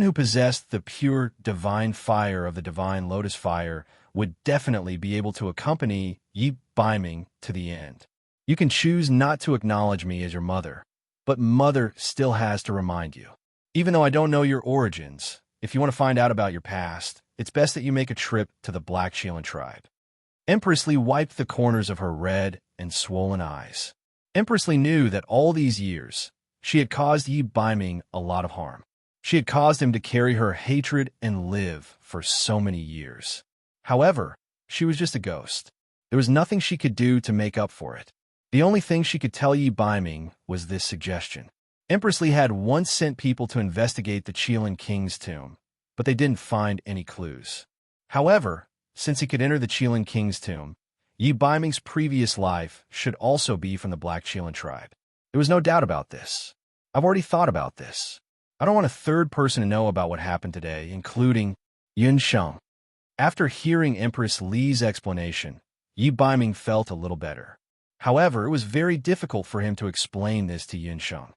who possessed the pure divine fire of the divine lotus fire would definitely be able to accompany Yi Baiming to the end. You can choose not to acknowledge me as your mother, but Mother still has to remind you. Even though I don't know your origins, if you want to find out about your past, it's best that you make a trip to the Black Qilin tribe. Empress Lee wiped the corners of her red and swollen eyes. Empress Lee knew that all these years, she had caused Yi Baiming a lot of harm. She had caused him to carry her hatred and live for so many years. However, she was just a ghost. There was nothing she could do to make up for it. The only thing she could tell Yi Baiming was this suggestion. Empress Lee had once sent people to investigate the Qilin King's tomb, but they didn't find any clues. However, since he could enter the Qilin King's tomb, Yi Baiming's previous life should also be from the Black Qilin tribe. There was no doubt about this. I've already thought about this. I don't want a third person to know about what happened today, including Yun Sheng. After hearing Empress Lee's explanation, Yi Baiming felt a little better. However, it was very difficult for him to explain this to Yun Sheng.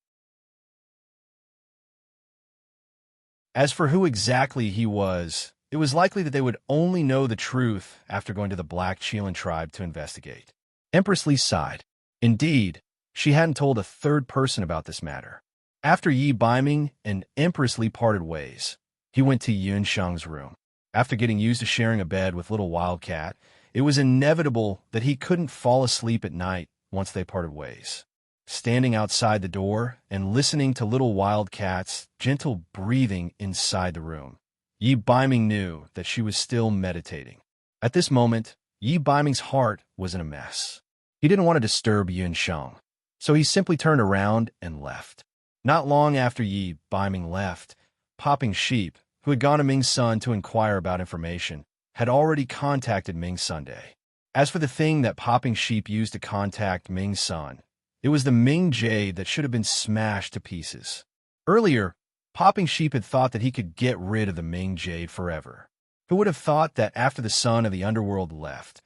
As for who exactly he was, it was likely that they would only know the truth after going to the Black Qilin tribe to investigate. Empress Lee sighed. Indeed, she hadn't told a third person about this matter. After Yi Baiming and Empress Lee parted ways, he went to Yun Sheng's room. After getting used to sharing a bed with little Wildcat, it was inevitable that he couldn't fall asleep at night once they parted ways. Standing outside the door and listening to little Wildcat's gentle breathing inside the room, Yi Baiming knew that she was still meditating. At this moment, Yi Baiming's heart was in a mess. He didn't want to disturb Yun Sheng. So he simply turned around and left. Not long after Yi Baiming left, Popping Sheep, who had gone to Ming's son to inquire about information, had already contacted Ming's Sunday. As for the thing that Popping Sheep used to contact Ming's son, it was the Ming jade that should have been smashed to pieces. Earlier, Popping Sheep had thought that he could get rid of the Ming jade forever. Who would have thought that after the son of the underworld left,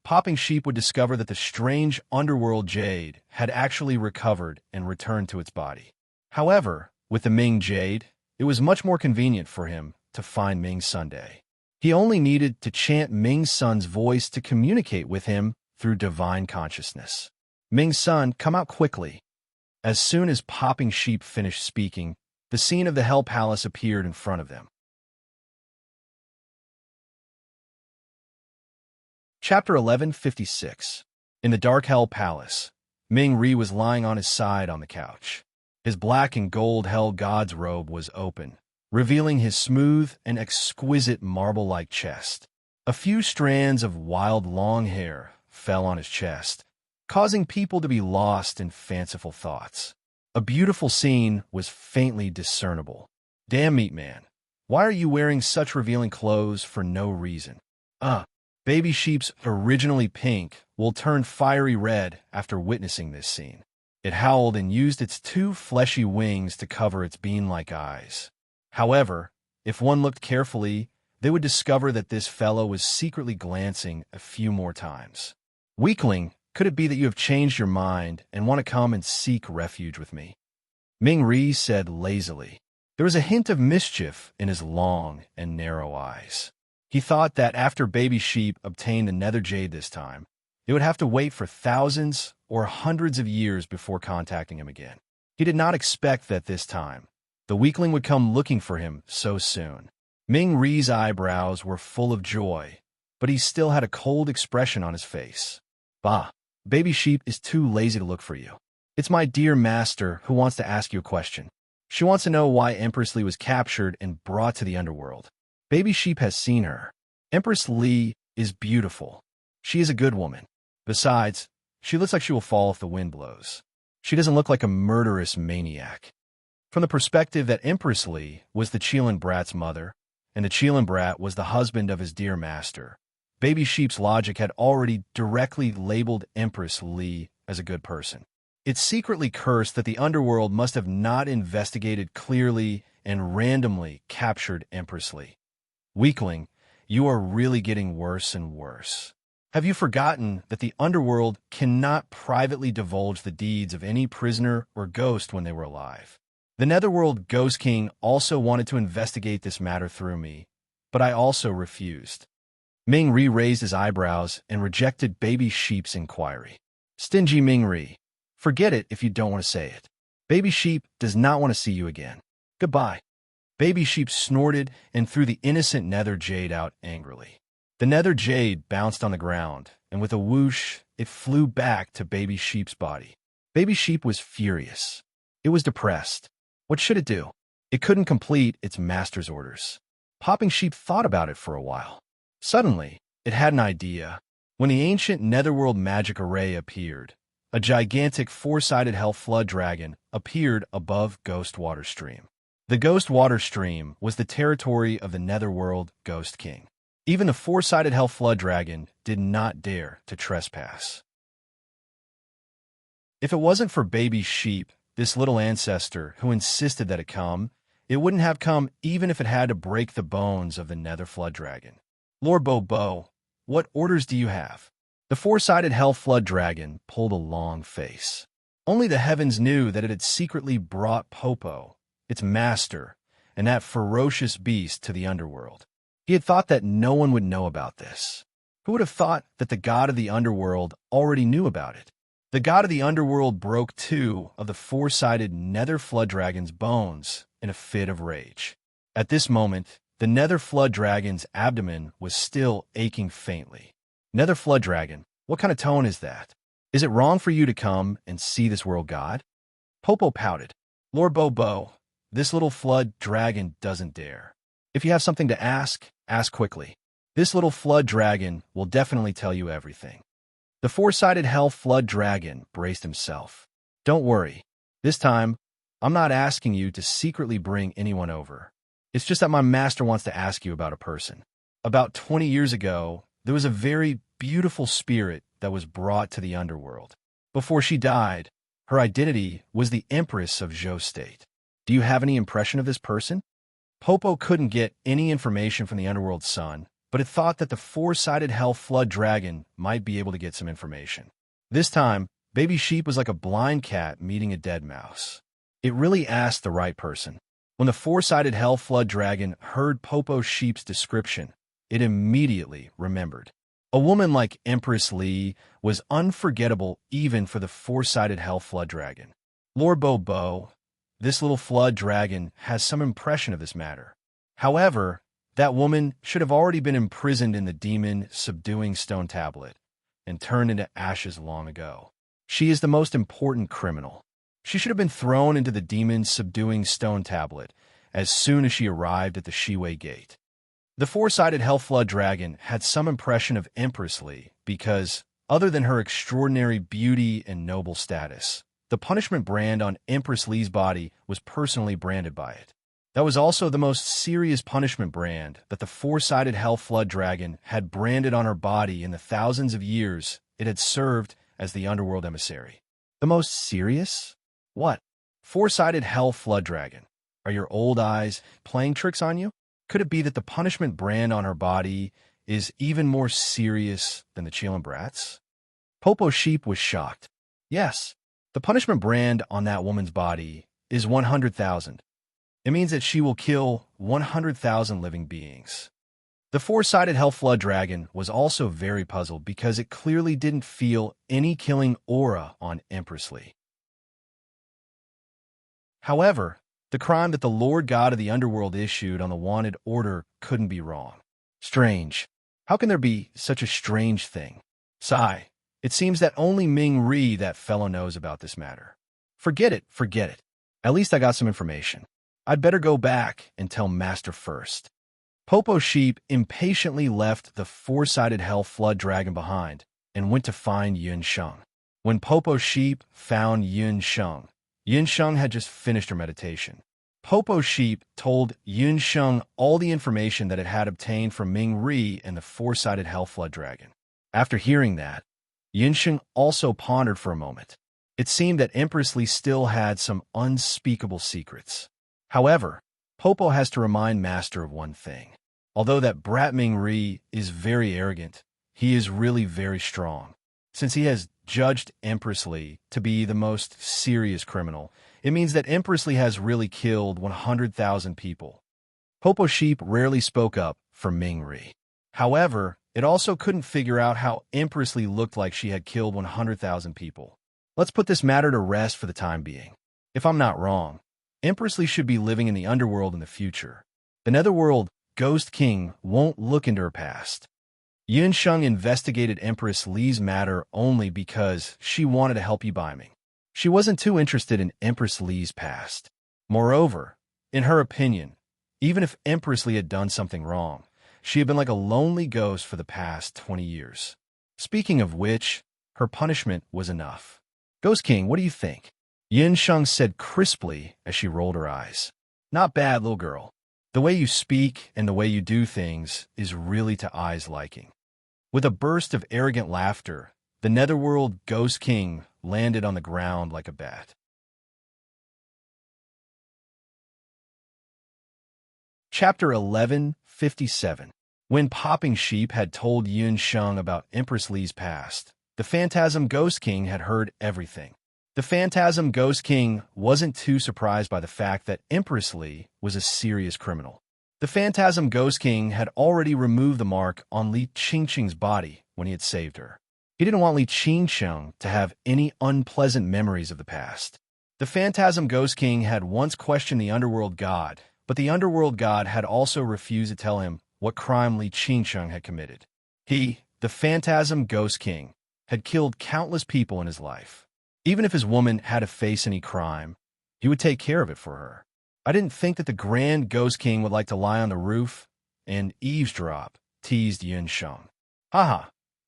Popping Sheep would discover that the strange underworld jade had actually recovered and returned to its body. However, with the Ming jade, it was much more convenient for him to find Ming's Sunday. He only needed to chant Ming's son's voice to communicate with him through divine consciousness. Ming's son, come out quickly. As soon as Popping Sheep finished speaking, the scene of the Hell Palace appeared in front of them. Chapter 1156. In the dark Hell Palace, Ming Ri was lying on his side on the couch. His black and gold Hell God's robe was open, revealing his smooth and exquisite marble-like chest. A few strands of wild long hair fell on his chest, causing people to be lost in fanciful thoughts. A beautiful scene was faintly discernible. Damn, Meat Man, why are you wearing such revealing clothes for no reason? Baby Sheep's originally pink wool turned fiery red after witnessing this scene. It howled and used its two fleshy wings to cover its bean-like eyes. However, if one looked carefully, they would discover that this fellow was secretly glancing a few more times. Weakling, could it be that you have changed your mind and want to come and seek refuge with me? Ming Ri said lazily. There was a hint of mischief in his long and narrow eyes. He thought that after Baby Sheep obtained the nether jade this time, they would have to wait for thousands or hundreds of years before contacting him again. He did not expect that this time the weakling would come looking for him so soon. Ming Ri's eyebrows were full of joy, but he still had a cold expression on his face. Bah, Baby Sheep is too lazy to look for you. It's my dear master who wants to ask you a question. She wants to know why Empress Li was captured and brought to the underworld. Baby Sheep has seen her. Empress Li is beautiful. She is a good woman. Besides, she looks like she will fall if the wind blows. She doesn't look like a murderous maniac. From the perspective that Empress Li was the Qilin Brat's mother, and the Qilin Brat was the husband of his dear master, Baby Sheep's logic had already directly labeled Empress Li as a good person. It's secretly cursed that the underworld must have not investigated clearly and randomly captured Empress Li. Weakling, you are really getting worse and worse. Have you forgotten that the underworld cannot privately divulge the deeds of any prisoner or ghost when they were alive? The Netherworld Ghost King also wanted to investigate this matter through me, but I also refused. Ming Ri raised his eyebrows and rejected Baby Sheep's inquiry. Stingy Ming Ri, forget it if you don't want to say it. Baby Sheep does not want to see you again. Goodbye. Baby Sheep snorted and threw the innocent nether jade out angrily. The nether jade bounced on the ground, and with a whoosh, it flew back to Baby Sheep's body. Baby Sheep was furious. It was depressed. What should it do? It couldn't complete its master's orders. Popping Sheep thought about it for a while. Suddenly, it had an idea. When the ancient netherworld magic array appeared, a gigantic four-sided hell flood dragon appeared above Ghost Water Stream. The Ghost Water Stream was the territory of the Netherworld Ghost King. Even the four-sided Hell Flood Dragon did not dare to trespass. If it wasn't for Baby Sheep, this little ancestor who insisted that it come, it wouldn't have come even if it had to break the bones of the Nether Flood Dragon. Lord Bobo, what orders do you have? The four-sided Hell Flood Dragon pulled a long face. Only the heavens knew that it had secretly brought Popo, its master, and that ferocious beast to the underworld. He had thought that no one would know about this. Who would have thought that the god of the underworld already knew about it? The god of the underworld broke two of the four-sided Nether Flood Dragon's bones in a fit of rage. At this moment, the Nether Flood Dragon's abdomen was still aching faintly. Nether Flood Dragon, what kind of tone is that? Is it wrong for you to come and see this world god? Popo pouted. Lord Bobo, this little flood dragon doesn't dare. If you have something to ask quickly. This little flood dragon will definitely tell you everything. The four-sided hell flood dragon braced himself. Don't worry. This time, I'm not asking you to secretly bring anyone over. It's just that my master wants to ask you about a person. About 20 years ago, there was a very beautiful spirit that was brought to the underworld. Before she died, her identity was the Empress of Zhou State. Do you have any impression of this person? Popo couldn't get any information from the underworld sun, but it thought that the four-sided hell flood dragon might be able to get some information. This time, baby sheep was like a blind cat meeting a dead mouse. It really asked the right person. When the four-sided hell flood dragon heard Popo sheep's description, it immediately remembered. A woman like Empress Li was unforgettable even for the four-sided hell flood dragon. Lord Bobo, this little flood dragon has some impression of this matter. However, that woman should have already been imprisoned in the demon subduing stone tablet and turned into ashes long ago. She is the most important criminal. She should have been thrown into the demon subduing stone tablet as soon as she arrived at the Shiwei gate. The four-sided hell flood dragon had some impression of Empress Li because, other than her extraordinary beauty and noble status, the punishment brand on Empress Li's body was personally branded by it. That was also the most serious punishment brand that the four-sided hell flood dragon had branded on her body in the thousands of years it had served as the underworld emissary. The most serious? What? Four-sided hell flood dragon. Are your old eyes playing tricks on you? Could it be that the punishment brand on her body is even more serious than the Chilin Brats? Popo Sheep was shocked. Yes, the punishment brand on that woman's body is 100,000. It means that she will kill 100,000 living beings. The four-sided hell flood dragon was also very puzzled because it clearly didn't feel any killing aura on Empress Li. However, the crime that the Lord God of the Underworld issued on the wanted order couldn't be wrong. Strange. How can there be such a strange thing? Sigh. It seems that only Ming Ri, that fellow, knows about this matter. Forget it, forget it. At least I got some information. I'd better go back and tell Master first. Popo Sheep impatiently left the four-sided hell flood dragon behind and went to find Yun Sheng. When Popo Sheep found Yun Sheng had just finished her meditation. Popo Sheep told Yun Sheng all the information that it had obtained from Ming Ri and the four-sided hell flood dragon. After hearing that, Yun Sheng also pondered for a moment. It seemed that Empress Li still had some unspeakable secrets. However, Popo has to remind Master of one thing. Although that brat Ming Ri is very arrogant, he is really very strong. Since he has judged Empress Li to be the most serious criminal, it means that Empress Li has really killed 100,000 people. Popo Sheep rarely spoke up for Ming Ri. However, it also couldn't figure out how Empress Li looked like she had killed 100,000 people. Let's put this matter to rest for the time being. If I'm not wrong, Empress Li should be living in the underworld in the future. The netherworld Ghost King won't look into her past. Yun Sheng investigated Empress Li's matter only because she wanted to help Yibiming. She wasn't too interested in Empress Li's past. Moreover, in her opinion, even if Empress Li had done something wrong, she had been like a lonely ghost for the past 20 years. Speaking of which, her punishment was enough. Ghost King, what do you think? Yun Sheng said crisply as she rolled her eyes. Not bad, little girl. The way you speak and the way you do things is really to Ai's liking. With a burst of arrogant laughter, the netherworld Ghost King landed on the ground like a bat. Chapter 1157. When Popping Sheep had told Yun Sheng about Empress Li's past, the Phantasm Ghost King had heard everything. The Phantasm Ghost King wasn't too surprised by the fact that Empress Li was a serious criminal. The Phantasm Ghost King had already removed the mark on Li Qingqing's body when he had saved her. He didn't want Li Qingqing to have any unpleasant memories of the past. The Phantasm Ghost King had once questioned the Underworld God, but the Underworld God had also refused to tell him what crime Li Qingqing had committed. He, the Phantasm Ghost King, had killed countless people in his life. Even if his woman had to face any crime, he would take care of it for her. I didn't think that the Grand Ghost King would like to lie on the roof and eavesdrop, teased Yun Sheng. Haha,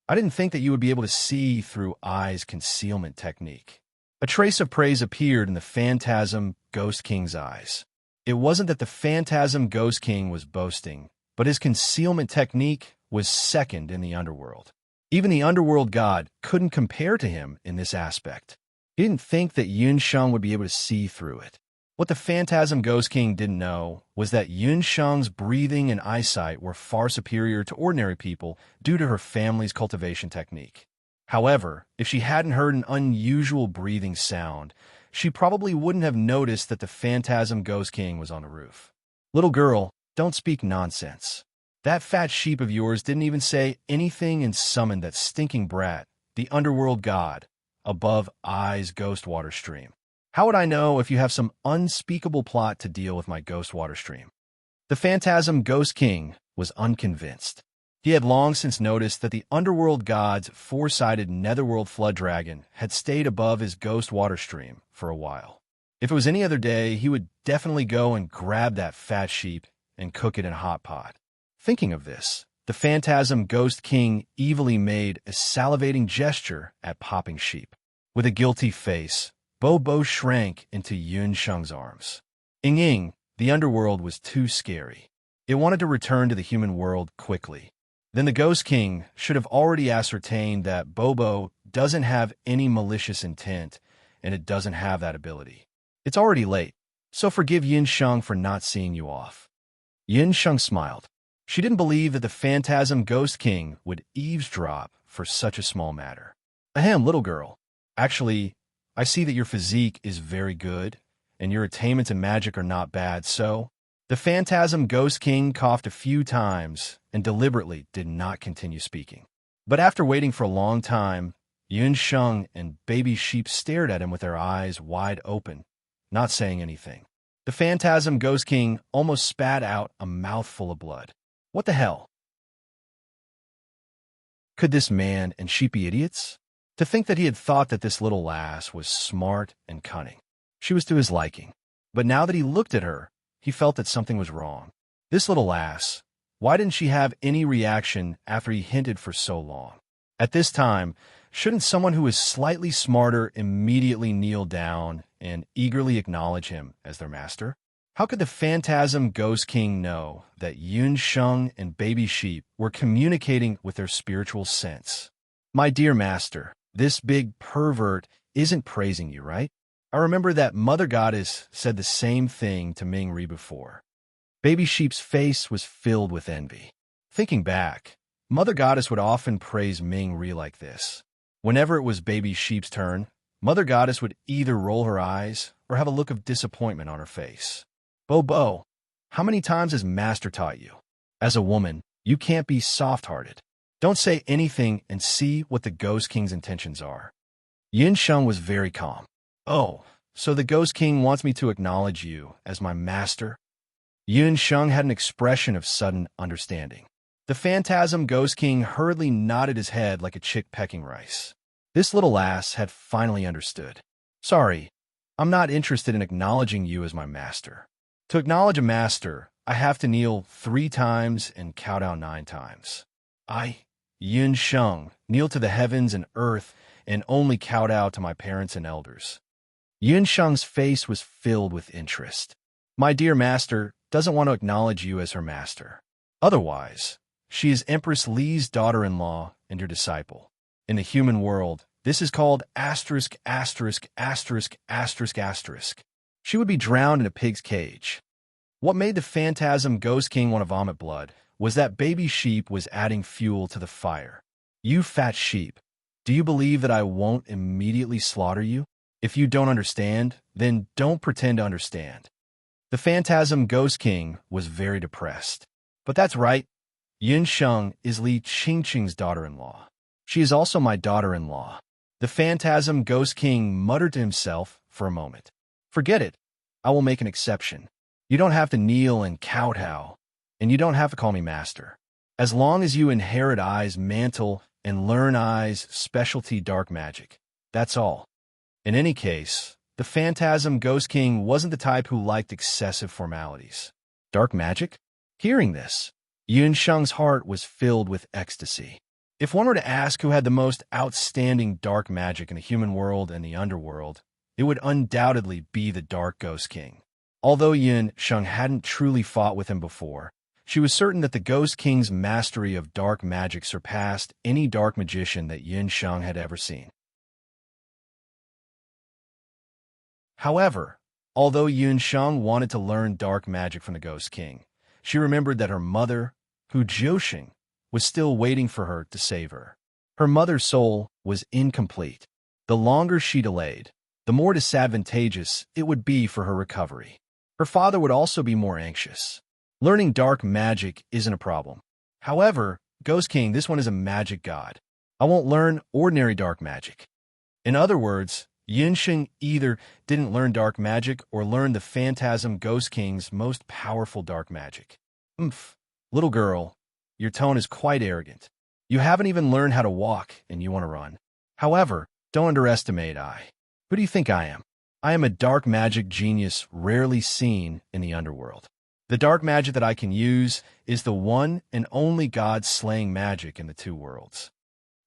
I didn't think that you would be able to see through Ai's concealment technique. A trace of praise appeared in the phantasm Ghost King's eyes. It wasn't that the phantasm Ghost King was boasting, but his concealment technique was second in the underworld. Even the underworld god couldn't compare to him in this aspect. He didn't think that Yun Sheng would be able to see through it. What the phantasm Ghost King didn't know was that Yun Sheng's breathing and eyesight were far superior to ordinary people due to her family's cultivation technique. However, if she hadn't heard an unusual breathing sound, she probably wouldn't have noticed that the phantasm Ghost King was on the roof. Little girl, don't speak nonsense. That fat sheep of yours didn't even say anything and summoned that stinking brat, the underworld god, above I's ghost water stream. How would I know if you have some unspeakable plot to deal with my ghost water stream? The phantasm Ghost King was unconvinced. He had long since noticed that the underworld god's four-sided netherworld flood dragon had stayed above his ghost water stream for a while. If it was any other day, he would definitely go and grab that fat sheep and cook it in a hot pot. Thinking of this, the phantasm Ghost King evilly made a salivating gesture at popping sheep. With a guilty face, Bo shrank into Yun Sheng's arms. Ying, the underworld was too scary. It wanted to return to the human world quickly. Then the Ghost King should have already ascertained that Bobo doesn't have any malicious intent, and it doesn't have that ability. It's already late, so forgive Yun Sheng for not seeing you off. Yun Sheng smiled. She didn't believe that the phantasm Ghost King would eavesdrop for such a small matter. Ahem, little girl. Actually, I see that your physique is very good, and your attainments in magic are not bad, so... The phantasm Ghost King coughed a few times and deliberately did not continue speaking. But after waiting for a long time, Yun Sheng and Baby Sheep stared at him with their eyes wide open, not saying anything. The phantasm Ghost King almost spat out a mouthful of blood. What the hell? Could this man and sheep be idiots? To think that he had thought that this little lass was smart and cunning. She was to his liking. But now that he looked at her, he felt that something was wrong. This little lass, why didn't she have any reaction after he hinted for so long? At this time, shouldn't someone who is slightly smarter immediately kneel down and eagerly acknowledge him as their master? How could the phantasm Ghost King know that Yun Sheng and Baby Sheep were communicating with their spiritual sense? My dear master, this big pervert isn't praising you, right? I remember that Mother Goddess said the same thing to Ming Ri before. Baby Sheep's face was filled with envy. Thinking back, Mother Goddess would often praise Ming Ri like this. Whenever it was Baby Sheep's turn, Mother Goddess would either roll her eyes or have a look of disappointment on her face. Bo, how many times has Master taught you? As a woman, you can't be soft-hearted. Don't say anything and see what the Ghost King's intentions are. Yun Sheng was very calm. Oh, so the Ghost King wants me to acknowledge you as my master? Yun Sheng had an expression of sudden understanding. The phantasm Ghost King hurriedly nodded his head like a chick pecking rice. This little lass had finally understood. Sorry, I'm not interested in acknowledging you as my master. To acknowledge a master, I have to kneel 3 times and cow down 9 times. Yun Sheng, kneel to the heavens and earth and only kowtow to my parents and elders. Yun Sheng's face was filled with interest. My dear master doesn't want to acknowledge you as her master. Otherwise, she is Empress Li's daughter-in-law and your disciple. In the human world, this is called asterisk, asterisk, asterisk, asterisk, asterisk. She would be drowned in a pig's cage. What made the phantasm Ghost King want to vomit blood was that Baby Sheep was adding fuel to the fire. You fat sheep, do you believe that I won't immediately slaughter you? If you don't understand, then don't pretend to understand. The phantasm Ghost King was very depressed. But that's right. Yun Sheng is Li Qingqing's daughter-in-law. She is also my daughter-in-law. The phantasm Ghost King muttered to himself for a moment. Forget it. I will make an exception. You don't have to kneel and kowtow, and you don't have to call me master. As long as you inherit I's mantle and learn I's specialty dark magic. That's all. In any case, the phantasm Ghost King wasn't the type who liked excessive formalities. Dark magic? Hearing this, Yun Sheng's heart was filled with ecstasy. If one were to ask who had the most outstanding dark magic in the human world and the underworld, it would undoubtedly be the Dark Ghost King. Although Yun Sheng hadn't truly fought with him before, she was certain that the Ghost King's mastery of dark magic surpassed any dark magician that Yun Sheng had ever seen. However, although Yun Sheng wanted to learn dark magic from the Ghost King, she remembered that her mother, Hu Jiuxing, was still waiting for her to save her. Her mother's soul was incomplete. The longer she delayed, the more disadvantageous it would be for her recovery. Her father would also be more anxious. Learning dark magic isn't a problem. However, Ghost King, this one is a magic god. I won't learn ordinary dark magic. In other words, Yunsheng either didn't learn dark magic or learned the Phantasm Ghost King's most powerful dark magic. Little girl, your tone is quite arrogant. You haven't even learned how to walk, and you want to run. However, don't underestimate I. Who do you think I am? I am a dark magic genius rarely seen in the underworld. The dark magic that I can use is the one and only god-slaying magic in the two worlds.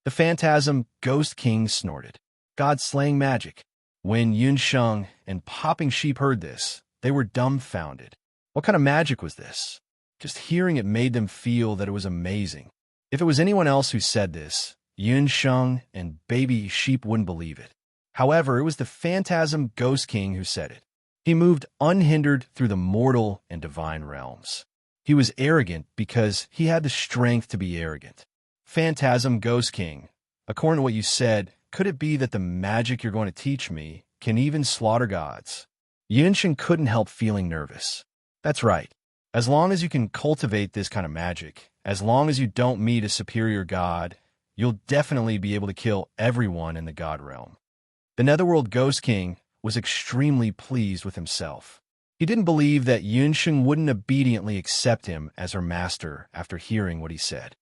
The Phantasm Ghost King snorted. God-slaying magic. When Yunsheng and Popping Sheep heard this, they were dumbfounded. What kind of magic was this? Just hearing it made them feel that it was amazing. If it was anyone else who said this, Yunsheng and Baby Sheep wouldn't believe it. However, it was the Phantasm Ghost King who said it. He moved unhindered through the mortal and divine realms. He was arrogant because he had the strength to be arrogant. Phantasm Ghost King, according to what you said, could it be that the magic you're going to teach me can even slaughter gods? Yunsheng couldn't help feeling nervous. That's right. As long as you can cultivate this kind of magic, as long as you don't meet a superior god, you'll definitely be able to kill everyone in the god realm. The Netherworld Ghost King was extremely pleased with himself. He didn't believe that Yunsheng wouldn't obediently accept him as her master after hearing what he said.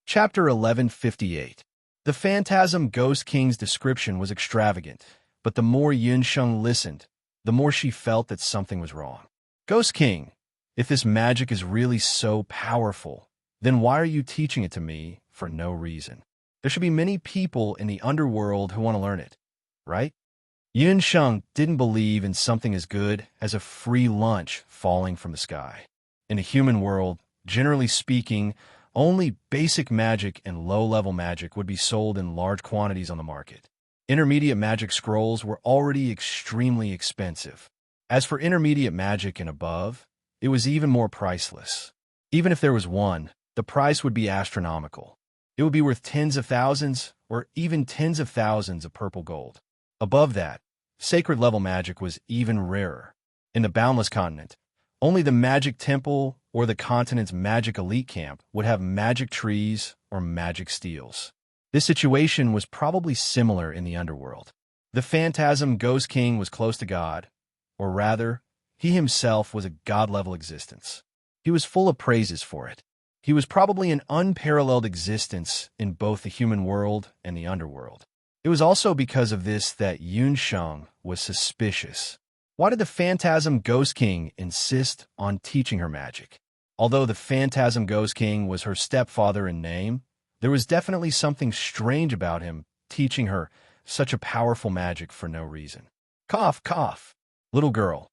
Chapter 1158. The Phantasm Ghost King's description was extravagant, but the more Yunsheng listened, the more she felt that something was wrong. Ghost King, if this magic is really so powerful, then why are you teaching it to me for no reason? There should be many people in the underworld who want to learn it, right? Yunsheng didn't believe in something as good as a free lunch falling from the sky. In the human world, generally speaking, only basic magic and low-level magic would be sold in large quantities on the market. Intermediate magic scrolls were already extremely expensive. As for intermediate magic and above, it was even more priceless. Even if there was one, the price would be astronomical. It would be worth tens of thousands or even tens of thousands of purple gold. Above that, sacred level magic was even rarer. In the Boundless Continent, only the Magic Temple or the continent's magic elite camp would have magic trees or magic steels. This situation was probably similar in the underworld. The Phantasm Ghost King was close to God, or rather, he himself was a god-level existence. He was full of praises for it. He was probably an unparalleled existence in both the human world and the underworld. It was also because of this that Yunsheng was suspicious. Why did the Phantasm Ghost King insist on teaching her magic? Although the Phantasm Ghost King was her stepfather in name, there was definitely something strange about him teaching her such a powerful magic for no reason. Cough, cough. Little girl,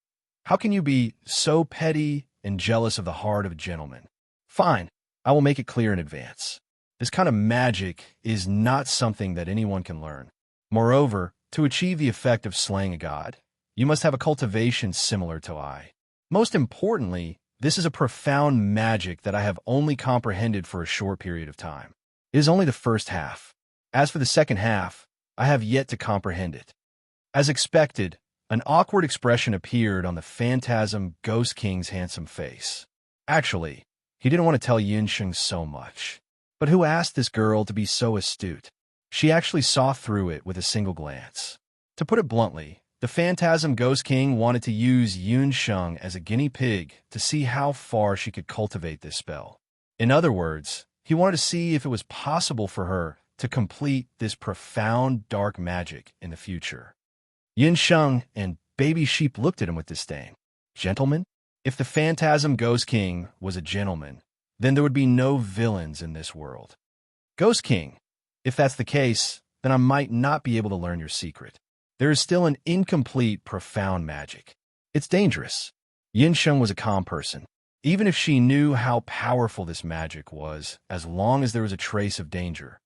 how can you be so petty and jealous of the heart of a gentleman? Fine, I will make it clear in advance. This kind of magic is not something that anyone can learn. Moreover, to achieve the effect of slaying a god, you must have a cultivation similar to I. Most importantly, this is a profound magic that I have only comprehended for a short period of time. It is only the first half. As for the second half, I have yet to comprehend it. As expected, an awkward expression appeared on the Phantasm Ghost King's handsome face. Actually, he didn't want to tell Yunsheng so much. But who asked this girl to be so astute? She actually saw through it with a single glance. To put it bluntly, the Phantasm Ghost King wanted to use Yunsheng as a guinea pig to see how far she could cultivate this spell. In other words, he wanted to see if it was possible for her to complete this profound dark magic in the future. Yunsheng and Baby Sheep looked at him with disdain. Gentlemen? If the Phantasm Ghost King was a gentleman, then there would be no villains in this world. Ghost King, If that's the case, then I might not be able to learn your secret. There is still an incomplete, profound magic. It's dangerous. Yin Sheng was a calm person. Even if she knew how powerful this magic was, as long as there was a trace of danger.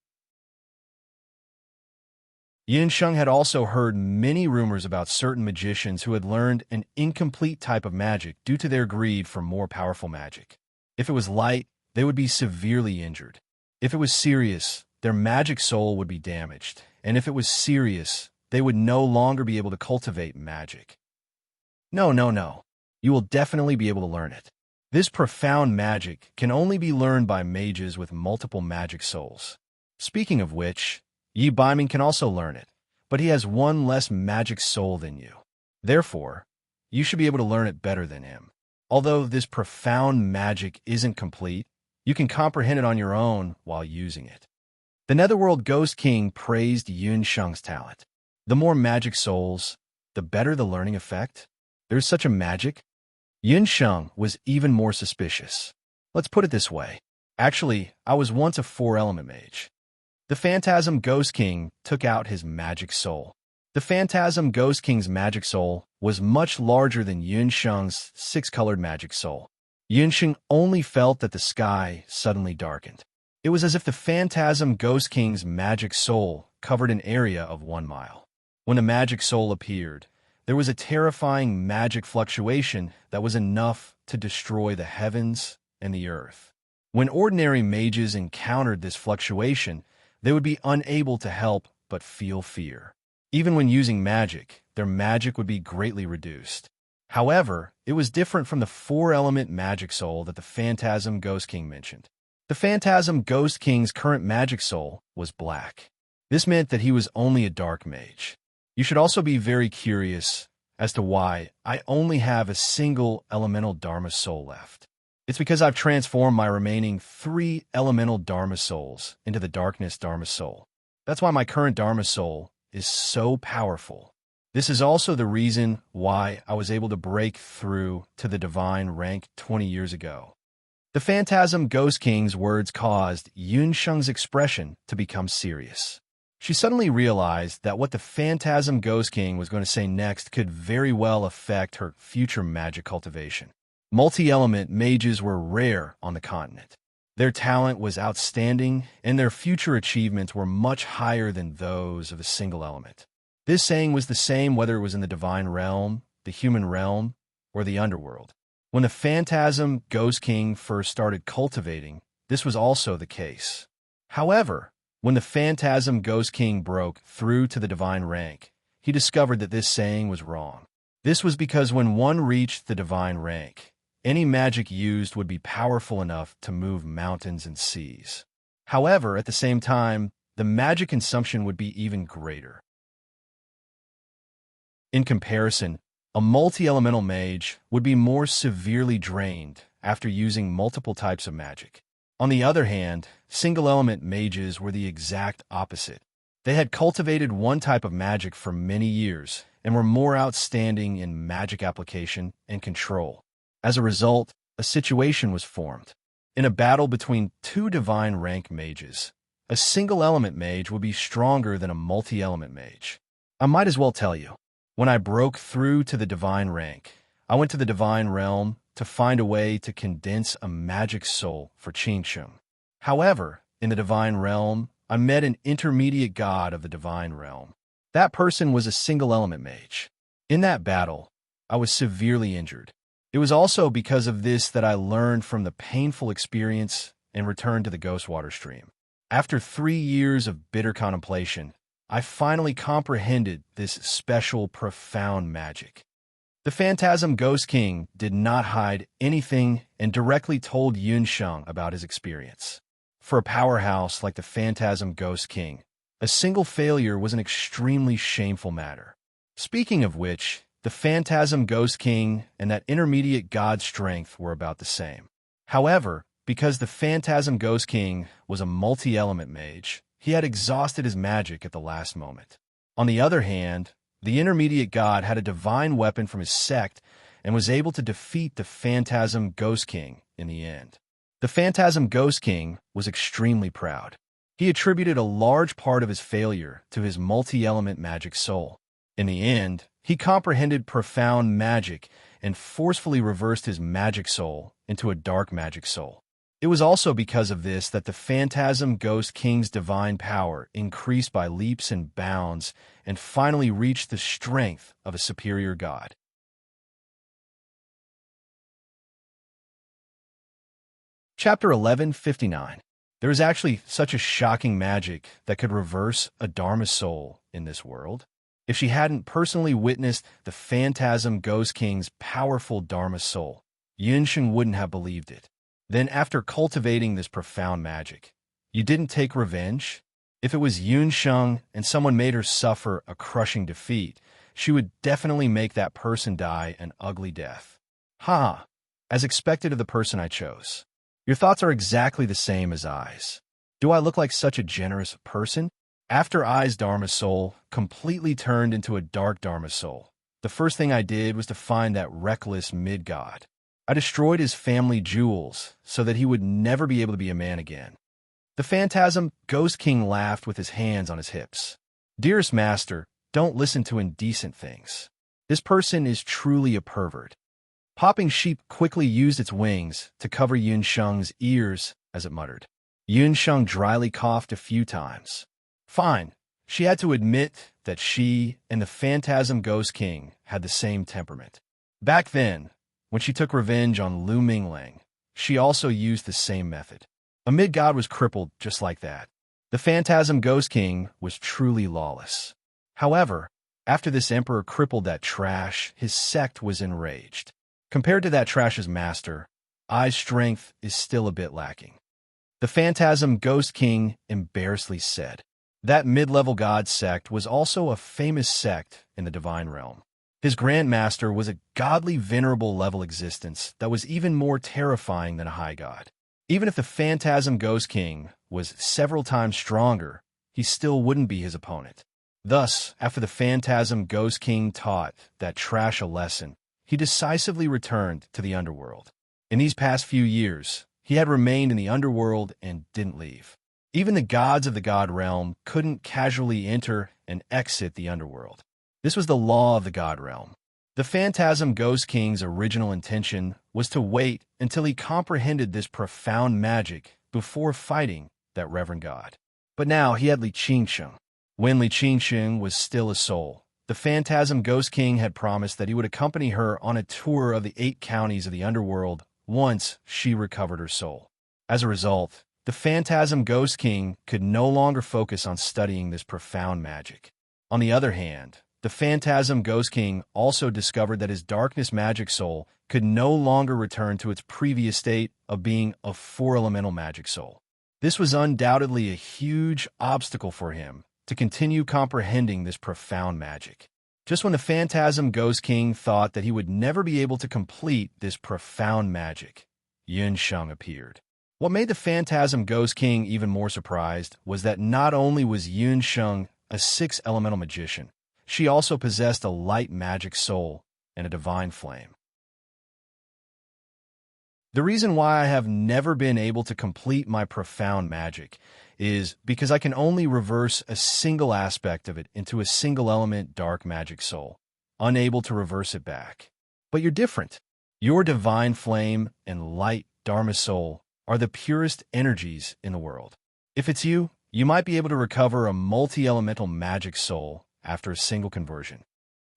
Yin Sheng had also heard many rumors about certain magicians who had learned an incomplete type of magic due to their greed for more powerful magic. If it was light, they would be severely injured. If it was serious, their magic soul would be damaged. And if it was serious, they would no longer be able to cultivate magic. No, no, no. You will definitely be able to learn it. This profound magic can only be learned by mages with multiple magic souls. Speaking of which, Yi Baiming can also learn it, but he has one less magic soul than you. Therefore, you should be able to learn it better than him. Although this profound magic isn't complete, you can comprehend it on your own while using it. The Netherworld Ghost King praised Yun Sheng's talent. The more magic souls, the better the learning effect. There's such a magic. Yun Sheng was even more suspicious. Let's put it this way. Actually, I was once a 4-element mage. The Phantasm Ghost King took out his magic soul. The Phantasm Ghost King's magic soul was much larger than Yun Sheng's 6-colored magic soul. Yun Sheng only felt that the sky suddenly darkened. It was as if the Phantasm Ghost King's magic soul covered an area of 1 mile. When the magic soul appeared, there was a terrifying magic fluctuation that was enough to destroy the heavens and the earth. When ordinary mages encountered this fluctuation, they would be unable to help but feel fear. Even when using magic, their magic would be greatly reduced. However, it was different from the 4-element magic soul that the Phantasm Ghost King mentioned. The Phantasm Ghost King's current magic soul was black. This meant that he was only a dark mage. You should also be very curious as to why I only have a single elemental Dharma soul left. It's because I've transformed my remaining 3 elemental Dharma souls into the Darkness Dharma soul. That's why my current Dharma soul is so powerful. This is also the reason why I was able to break through to the divine rank 20 years ago. The Phantasm Ghost King's words caused Yun Sheng's expression to become serious. She suddenly realized that what the Phantasm Ghost King was going to say next could very well affect her future magic cultivation. Multi-element mages were rare on the continent. Their talent was outstanding, and their future achievements were much higher than those of a single element. This saying was the same whether it was in the divine realm, the human realm, or the underworld. When the Phantasm Ghost King first started cultivating, this was also the case. However, when the Phantasm Ghost King broke through to the divine rank, he discovered that this saying was wrong. This was because when one reached the divine rank, any magic used would be powerful enough to move mountains and seas. However, at the same time, the magic consumption would be even greater. In comparison, a multi-elemental mage would be more severely drained after using multiple types of magic. On the other hand, single-element mages were the exact opposite. They had cultivated one type of magic for many years and were more outstanding in magic application and control. As a result, a situation was formed. In a battle between 2 divine rank mages, a single-element mage would be stronger than a multi-element mage. I might as well tell you, when I broke through to the divine rank, I went to the divine realm to find a way to condense a magic soul for Qingsheng. However, in the divine realm, I met an intermediate god of the divine realm. That person was a single-element mage. In that battle, I was severely injured. It was also because of this that I learned from the painful experience and returned to the Ghostwater stream. After 3 years of bitter contemplation, I finally comprehended this special, profound magic. The Phantasm Ghost King did not hide anything and directly told Yun Sheng about his experience. For a powerhouse like the Phantasm Ghost King, a single failure was an extremely shameful matter. Speaking of which, the Phantasm Ghost King and that intermediate god's strength were about the same. However, because the Phantasm Ghost King was a multi-element mage, he had exhausted his magic at the last moment. On the other hand, the intermediate god had a divine weapon from his sect and was able to defeat the Phantasm Ghost King in the end. The Phantasm Ghost King was extremely proud. He attributed a large part of his failure to his multi-element magic soul. In the end, he comprehended profound magic and forcefully reversed his magic soul into a dark magic soul. It was also because of this that the Phantasm Ghost King's divine power increased by leaps and bounds and finally reached the strength of a superior god. Chapter 1159. There is actually such a shocking magic that could reverse a Dharma soul in this world. If she hadn't personally witnessed the Phantasm Ghost King's powerful Dharma soul, Yunsheng wouldn't have believed it. Then, after cultivating this profound magic, you didn't take revenge? If it was Yunsheng and someone made her suffer a crushing defeat, she would definitely make that person die an ugly death. Ha! As expected of the person I chose. Your thoughts are exactly the same as I's. Do I look like such a generous person? After I's Dharma soul completely turned into a dark Dharma soul, the first thing I did was to find that reckless mid-god. I destroyed his family jewels so that he would never be able to be a man again. The Phantasm Ghost King laughed with his hands on his hips. Dearest master, don't listen to indecent things. This person is truly a pervert. Popping Sheep quickly used its wings to cover Yunsheng's ears as it muttered. Yunsheng dryly coughed a few times. Fine. She had to admit that she and the Phantasm Ghost King had the same temperament. Back then, when she took revenge on Lu Minglang, she also used the same method. A mid-god was crippled just like that. The Phantasm Ghost King was truly lawless. However, after this emperor crippled that trash, his sect was enraged. Compared to that trash's master, I's strength is still a bit lacking. The Phantasm Ghost King embarrassedly said. That mid-level god sect was also a famous sect in the divine realm. His Grand Master was a godly, venerable level existence that was even more terrifying than a high god. Even if the Phantasm Ghost King was several times stronger, he still wouldn't be his opponent. Thus, after the Phantasm Ghost King taught that trash a lesson, he decisively returned to the underworld. In these past few years, he had remained in the underworld and didn't leave. Even the gods of the god realm couldn't casually enter and exit the underworld. This was the law of the god realm. The Phantasm Ghost King's original intention was to wait until he comprehended this profound magic before fighting that reverend god. But now he had Li Qingsheng. When Li Qingsheng was still a soul, the Phantasm Ghost King had promised that he would accompany her on a tour of the 8 counties of the underworld once she recovered her soul. As a result, the Phantasm Ghost King could no longer focus on studying this profound magic. On the other hand, the Phantasm Ghost King also discovered that his darkness magic soul could no longer return to its previous state of being a 4-elemental magic soul. This was undoubtedly a huge obstacle for him to continue comprehending this profound magic. Just when the Phantasm Ghost King thought that he would never be able to complete this profound magic, Yunsheng appeared. What made the Phantasm Ghost King even more surprised was that not only was Yunsheng a 6-elemental magician, she also possessed a light magic soul and a divine flame. The reason why I have never been able to complete my profound magic is because I can only reverse a single aspect of it into a single-element dark magic soul, unable to reverse it back. But you're different. Your divine flame and light Dharma soul are the purest energies in the world. If it's you, you might be able to recover a multi-elemental magic soul after a single conversion.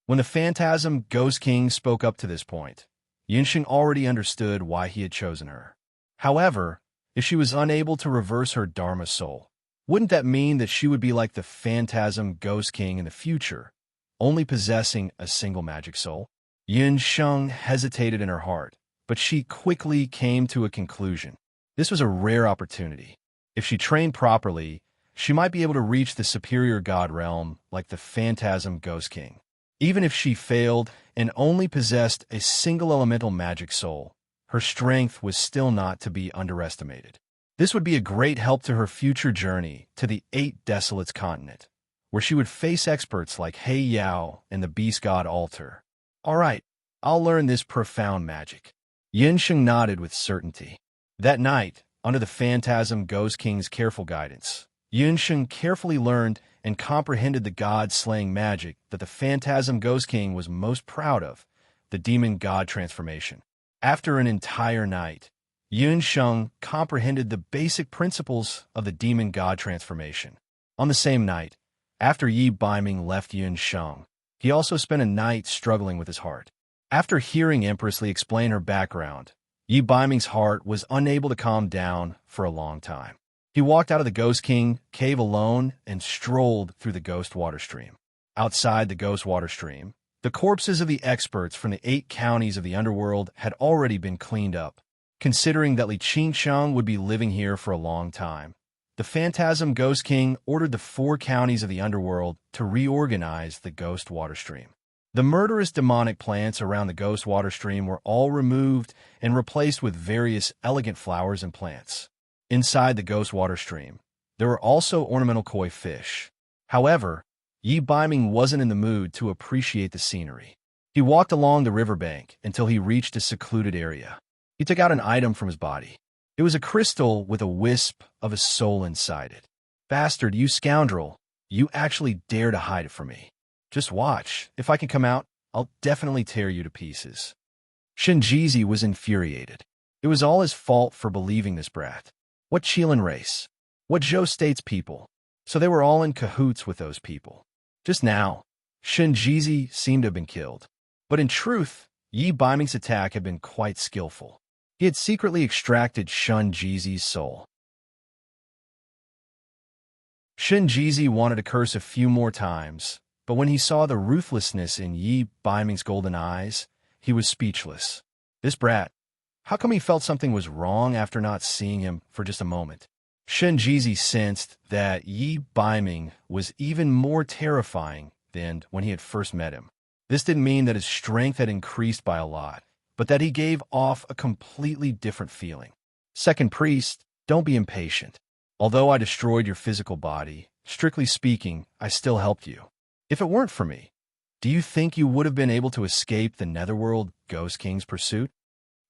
When the Phantasm Ghost King spoke up to this point, Yunsheng already understood why he had chosen her. However, if she was unable to reverse her Dharma soul, wouldn't that mean that she would be like the Phantasm Ghost King in the future, only possessing a single magic soul? Yunsheng hesitated in her heart, but she quickly came to a conclusion. This was a rare opportunity. If she trained properly, she might be able to reach the superior god realm like the Phantasm Ghost King. Even if she failed and only possessed a single elemental magic soul, her strength was still not to be underestimated. This would be a great help to her future journey to the 8 Desolates continent, where she would face experts like He Yao and the Beast God Altar. All right, I'll learn this profound magic. Yunsheng nodded with certainty. That night, under the Phantasm Ghost King's careful guidance, Yunsheng carefully learned and comprehended the god-slaying magic that the Phantasm Ghost King was most proud of, the demon god transformation. After an entire night, Yunsheng comprehended the basic principles of the demon god transformation. On the same night, after Yi Baiming left Yunsheng, he also spent a night struggling with his heart. After hearing Empress explain her background, Yi Baiming's heart was unable to calm down for a long time. He walked out of the Ghost King cave alone and strolled through the Ghost Water Stream. Outside the Ghost Water Stream, the corpses of the experts from the 8 counties of the underworld had already been cleaned up. Considering that Li Qingsheng would be living here for a long time, the Phantasm Ghost King ordered the 4 counties of the underworld to reorganize the Ghost Water Stream. The murderous demonic plants around the Ghost Water Stream were all removed and replaced with various elegant flowers and plants. Inside the Ghost Water Stream, there were also ornamental koi fish. However, Yi Baiming wasn't in the mood to appreciate the scenery. He walked along the riverbank until he reached a secluded area. He took out an item from his body. It was a crystal with a wisp of a soul inside it. Bastard, you scoundrel! You actually dare to hide it from me. Just watch. If I can come out, I'll definitely tear you to pieces. Shinjizi was infuriated. It was all his fault for believing this brat. What Qilin race? What Zhou State's people? So they were all in cahoots with those people. Just now, Shinjizi seemed to have been killed. But in truth, Yi Baiming's attack had been quite skillful. He had secretly extracted Shinjizi's soul. Shinjizi wanted to curse a few more times, but when he saw the ruthlessness in Yi Baiming's golden eyes, he was speechless. This brat, how come he felt something was wrong after not seeing him for just a moment? Shinjizi sensed that Yi Baiming was even more terrifying than when he had first met him. This didn't mean that his strength had increased by a lot, but that he gave off a completely different feeling. Second priest, don't be impatient. Although I destroyed your physical body, strictly speaking, I still helped you. If it weren't for me, do you think you would have been able to escape the Netherworld Ghost King's pursuit?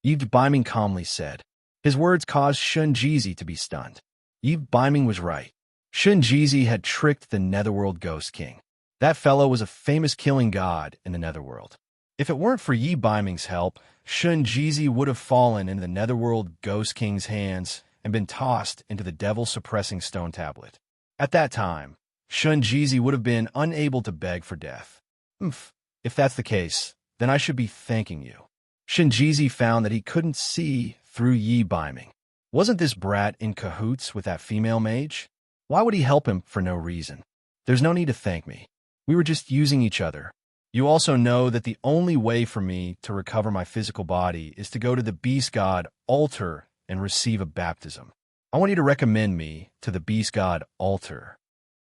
Yi Baiming calmly said. His words caused Shinjizi to be stunned. Yi Baiming was right. Shinjizi had tricked the Netherworld Ghost King. That fellow was a famous killing god in the Netherworld. If it weren't for Yi Baiming's help, Shinjizi would have fallen into the Netherworld Ghost King's hands and been tossed into the devil-suppressing stone tablet. At that time, Shinjizi would have been unable to beg for death. If that's the case, then I should be thanking you. Shinjizi found that he couldn't see through Yi Baiming. Wasn't this brat in cahoots with that female mage? Why would he help him for no reason? There's no need to thank me. We were just using each other. You also know that the only way for me to recover my physical body is to go to the beast god altar and receive a baptism. I want you to recommend me to the beast god altar.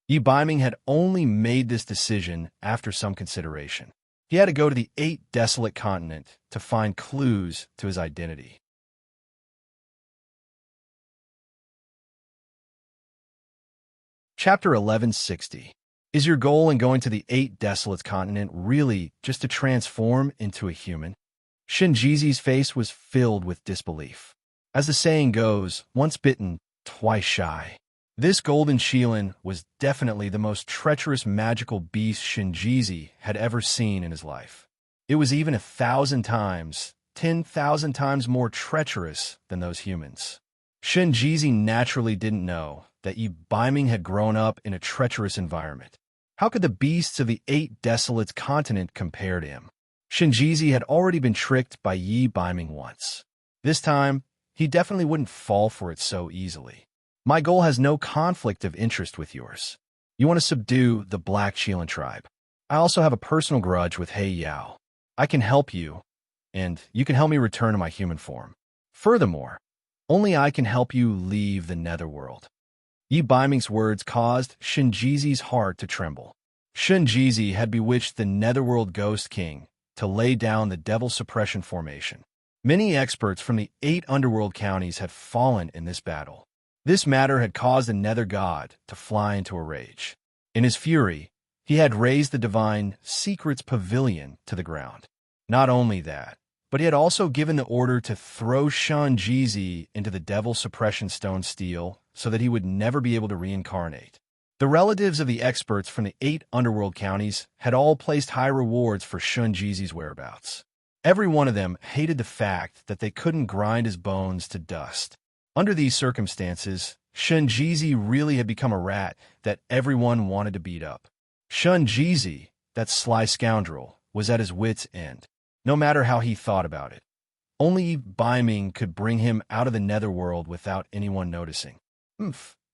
Yi Baiming had only made this decision after some consideration. He had to go to the 8 desolate continent to find clues to his identity. Chapter 1160. Is your goal in going to the 8 desolate continent really just to transform into a human? Shinjizi's face was filled with disbelief. As the saying goes, once bitten, twice shy. This golden Qilin was definitely the most treacherous magical beast Shinjizi had ever seen in his life. It was even 1,000 times, 10,000 times more treacherous than those humans. Shinjizi naturally didn't know that Yi Baiming had grown up in a treacherous environment. How could the beasts of the 8 desolate continent compare to him? Shinjizi had already been tricked by Yi Baiming once. This time, he definitely wouldn't fall for it so easily. My goal has no conflict of interest with yours. You want to subdue the Black Qilin tribe. I also have a personal grudge with He Yao. I can help you, and you can help me return to my human form. Furthermore, only I can help you leave the Netherworld. Yi Baiming's words caused Shinjizi's heart to tremble. Shinjizi had bewitched the Netherworld Ghost King to lay down the Devil Suppression Formation. Many experts from the 8 underworld counties had fallen in this battle. This matter had caused the Nether God to fly into a rage. In his fury, he had razed the divine Secrets Pavilion to the ground. Not only that, but he had also given the order to throw Shun Jizi into the Devil Suppression Stone Steel so that he would never be able to reincarnate. The relatives of the experts from the 8 underworld counties had all placed high rewards for Shun Jizi's whereabouts. Every one of them hated the fact that they couldn't grind his bones to dust. Under these circumstances, Shun Jizi really had become a rat that everyone wanted to beat up. Shun Jizi, that sly scoundrel, was at his wit's end, no matter how he thought about it. Only Biming could bring him out of the netherworld without anyone noticing.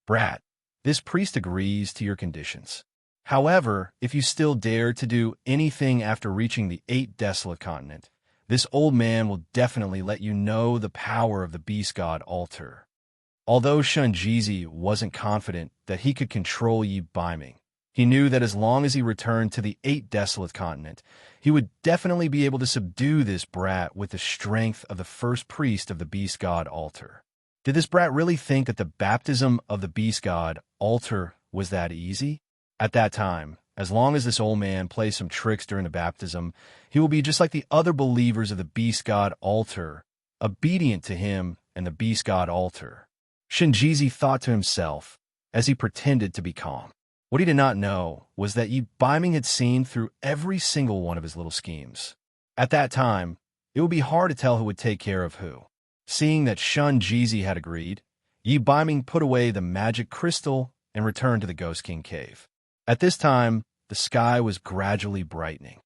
Brat, this priest agrees to your conditions. However, if you still dare to do anything after reaching the 8 desolate continent, this old man will definitely let you know the power of the beast god altar. Although Shun Jizi wasn't confident that he could control Yi Biming, he knew that as long as he returned to the 8 desolate continent, he would definitely be able to subdue this brat with the strength of the first priest of the beast god altar. Did this brat really think that the baptism of the beast god altar was that easy? At that time, as long as this old man plays some tricks during the baptism, he will be just like the other believers of the beast god altar, obedient to him and the beast god altar. Shinjizi thought to himself as he pretended to be calm. What he did not know was that Yi Biming had seen through every single one of his little schemes. At that time, it would be hard to tell who would take care of who. Seeing that Shun Jizi had agreed, Yi Biming put away the magic crystal and returned to the Ghost King cave. At this time, the sky was gradually brightening.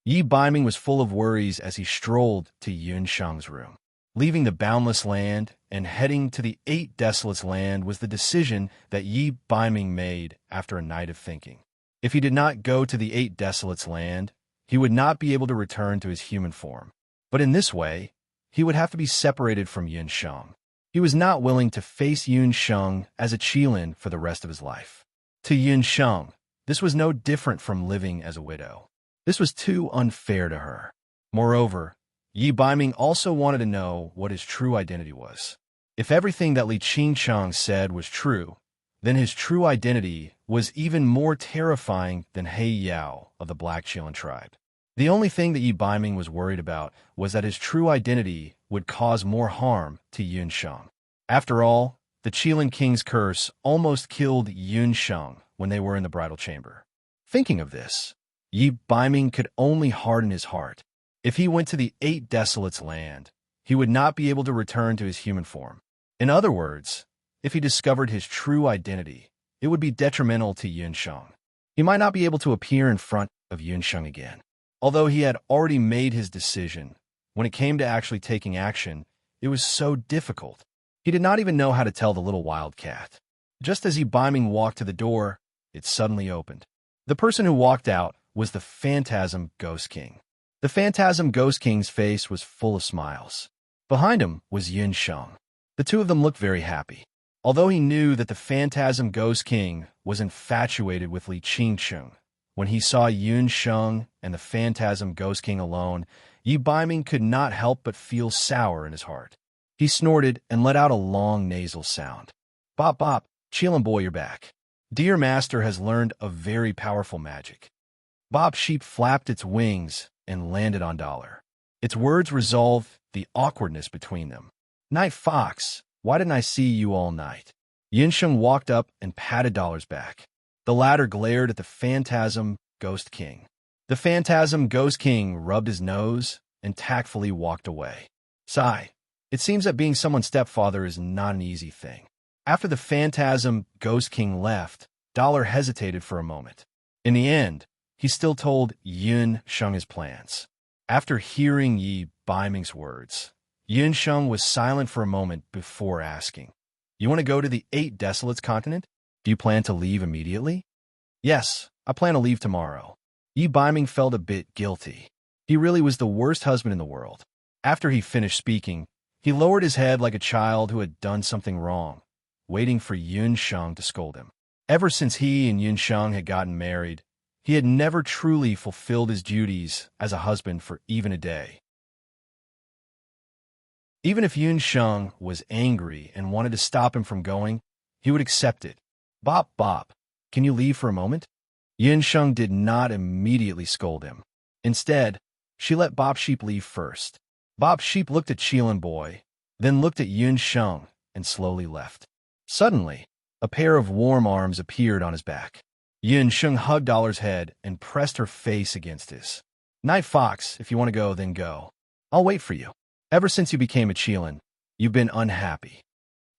Yi Biming was full of worries as he strolled to Yun Sheng's room. Leaving the boundless land and heading to the 8 desolates land was the decision that Yi Biming made after a night of thinking. If he did not go to the 8 desolates land, he would not be able to return to his human form. But in this way, he would have to be separated from Yun Sheng. He was not willing to face Yun Sheng as a Qilin for the rest of his life. To Yun Sheng, this was no different from living as a widow. This was too unfair to her. Moreover, Yi Biming also wanted to know what his true identity was. If everything that Li Qingcheng said was true, then his true identity was even more terrifying than He Yao of the Black Qilin tribe. The only thing that Yi Biming was worried about was that his true identity would cause more harm to Yun Sheng. After all, the Qilin King's curse almost killed Yun Sheng when they were in the bridal chamber. Thinking of this, Yi Biming could only harden his heart. If he went to the 8 desolates land, he would not be able to return to his human form. In other words, if he discovered his true identity, it would be detrimental to Yun Sheng. He might not be able to appear in front of Yun Sheng again. Although he had already made his decision, when it came to actually taking action, it was so difficult. He did not even know how to tell the little wildcat. Just as Yi Biming walked to the door, it suddenly opened. The person who walked out was the Phantasm Ghost King. The Phantasm Ghost King's face was full of smiles. Behind him was Yun Sheng. The two of them looked very happy. Although he knew that the Phantasm Ghost King was infatuated with Li Qingcheng, when he saw Yun Sheng and the Phantasm Ghost King alone, Yi Biming could not help but feel sour in his heart. He snorted and let out a long nasal sound. Bop bop, Qilin boy, you're back. Dear Master has learned a very powerful magic. Bob Sheep flapped its wings and landed on Dollar. Its words resolved the awkwardness between them. Night Fox, why didn't I see you all night? Yinsheng walked up and patted Dollar's back. The latter glared at the Phantasm Ghost King. The Phantasm Ghost King rubbed his nose and tactfully walked away. Sigh, it seems that being someone's stepfather is not an easy thing. After the Phantasm Ghost King left, Dollar hesitated for a moment. In the end, he still told Yun Sheng his plans. After hearing Yi Biming's words, Yun Sheng was silent for a moment before asking, You want to go to the 8 Desolates continent? Do you plan to leave immediately? Yes, I plan to leave tomorrow. Yi Biming felt a bit guilty. He really was the worst husband in the world. After he finished speaking, he lowered his head like a child who had done something wrong, waiting for Yun Sheng to scold him. Ever since he and Yun Sheng had gotten married, he had never truly fulfilled his duties as a husband for even a day. Even if Yun Sheng was angry and wanted to stop him from going, he would accept it. Bop bop, can you leave for a moment? Yun Sheng did not immediately scold him. Instead, She let Bob Sheep leave first. Bob Sheep looked at Qilin Boy, then looked at Yun Sheng, and slowly left. Suddenly, a pair of warm arms appeared on his back. Yun Sheng hugged Dollar's head and pressed her face against his. Night Fox, if you want to go, then go. I'll wait for you. Ever since you became a Qilin, you've been unhappy.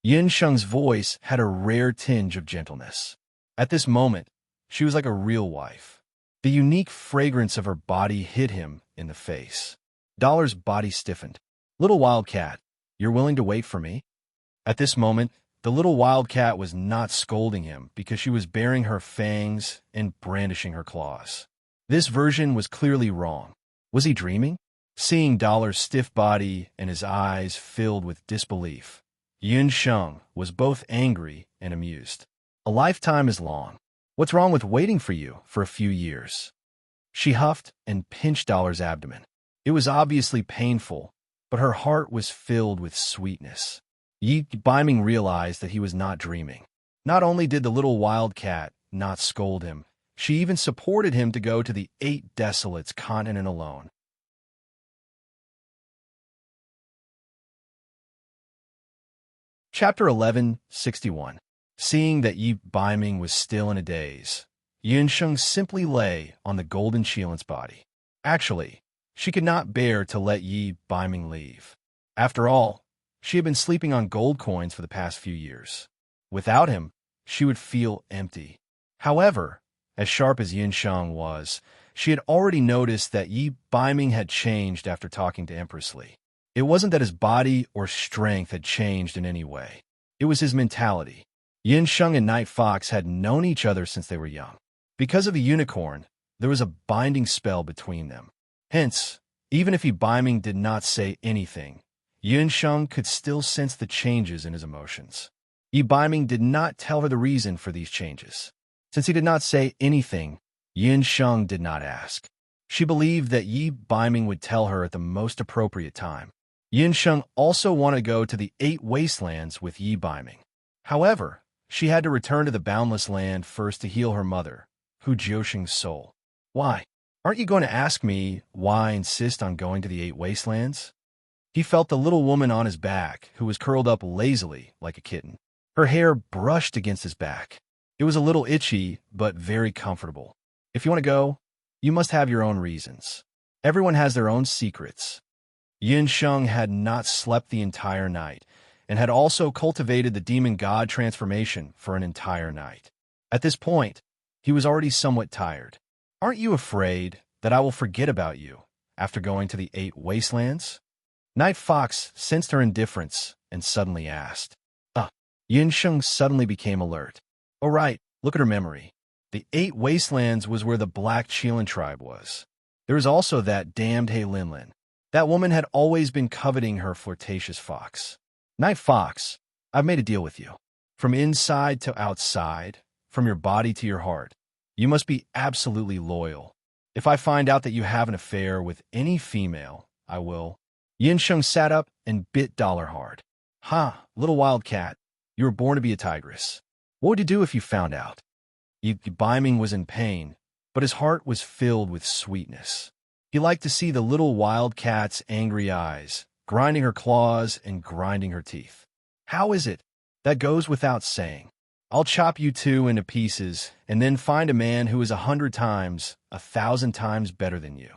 Yun Sheng's voice had a rare tinge of gentleness. At this moment, she was like a real wife. The unique fragrance of her body hit him in the face. Dollar's body stiffened. Little Wildcat, you're willing to wait for me? At this moment, the little Wildcat was not scolding him because she was baring her fangs and brandishing her claws. This version was clearly wrong. Was he dreaming? Seeing Dollar's stiff body and his eyes filled with disbelief, Yun Sheng was both angry and amused. A lifetime is long. What's wrong with waiting for you for a few years? She huffed and pinched Dollar's abdomen. It was obviously painful, but her heart was filled with sweetness. Yi Biming realized that he was not dreaming. Not only did the little Wildcat not scold him, she even supported him to go to the 8 Desolates continent alone. Chapter 1161. Seeing that Yi Biming was still in a daze, Yun Sheng simply lay on the golden Qilin's body. Actually, she could not bear to let Yi Biming leave. After all, she had been sleeping on gold coins for the past few years. Without him, she would feel empty. However, as sharp as Yun Sheng was, she had already noticed that Yi Biming had changed after talking to Empress. It wasn't that his body or strength had changed in any way. It was his mentality. Yun Sheng and Night Fox had known each other since they were young. Because of the unicorn, there was a binding spell between them. Hence, even if Yi Biming did not say anything, Yun Sheng could still sense the changes in his emotions. Yi Biming did not tell her the reason for these changes. Since he did not say anything, Yun Sheng did not ask. She believed that Yi Biming would tell her at the most appropriate time. Yun Sheng also wanted to go to the 8 Wastelands with Yi Biming. However, she had to return to the Boundless Land first to heal her mother, Hu Jiuxing's soul. Why? Aren't you going to ask me why I insist on going to the 8 Wastelands? He felt the little woman on his back, who was curled up lazily like a kitten. Her hair brushed against his back. It was a little itchy, but very comfortable. If you want to go, you must have your own reasons. Everyone has their own secrets. Yun Sheng had not slept the entire night, and had also cultivated the demon god transformation for an entire night. At this point, he was already somewhat tired. Aren't you afraid that I will forget about you after going to the 8 Wastelands? Night Fox sensed her indifference and suddenly asked. Yun Sheng suddenly became alert. Oh right, look at her memory. The 8 Wastelands was where the Black Qilin tribe was. There was also that damned He Linlin. That woman had always been coveting her flirtatious fox. Night Fox, I've made a deal with you. From inside to outside, from your body to your heart, you must be absolutely loyal. If I find out that you have an affair with any female, I will. Yun Sheng sat up and bit Dollar hard. Ha, little Wildcat, you were born to be a tigress. What would you do if you found out? Yi Biming was in pain, but his heart was filled with sweetness. He liked to see the little Wildcat's angry eyes, grinding her claws and grinding her teeth. How is it? That goes without saying. I'll chop you 2 into pieces and then find a man who is 100 times, 1,000 times better than you.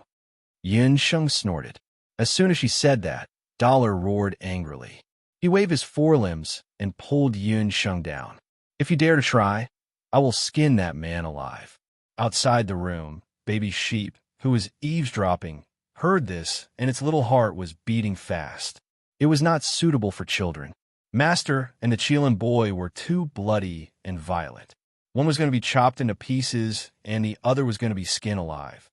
Yun Sheng snorted. As soon as she said that, Dollar roared angrily. He waved his forelimbs and pulled Yun Sheng down. If you dare to try, I will skin that man alive. Outside the room, Baby Sheep, who was eavesdropping, heard this, and its little heart was beating fast. It was not suitable for children. Master and the Qilin boy were too bloody and violent. One was going to be chopped into pieces, and the other was going to be skinned alive.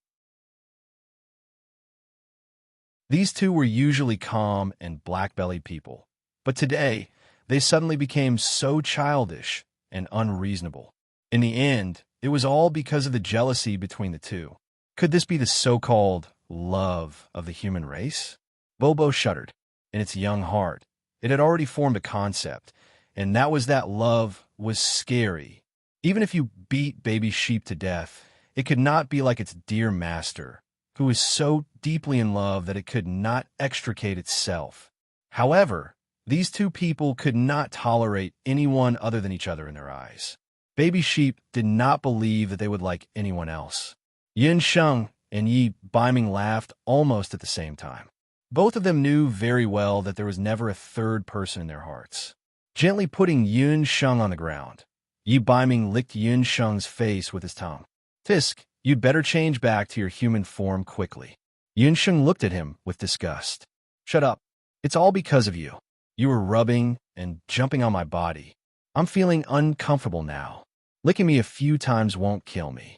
These two were usually calm and black-bellied people, but today they suddenly became so childish and unreasonable. In the end, it was all because of the jealousy between the two. Could this be the so-called love of the human race? Bobo shuddered. In its young heart, it had already formed a concept, and that was that love was scary. Even if you beat Baby Sheep to death, it could not be like its dear master, who was so deeply in love that it could not extricate itself. However, these two people could not tolerate anyone other than each other in their eyes. Baby Sheep did not believe that they would like anyone else. Yin Sheng and Yi Baiming laughed almost at the same time. Both of them knew very well that there was never a third person in their hearts. Gently putting Yun Sheng on the ground, Yi Baiming licked Yun Sheng's face with his tongue. Fisk, you'd better change back to your human form quickly. Yun Sheng looked at him with disgust. Shut up. It's all because of you. You were rubbing and jumping on my body. I'm feeling uncomfortable now. Licking me a few times won't kill me.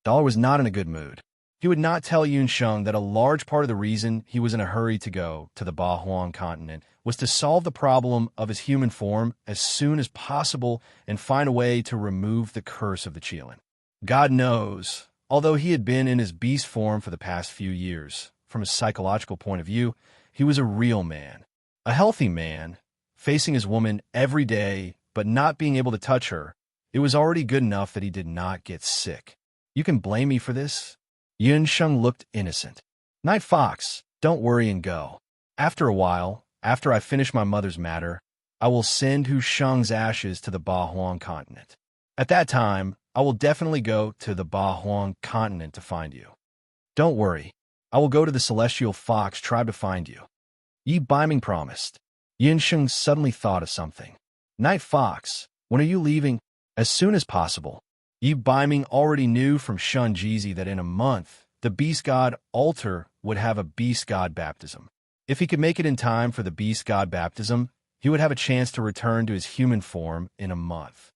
Dollar was not in a good mood. He would not tell Yun Sheng that a large part of the reason he was in a hurry to go to the Bahuang continent was to solve the problem of his human form as soon as possible and find a way to remove the curse of the Qilin. God knows, although he had been in his beast form for the past few years, from a psychological point of view, he was a real man, a healthy man, facing his woman every day but not being able to touch her. It was already good enough that he did not get sick. You can blame me for this? Yun Sheng looked innocent. Night Fox, don't worry and go. After a while, after I finish my mother's matter, I will send Hu Sheng's ashes to the Bahuang continent. At that time, I will definitely go to the Bahuang continent to find you. Don't worry, I will go to the Celestial Fox tribe to find you. Yi Baiming promised. Yun Sheng suddenly thought of something. Night Fox, when are you leaving? As soon as possible. Yi Baiming already knew from Shun Jizi that in a month, the Beast God altar would have a Beast God baptism. If he could make it in time for the Beast God baptism, he would have a chance to return to his human form in a month.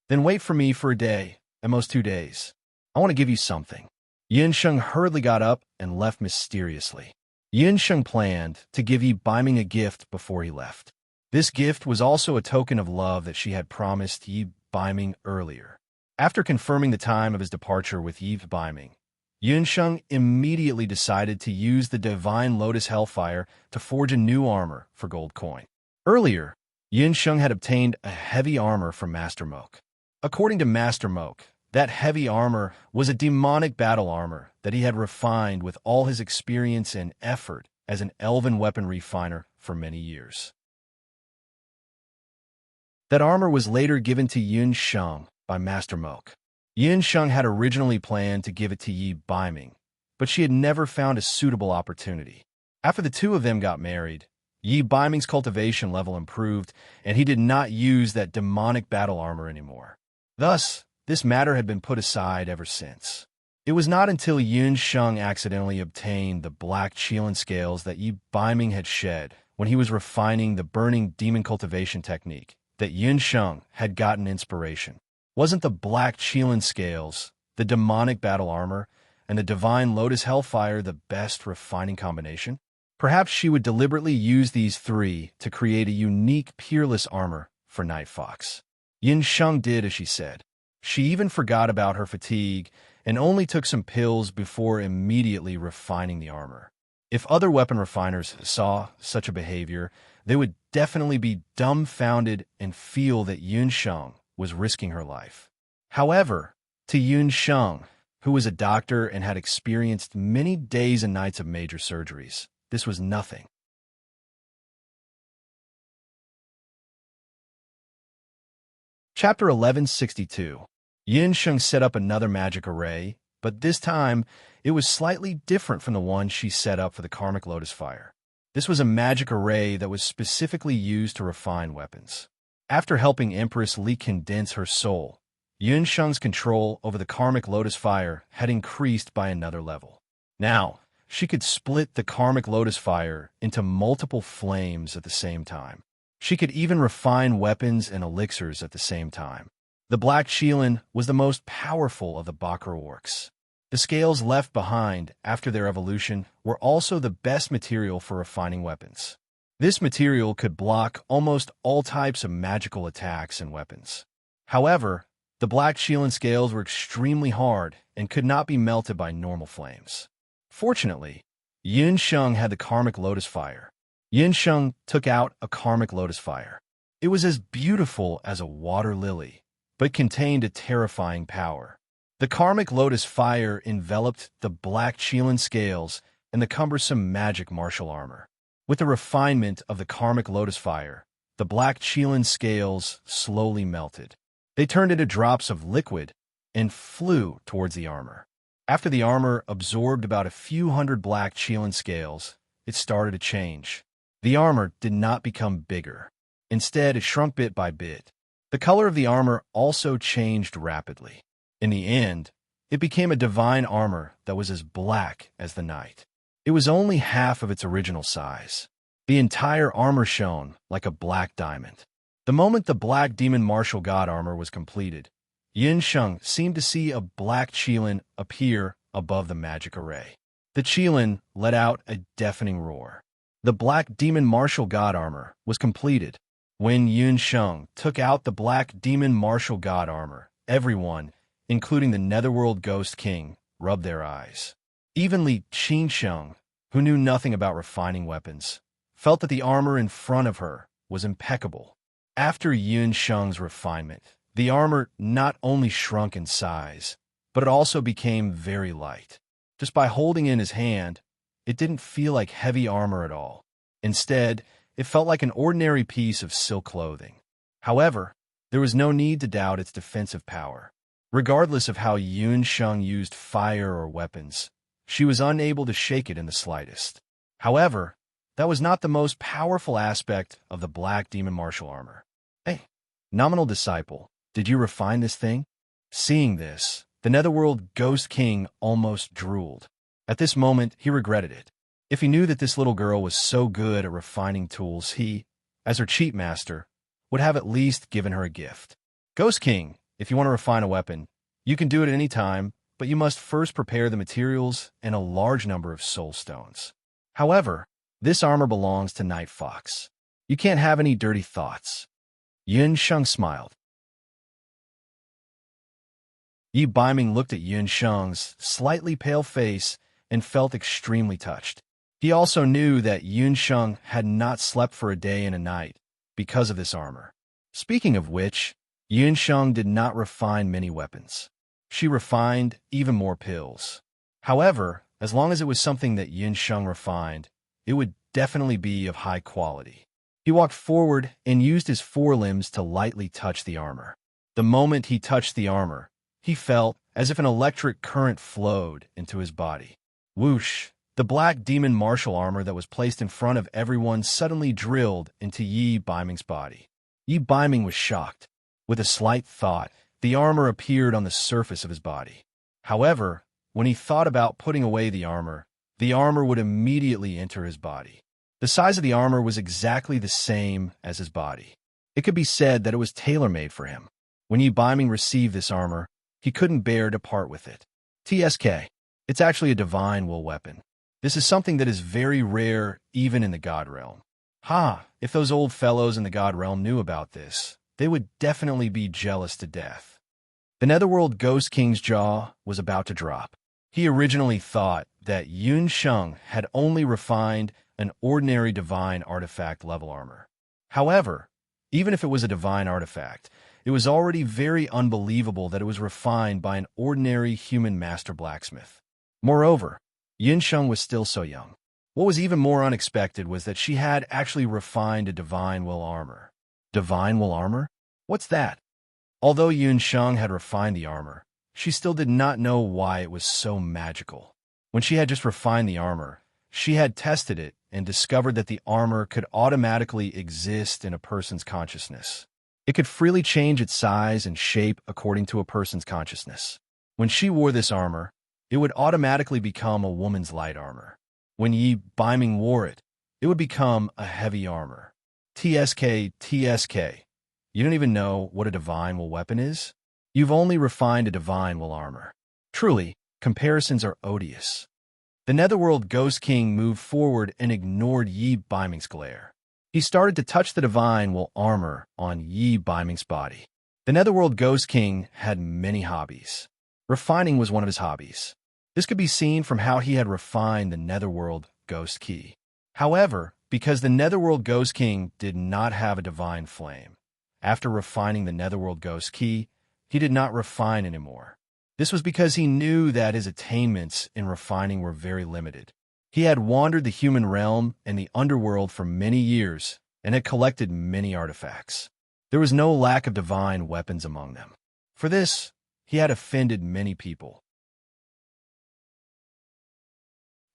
Then wait for me for a day, at most 2 days. I want to give you something. Yun Sheng hurriedly got up and left mysteriously. Yun Sheng planned to give Yi Baiming a gift before he left. This gift was also a token of love that she had promised Yi Baiming earlier. After confirming the time of his departure with Yi Baiming, Yun Sheng immediately decided to use the Divine Lotus Hellfire to forge a new armor for gold coin. Earlier, Yun Sheng had obtained a heavy armor from Master Moke. According to Master Moke, that heavy armor was a demonic battle armor that he had refined with all his experience and effort as an elven weapon refiner for many years. That armor was later given to Yun Sheng by Master Moke. Yun Sheng had originally planned to give it to Yi Baiming, but she had never found a suitable opportunity. After the two of them got married, Yi Baiming's cultivation level improved, and he did not use that demonic battle armor anymore. Thus, this matter had been put aside ever since. It was not until Yun Sheng accidentally obtained the black Qilin scales that Yi Baiming had shed when he was refining the burning demon cultivation technique that Yun Sheng had gotten inspiration. Wasn't the black Qilin scales, the demonic battle armor, and the divine lotus hellfire the best refining combination? Perhaps she would deliberately use these three to create a unique peerless armor for Night Fox. Yun Sheng did as she said. She even forgot about her fatigue and only took some pills before immediately refining the armor. If other weapon refiners saw such a behavior, they would definitely be dumbfounded and feel that Yun Sheng was risking her life. However, to Yun Sheng, who was a doctor and had experienced many days and nights of major surgeries, this was nothing. Chapter 1162. Yun Sheng set up another magic array, but this time it was slightly different from the one she set up for the Karmic Lotus Fire. This was a magic array that was specifically used to refine weapons. After helping Empress condense her soul, Yun Sheng's control over the Karmic Lotus Fire had increased by another level. Now, she could split the Karmic Lotus Fire into multiple flames at the same time. She could even refine weapons and elixirs at the same time. The Black Qilin was the most powerful of the Bakra orcs. The scales left behind after their evolution were also the best material for refining weapons. This material could block almost all types of magical attacks and weapons. However, the Black Qilin scales were extremely hard and could not be melted by normal flames. Fortunately, Yun Sheng had the Karmic Lotus Fire. Yun Sheng took out a Karmic Lotus Fire. It was as beautiful as a water lily, but contained a terrifying power. The karmic lotus fire enveloped the black Qilin scales and the cumbersome magic martial armor. With the refinement of the karmic lotus fire, the black Qilin scales slowly melted. They turned into drops of liquid and flew towards the armor. After the armor absorbed about a few hundred black Qilin scales, it started to change. The armor did not become bigger. Instead, it shrunk bit by bit. The color of the armor also changed rapidly. In the end, it became a divine armor that was as black as the night. It was only half of its original size. The entire armor shone like a black diamond. The moment the black demon martial god armor was completed, Yin Sheng seemed to see a black Qilin appear above the magic array. The Qilin let out a deafening roar. The black demon martial god armor was completed. When Yin Sheng took out the black demon martial god armor, everyone, including the Netherworld Ghost King, rubbed their eyes. Even Li Qingsheng, who knew nothing about refining weapons, felt that the armor in front of her was impeccable. After Yin Sheng's refinement, the armor not only shrunk in size, but it also became very light. Just by holding in his hand, it didn't feel like heavy armor at all. Instead, it felt like an ordinary piece of silk clothing. However, there was no need to doubt its defensive power. Regardless of how Yun Sheng used fire or weapons, she was unable to shake it in the slightest. However, that was not the most powerful aspect of the black demon martial armor. Hey, nominal disciple, did you refine this thing? Seeing this, the Netherworld Ghost King almost drooled. At this moment, he regretted it. If he knew that this little girl was so good at refining tools, he, as her cheat master, would have at least given her a gift. Ghost King, if you want to refine a weapon, you can do it at any time, but you must first prepare the materials and a large number of soul stones. However, this armor belongs to Night Fox. You can't have any dirty thoughts. Yun Sheng smiled. Yi Baiming looked at Yun Sheng's slightly pale face and felt extremely touched. He also knew that Yun Sheng had not slept for a day and a night because of this armor. Speaking of which, Yun Sheng did not refine many weapons. She refined even more pills. However, as long as it was something that Yun Sheng refined, it would definitely be of high quality. He walked forward and used his forelimbs to lightly touch the armor. The moment he touched the armor, he felt as if an electric current flowed into his body. Whoosh! The black demon martial armor that was placed in front of everyone suddenly drilled into Yi Baiming's body. Yi Baiming was shocked. With a slight thought, the armor appeared on the surface of his body. However, when he thought about putting away the armor would immediately enter his body. The size of the armor was exactly the same as his body. It could be said that it was tailor-made for him. When Yi Baiming received this armor, he couldn't bear to part with it. TSK. It's actually a divine will weapon. This is something that is very rare even in the God Realm. If those old fellows in the God Realm knew about this, they would definitely be jealous to death. The Netherworld Ghost King's jaw was about to drop. He originally thought that Yun Sheng had only refined an ordinary divine artifact level armor. However, even if it was a divine artifact, it was already very unbelievable that it was refined by an ordinary human master blacksmith. Moreover, Yin Sheng was still so young. What was even more unexpected was that she had actually refined a divine will armor. Divine will armor? What's that? Although Yun Sheng had refined the armor, she still did not know why it was so magical. When she had just refined the armor, she had tested it and discovered that the armor could automatically exist in a person's consciousness. It could freely change its size and shape according to a person's consciousness. When she wore this armor, it would automatically become a woman's light armor. When Yi Baiming wore it, it would become a heavy armor. TSK. You don't even know what a divine will weapon is? You've only refined a divine will armor. Truly, comparisons are odious. The Netherworld Ghost King moved forward and ignored Yi Baiming's glare. He started to touch the divine will armor on Yi Baiming's body. The Netherworld Ghost King had many hobbies. Refining was one of his hobbies. This could be seen from how he had refined the Netherworld Ghost Key. However, because the Netherworld Ghost King did not have a divine flame, after refining the Netherworld Ghost Key, he did not refine anymore. This was because he knew that his attainments in refining were very limited. He had wandered the human realm and the underworld for many years and had collected many artifacts. There was no lack of divine weapons among them. For this, he had offended many people.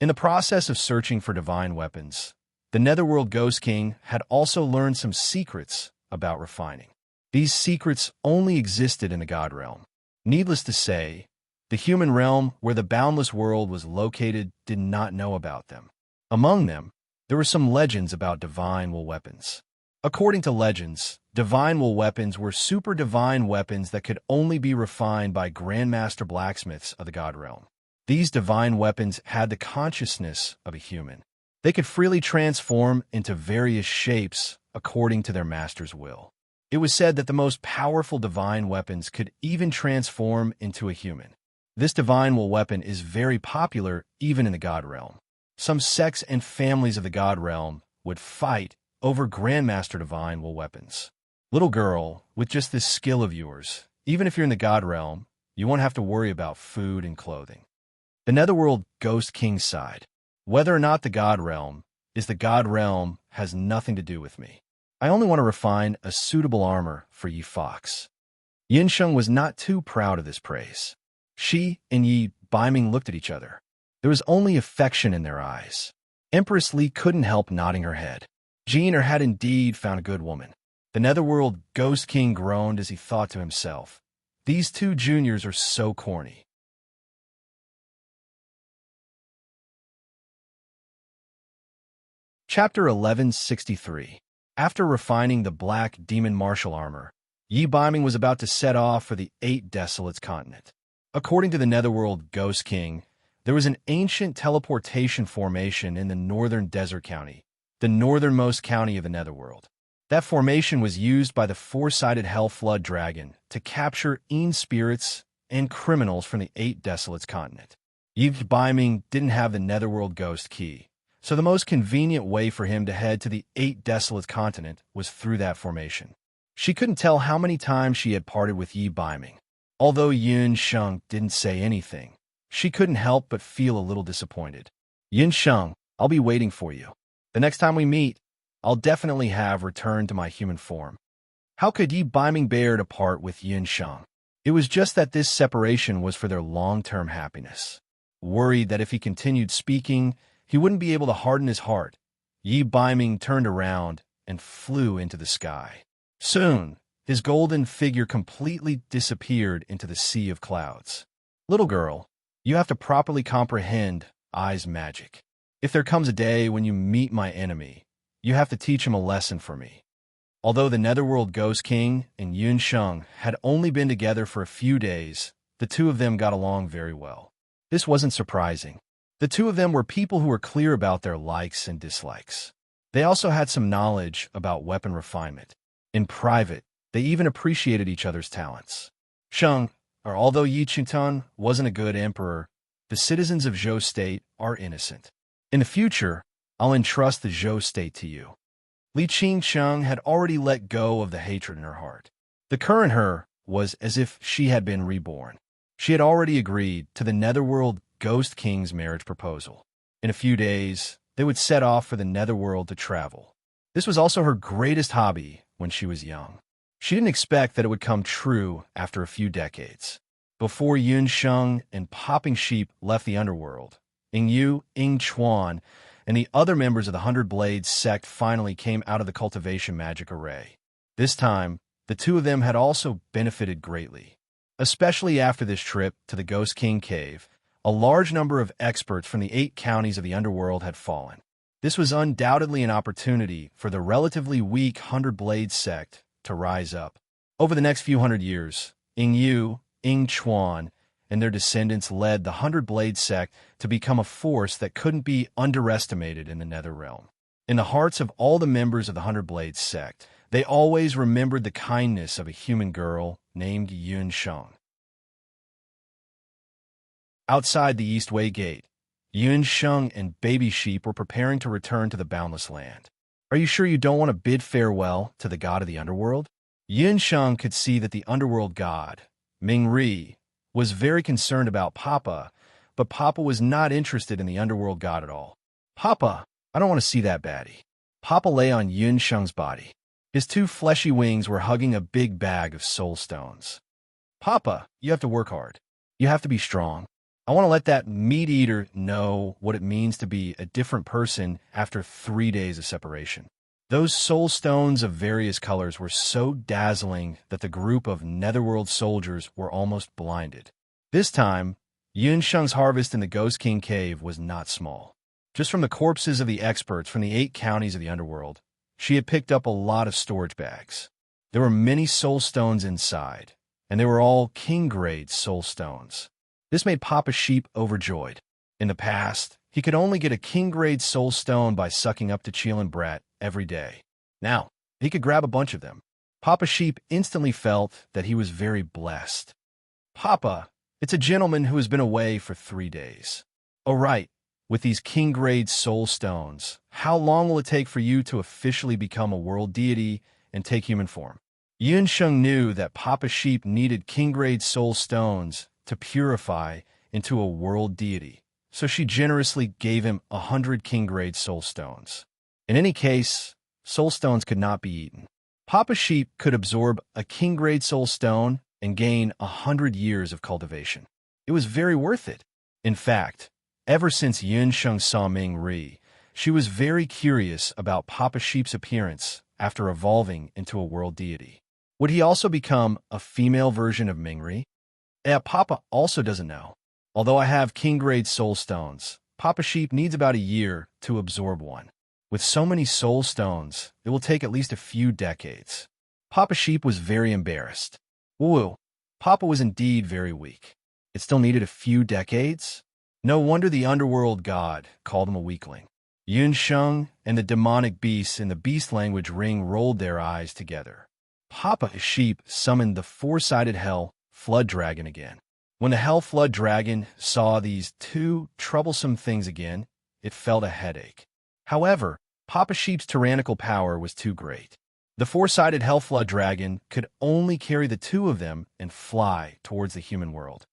In the process of searching for divine weapons, the Netherworld Ghost King had also learned some secrets about refining. These secrets only existed in the God realm. Needless to say, the human realm where the boundless world was located did not know about them. Among them, there were some legends about divine weapons. According to legends, divine weapons were super divine weapons that could only be refined by grandmaster blacksmiths of the God realm. These divine weapons had the consciousness of a human. They could freely transform into various shapes according to their master's will. It was said that the most powerful divine weapons could even transform into a human. This divine weapon is very popular even in the God realm. Some sects and families of the God realm would fight over grandmaster divine weapons. Little girl, with just this skill of yours, even if you're in the God realm, you won't have to worry about food and clothing. The Netherworld Ghost King sighed. Whether or not the God realm is the God realm has nothing to do with me. I only want to refine a suitable armor for Yi Fox. Yin Sheng was not too proud of this praise. She and Yi Biming looked at each other. There was only affection in their eyes. Empress Li couldn't help nodding her head. Jean had indeed found a good woman. The Netherworld Ghost King groaned as he thought to himself, "These two juniors are so corny." Chapter 1163. After refining the black demon martial armor, Yi Biming was about to set off for the Eight Desolates continent. According to the Netherworld Ghost King, there was an ancient teleportation formation in the northern desert county, the northernmost county of the Netherworld. That formation was used by the four-sided Hell Flood Dragon to capture spirits and criminals from the Eight Desolates continent. Yi Biming didn't have the Netherworld Ghost Key, so the most convenient way for him to head to the Eight Desolates continent was through that formation. She couldn't tell how many times she had parted with Yi Biming. Although Yun Sheng didn't say anything, she couldn't help but feel a little disappointed. "Yun Sheng, I'll be waiting for you. The next time we meet, I'll definitely have returned to my human form." How could Yi Biming bear to part with Yun Sheng? It was just that this separation was for their long-term happiness. Worried that if he continued speaking, he wouldn't be able to harden his heart, Yi Biming turned around and flew into the sky. Soon, his golden figure completely disappeared into the sea of clouds. "Little girl, you have to properly comprehend Ai's magic. If there comes a day when you meet my enemy, you have to teach him a lesson for me." Although the Netherworld Ghost King and Yun Sheng had only been together for a few days, the two of them got along very well. This wasn't surprising. The two of them were people who were clear about their likes and dislikes. They also had some knowledge about weapon refinement. In private, they even appreciated each other's talents. Although Yi Chuntan wasn't a good emperor, the citizens of Zhou State are innocent. In the future, I'll entrust the Zhou State to you. Li Qingsheng had already let go of the hatred in her heart. The current her was as if she had been reborn. She had already agreed to the Netherworld Ghost King's marriage proposal. In a few days, they would set off for the Netherworld to travel. This was also her greatest hobby when she was young. She didn't expect that it would come true after a few decades. Before Yun Sheng and Popping Sheep left the underworld, Ing Yu, Ing Chuan, and the other members of the Hundred Blades sect finally came out of the cultivation magic array. This time, the two of them had also benefited greatly. Especially after this trip to the Ghost King Cave, a large number of experts from the 8 counties of the underworld had fallen. This was undoubtedly an opportunity for the relatively weak Hundred Blades sect to rise up. Over the next few hundred years, Ing Yu, Ing Chuan, and their descendants led the Hundred Blades sect to become a force that couldn't be underestimated in the Nether Realm. In the hearts of all the members of the Hundred Blades sect, they always remembered the kindness of a human girl named Yun Sheng. Outside the Eastway Gate, Yun Sheng and Baby Sheep were preparing to return to the Boundless Land. "Are you sure you don't want to bid farewell to the god of the underworld?" Yun Sheng could see that the underworld god, Ming Ri, was very concerned about Papa, but Papa was not interested in the underworld god at all. Papa, I don't want to see that baddie. Papa lay on Yun Sheng's body. His two fleshy wings were hugging a big bag of soul stones. Papa, you have to work hard. You have to be strong. I want to let that meat-eater know what it means to be a different person after 3 days of separation. Those soul stones of various colors were so dazzling that the group of Netherworld soldiers were almost blinded. This time, Yun Sheng's harvest in the Ghost King Cave was not small. Just from the corpses of the experts from the 8 counties of the underworld, she had picked up a lot of storage bags. There were many soul stones inside, and they were all king-grade soul stones. This made Papa Sheep overjoyed. In the past, he could only get a king-grade soul stone by sucking up to Cheel and Brat every day. Now, he could grab a bunch of them. Papa Sheep instantly felt that he was very blessed. Papa, it's a gentleman who has been away for 3 days. Oh, right. With these king-grade soul stones, how long will it take for you to officially become a world deity and take human form? Yun Sheng knew that Papa Sheep needed king-grade soul stones to purify into a world deity, so she generously gave him 100 king-grade soul stones. In any case, soul stones could not be eaten. Papa Sheep could absorb a king-grade soul stone and gain 100 years of cultivation. It was very worth it. In fact, ever since Yun Sheng saw Ming Ri, she was very curious about Papa Sheep's appearance after evolving into a world deity. Would he also become a female version of Ming Ri? Yeah, Papa also doesn't know. Although I have king-grade soul stones, Papa Sheep needs about a year to absorb one. With so many soul stones, it will take at least a few decades. Papa Sheep was very embarrassed. Woo, Papa was indeed very weak. It still needed a few decades? No wonder the underworld god called him a weakling. Yun Sheng and the demonic beasts in the beast language ring rolled their eyes together. Papa Sheep summoned the four-sided hell flood dragon again. When the hell flood dragon saw these two troublesome things again, it felt a headache. However, Papa Sheep's tyrannical power was too great. The four-sided hell flood dragon could only carry the two of them and fly towards the human world.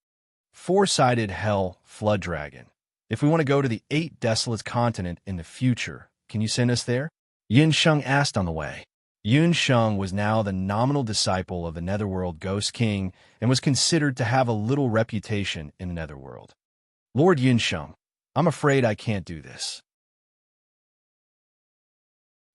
Four-sided hell flood dragon. If we want to go to the 8 desolate continent in the future, can you send us there? Yun Sheng asked on the way. Yun Sheng was now the nominal disciple of the Netherworld Ghost King and was considered to have a little reputation in the Netherworld. Lord Yun Sheng, I'm afraid I can't do this.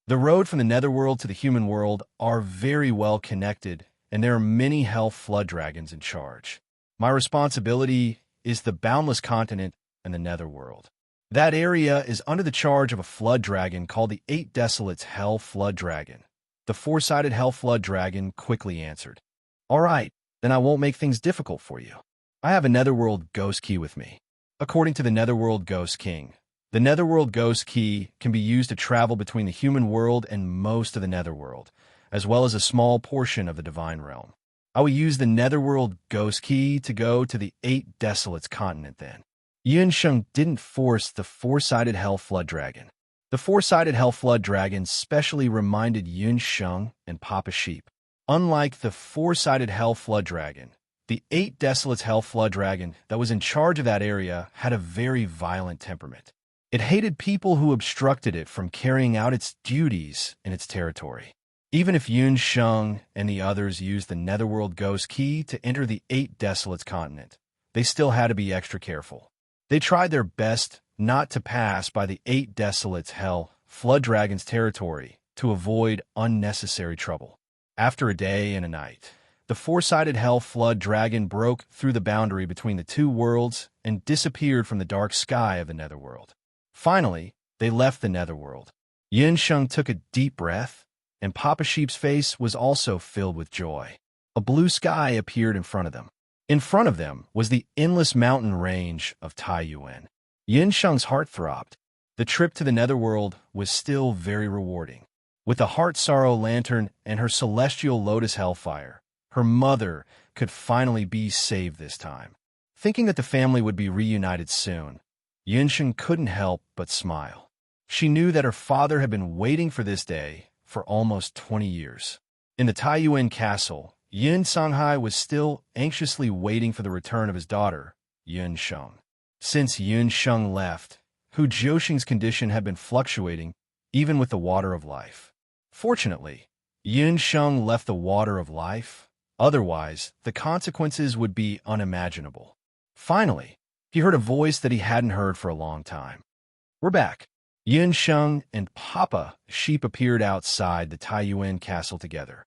The road from the Netherworld to the human world are very well connected, and there are many hell flood dragons in charge. My responsibility is the boundless continent and the Netherworld. That area is under the charge of a flood dragon called the 8 Desolates Hell Flood Dragon. The four-sided hell flood dragon quickly answered. All right, then I won't make things difficult for you. I have a Netherworld Ghost Key with me. According to the Netherworld Ghost King, the Netherworld Ghost Key can be used to travel between the human world and most of the Netherworld, as well as a small portion of the Divine Realm. I will use the Netherworld Ghost Key to go to the 8 Desolates continent then. Yun Sheng didn't force the four-sided hell flood dragon. The four-sided hell flood dragon specially reminded Yun Sheng and Papa Sheep. Unlike the four-sided hell flood dragon, the 8 Desolates hell flood dragon that was in charge of that area had a very violent temperament. It hated people who obstructed it from carrying out its duties in its territory. Even if Yun Sheng and the others used the Netherworld Ghost Key to enter the 8 Desolates continent, they still had to be extra careful. They tried their best not to pass by the 8 Desolates Hell Flood Dragon's territory to avoid unnecessary trouble. After a day and a night, the four-sided Hell Flood Dragon broke through the boundary between the two worlds and disappeared from the dark sky of the Netherworld. Finally, they left the Netherworld. Yun Sheng took a deep breath, and Papa Sheep's face was also filled with joy. A blue sky appeared in front of them. In front of them was the endless mountain range of Taiyuan. Yun Sheng's heart throbbed. The trip to the Netherworld was still very rewarding. With the Heart Sorrow Lantern and her celestial lotus hellfire, her mother could finally be saved this time. Thinking that the family would be reunited soon, Yun Sheng couldn't help but smile. She knew that her father had been waiting for this day for almost 20 years. In the Taiyuan castle, Yun Songhai was still anxiously waiting for the return of his daughter, Yun Sheng. Since Yun Sheng left, Hu Jiuxing's condition had been fluctuating, even with the water of life. Fortunately, Yun Sheng left the water of life. Otherwise, the consequences would be unimaginable. Finally, he heard a voice that he hadn't heard for a long time. "We're back." Yun Sheng and Papa Sheep appeared outside the Taiyuan castle together.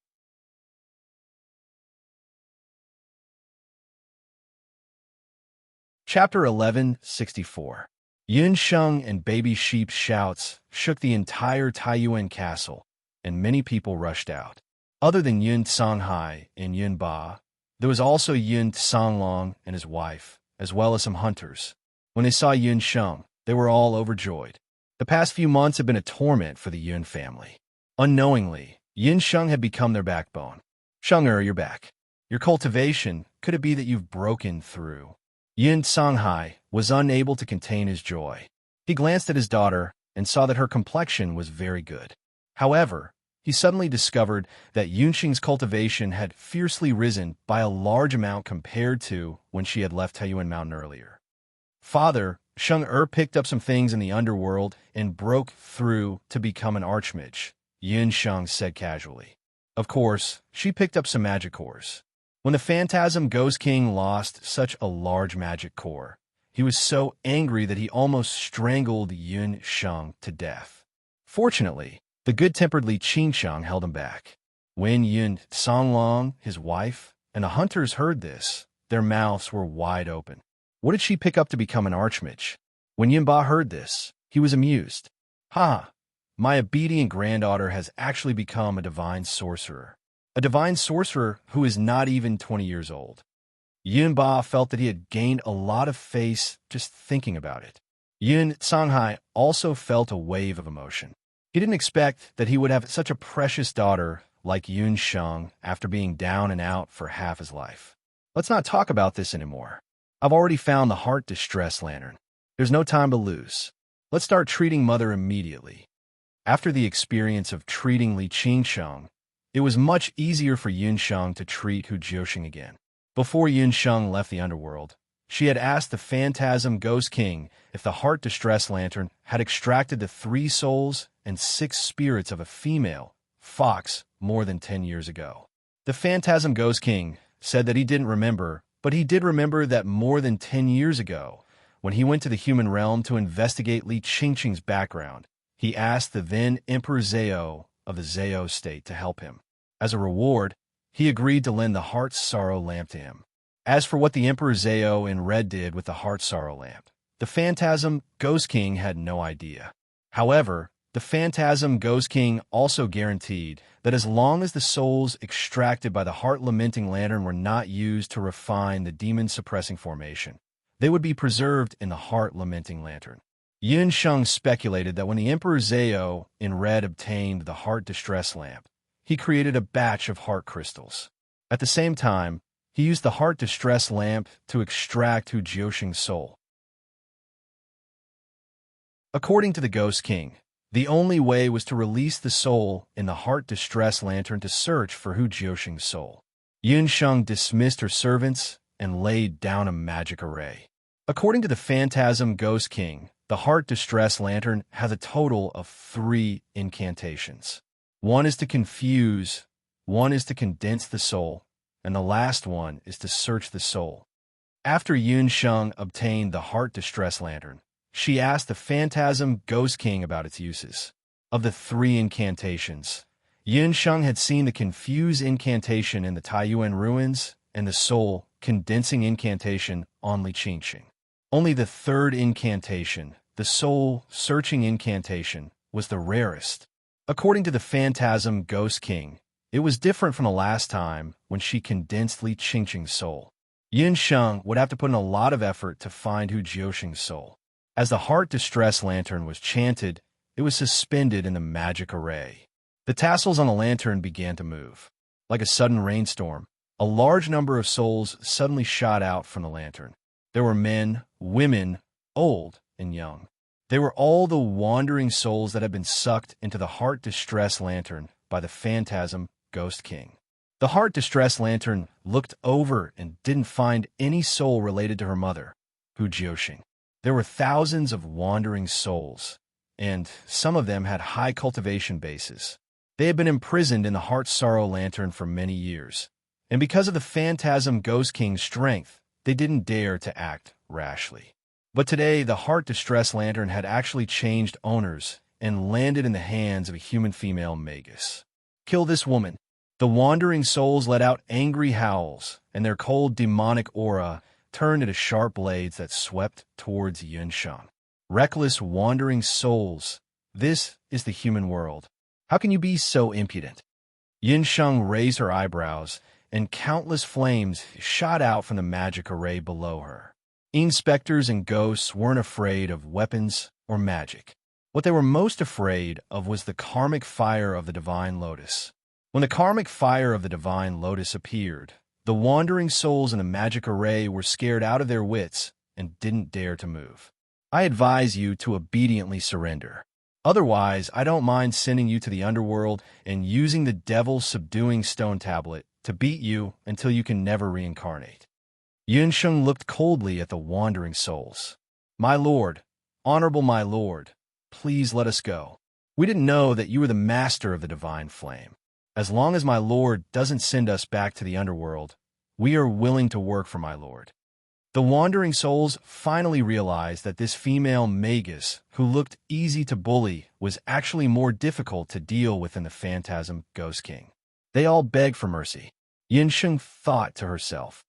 Chapter 1164. Yun Sheng and Baby Sheep's shouts shook the entire Taiyuan castle, and many people rushed out. Other than Yun Songhai and Yun Ba, there was also Yun Songlong and his wife, as well as some hunters. When they saw Yun Sheng, they were all overjoyed. The past few months had been a torment for the Yun family. Unknowingly, Yun Sheng had become their backbone. "Sheng-er, you're back. Your cultivation, could it be that you've broken through?" Yun Songhai was unable to contain his joy. He glanced at his daughter and saw that her complexion was very good. However, he suddenly discovered that Yunxing's cultivation had fiercely risen by a large amount compared to when she had left Taiyuan Mountain earlier. "Father, Sheng-er picked up some things in the underworld and broke through to become an archmage," Yun Sheng said casually. Of course, she picked up some magic cores. When the Phantasm Ghost King lost such a large magic core, he was so angry that he almost strangled Yun Sheng to death. Fortunately, the good-tempered Li Qingsheng held him back. When Yun Songlong, his wife, and the hunters heard this, their mouths were wide open. What did she pick up to become an archmage? When Yun Ba heard this, he was amused. "Ha! My obedient granddaughter has actually become a divine sorcerer. A divine sorcerer who is not even 20 years old." Yun Ba felt that he had gained a lot of face just thinking about it. Yun Songhai also felt a wave of emotion. He didn't expect that he would have such a precious daughter like Yun Sheng after being down and out for half his life. "Let's not talk about this anymore. I've already found the heart distress lantern. There's no time to lose. Let's start treating Mother immediately." After the experience of treating Li Qingsheng, it was much easier for Yun Sheng to treat Hu Jiuxing again. Before Yun Sheng left the underworld, she had asked the Phantasm Ghost King if the heart distress lantern had extracted the 3 souls and 6 spirits of a female fox more than 10 years ago. The Phantasm Ghost King said that he didn't remember, but he did remember that more than 10 years ago, when he went to the human realm to investigate Li Qingqing's background, he asked the then Emperor Zhao of the Zhao state to help him. As a reward, he agreed to lend the Heart Sorrow lamp to him. As for what the Emperor Zhao in red did with the Heart Sorrow lamp, the Phantasm Ghost King had no idea. However, the Phantasm Ghost King also guaranteed that as long as the souls extracted by the Heart-Lamenting Lantern were not used to refine the demon-suppressing formation, they would be preserved in the Heart-Lamenting Lantern. Yun Sheng speculated that when the Emperor Zhao in red obtained the Heart Distress Lamp, he created a batch of heart crystals. At the same time, he used the Heart Distress Lamp to extract Hu Jiuxing's soul. According to the Ghost King, the only way was to release the soul in the Heart Distress Lantern to search for Hu Jiuxing's soul. Yun Sheng dismissed her servants and laid down a magic array. According to the Phantasm Ghost King, the Heart Distress Lantern has a total of 3 incantations. One is to confuse, one is to condense the soul, and the last one is to search the soul. After Yun Sheng obtained the Heart Distress Lantern, she asked the Phantasm Ghost King about its uses. Of the 3 incantations, Yun Sheng had seen the Confuse incantation in the Taiyuan ruins and the Soul Condensing incantation on Li Qingqing. Only the 3rd incantation, the Soul Searching incantation, was the rarest. According to the Phantasm Ghost King, it was different from the last time when she condensed Li Qingqing's soul. Yun Sheng would have to put in a lot of effort to find Hu Jiuxing's soul. As the Heart Distress Lantern was chanted, it was suspended in the magic array. The tassels on the lantern began to move. Like a sudden rainstorm, a large number of souls suddenly shot out from the lantern. There were men, women, old and young. They were all the wandering souls that had been sucked into the Heart Distress Lantern by the Phantasm Ghost King. The heart distress lantern looked over and didn't find any soul related to her mother, Hu Jioxing. There were thousands of wandering souls, and some of them had high cultivation bases. They had been imprisoned in the Heart Sorrow Lantern for many years, and because of the Phantasm Ghost King's strength, they didn't dare to act rashly. But today, the Heart Distress Lantern had actually changed owners and landed in the hands of a human female magus. Kill this woman. The wandering souls let out angry howls, and their cold demonic aura turned into sharp blades that swept towards Yunsheng. Reckless wandering souls, this is the human world. How can you be so impudent? Yunsheng raised her eyebrows, and countless flames shot out from the magic array below her. Inspectors and ghosts weren't afraid of weapons or magic. What they were most afraid of was the karmic fire of the Divine Lotus. When the karmic fire of the Divine Lotus appeared, the wandering souls in the magic array were scared out of their wits and didn't dare to move. I advise you to obediently surrender. Otherwise, I don't mind sending you to the underworld and using the devil's subduing stone tablet to beat you until you can never reincarnate. Yunsheng looked coldly at the wandering souls. My lord, honorable my lord, please let us go. We didn't know that you were the master of the divine flame. As long as my lord doesn't send us back to the underworld, we are willing to work for my lord. The wandering souls finally realized that this female magus, who looked easy to bully, was actually more difficult to deal with than the Phantasm Ghost King. They all begged for mercy. Yunsheng thought to herself.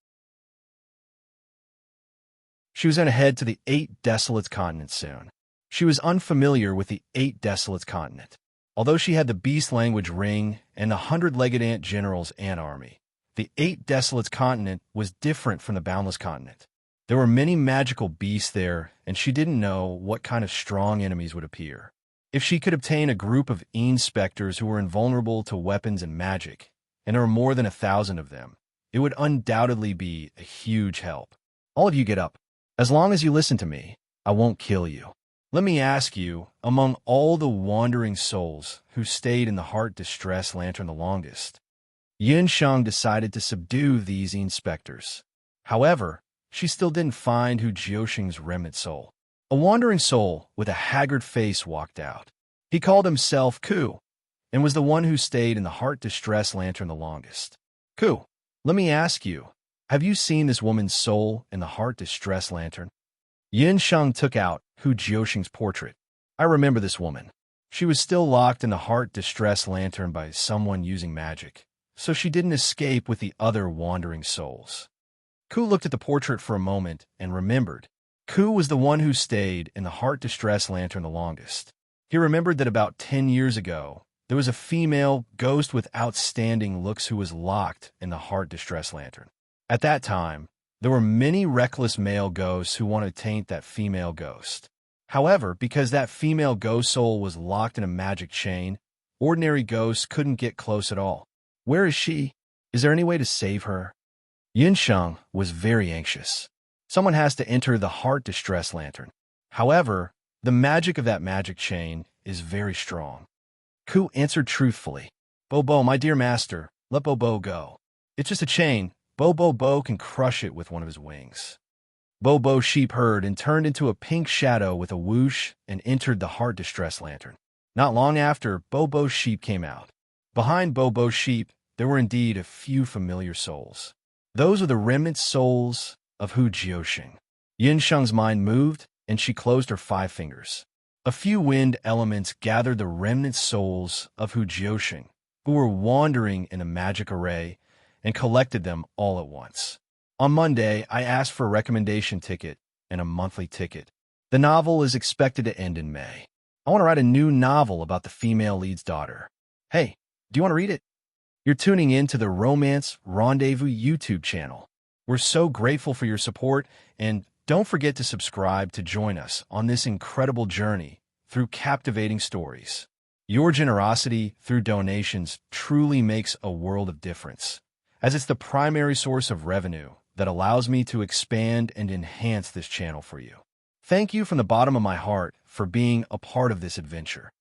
She was going to head to the 8 Desolates continent soon. She was unfamiliar with the 8 Desolates continent. Although she had the beast language ring and the 100-legged ant general's ant army, the 8 Desolates continent was different from the Boundless continent. There were many magical beasts there, and she didn't know what kind of strong enemies would appear. If she could obtain a group of inspectors who were invulnerable to weapons and magic, and there were more than 1,000 of them, it would undoubtedly be a huge help. All of you get up. As long as you listen to me, I won't kill you. Let me ask you, among all the wandering souls who stayed in the Heart Distress Lantern the longest, Yunsheng decided to subdue these inspectors. However, she still didn't find Hu Jioxing's remnant soul. A wandering soul with a haggard face walked out. He called himself Ku, and was the one who stayed in the Heart Distress Lantern the longest. Ku, let me ask you, have you seen this woman's soul in the Heart Distress Lantern? Yunsheng took out Hu Jioxing's portrait. I remember this woman. She was still locked in the Heart Distress Lantern by someone using magic, so she didn't escape with the other wandering souls. Ku looked at the portrait for a moment and remembered. Ku was the one who stayed in the Heart Distress Lantern the longest. He remembered that about 10 years ago, there was a female ghost with outstanding looks who was locked in the Heart Distress Lantern. At that time, there were many reckless male ghosts who wanted to taint that female ghost. However, because that female ghost soul was locked in a magic chain, ordinary ghosts couldn't get close at all. Where is she? Is there any way to save her? Yunsheng was very anxious. Someone has to enter the Heart Distress Lantern. However, the magic of that magic chain is very strong. Ku answered truthfully. Bobo, my dear master, let Bobo go. It's just a chain. Bobo can crush it with one of his wings. Bobo Sheep heard and turned into a pink shadow with a whoosh and entered the Heart Distress Lantern. Not long after, Bobo Sheep came out. Behind Bobo Sheep, there were indeed a few familiar souls. Those were the remnant souls of Hu Jioxing. Yunsheng's mind moved, and she closed her 5 fingers. A few wind elements gathered the remnant souls of Hu Jioxing, who were wandering in a magic array, and collected them all at once. On Monday, I asked for a recommendation ticket and a monthly ticket. The novel is expected to end in May. I want to write a new novel about the female lead's daughter. Hey, do you want to read it? You're tuning in to the Romance Rendezvous YouTube channel. We're so grateful for your support, and don't forget to subscribe to join us on this incredible journey through captivating stories. Your generosity through donations truly makes a world of difference, as it's the primary source of revenue that allows me to expand and enhance this channel for you. Thank you from the bottom of my heart for being a part of this adventure.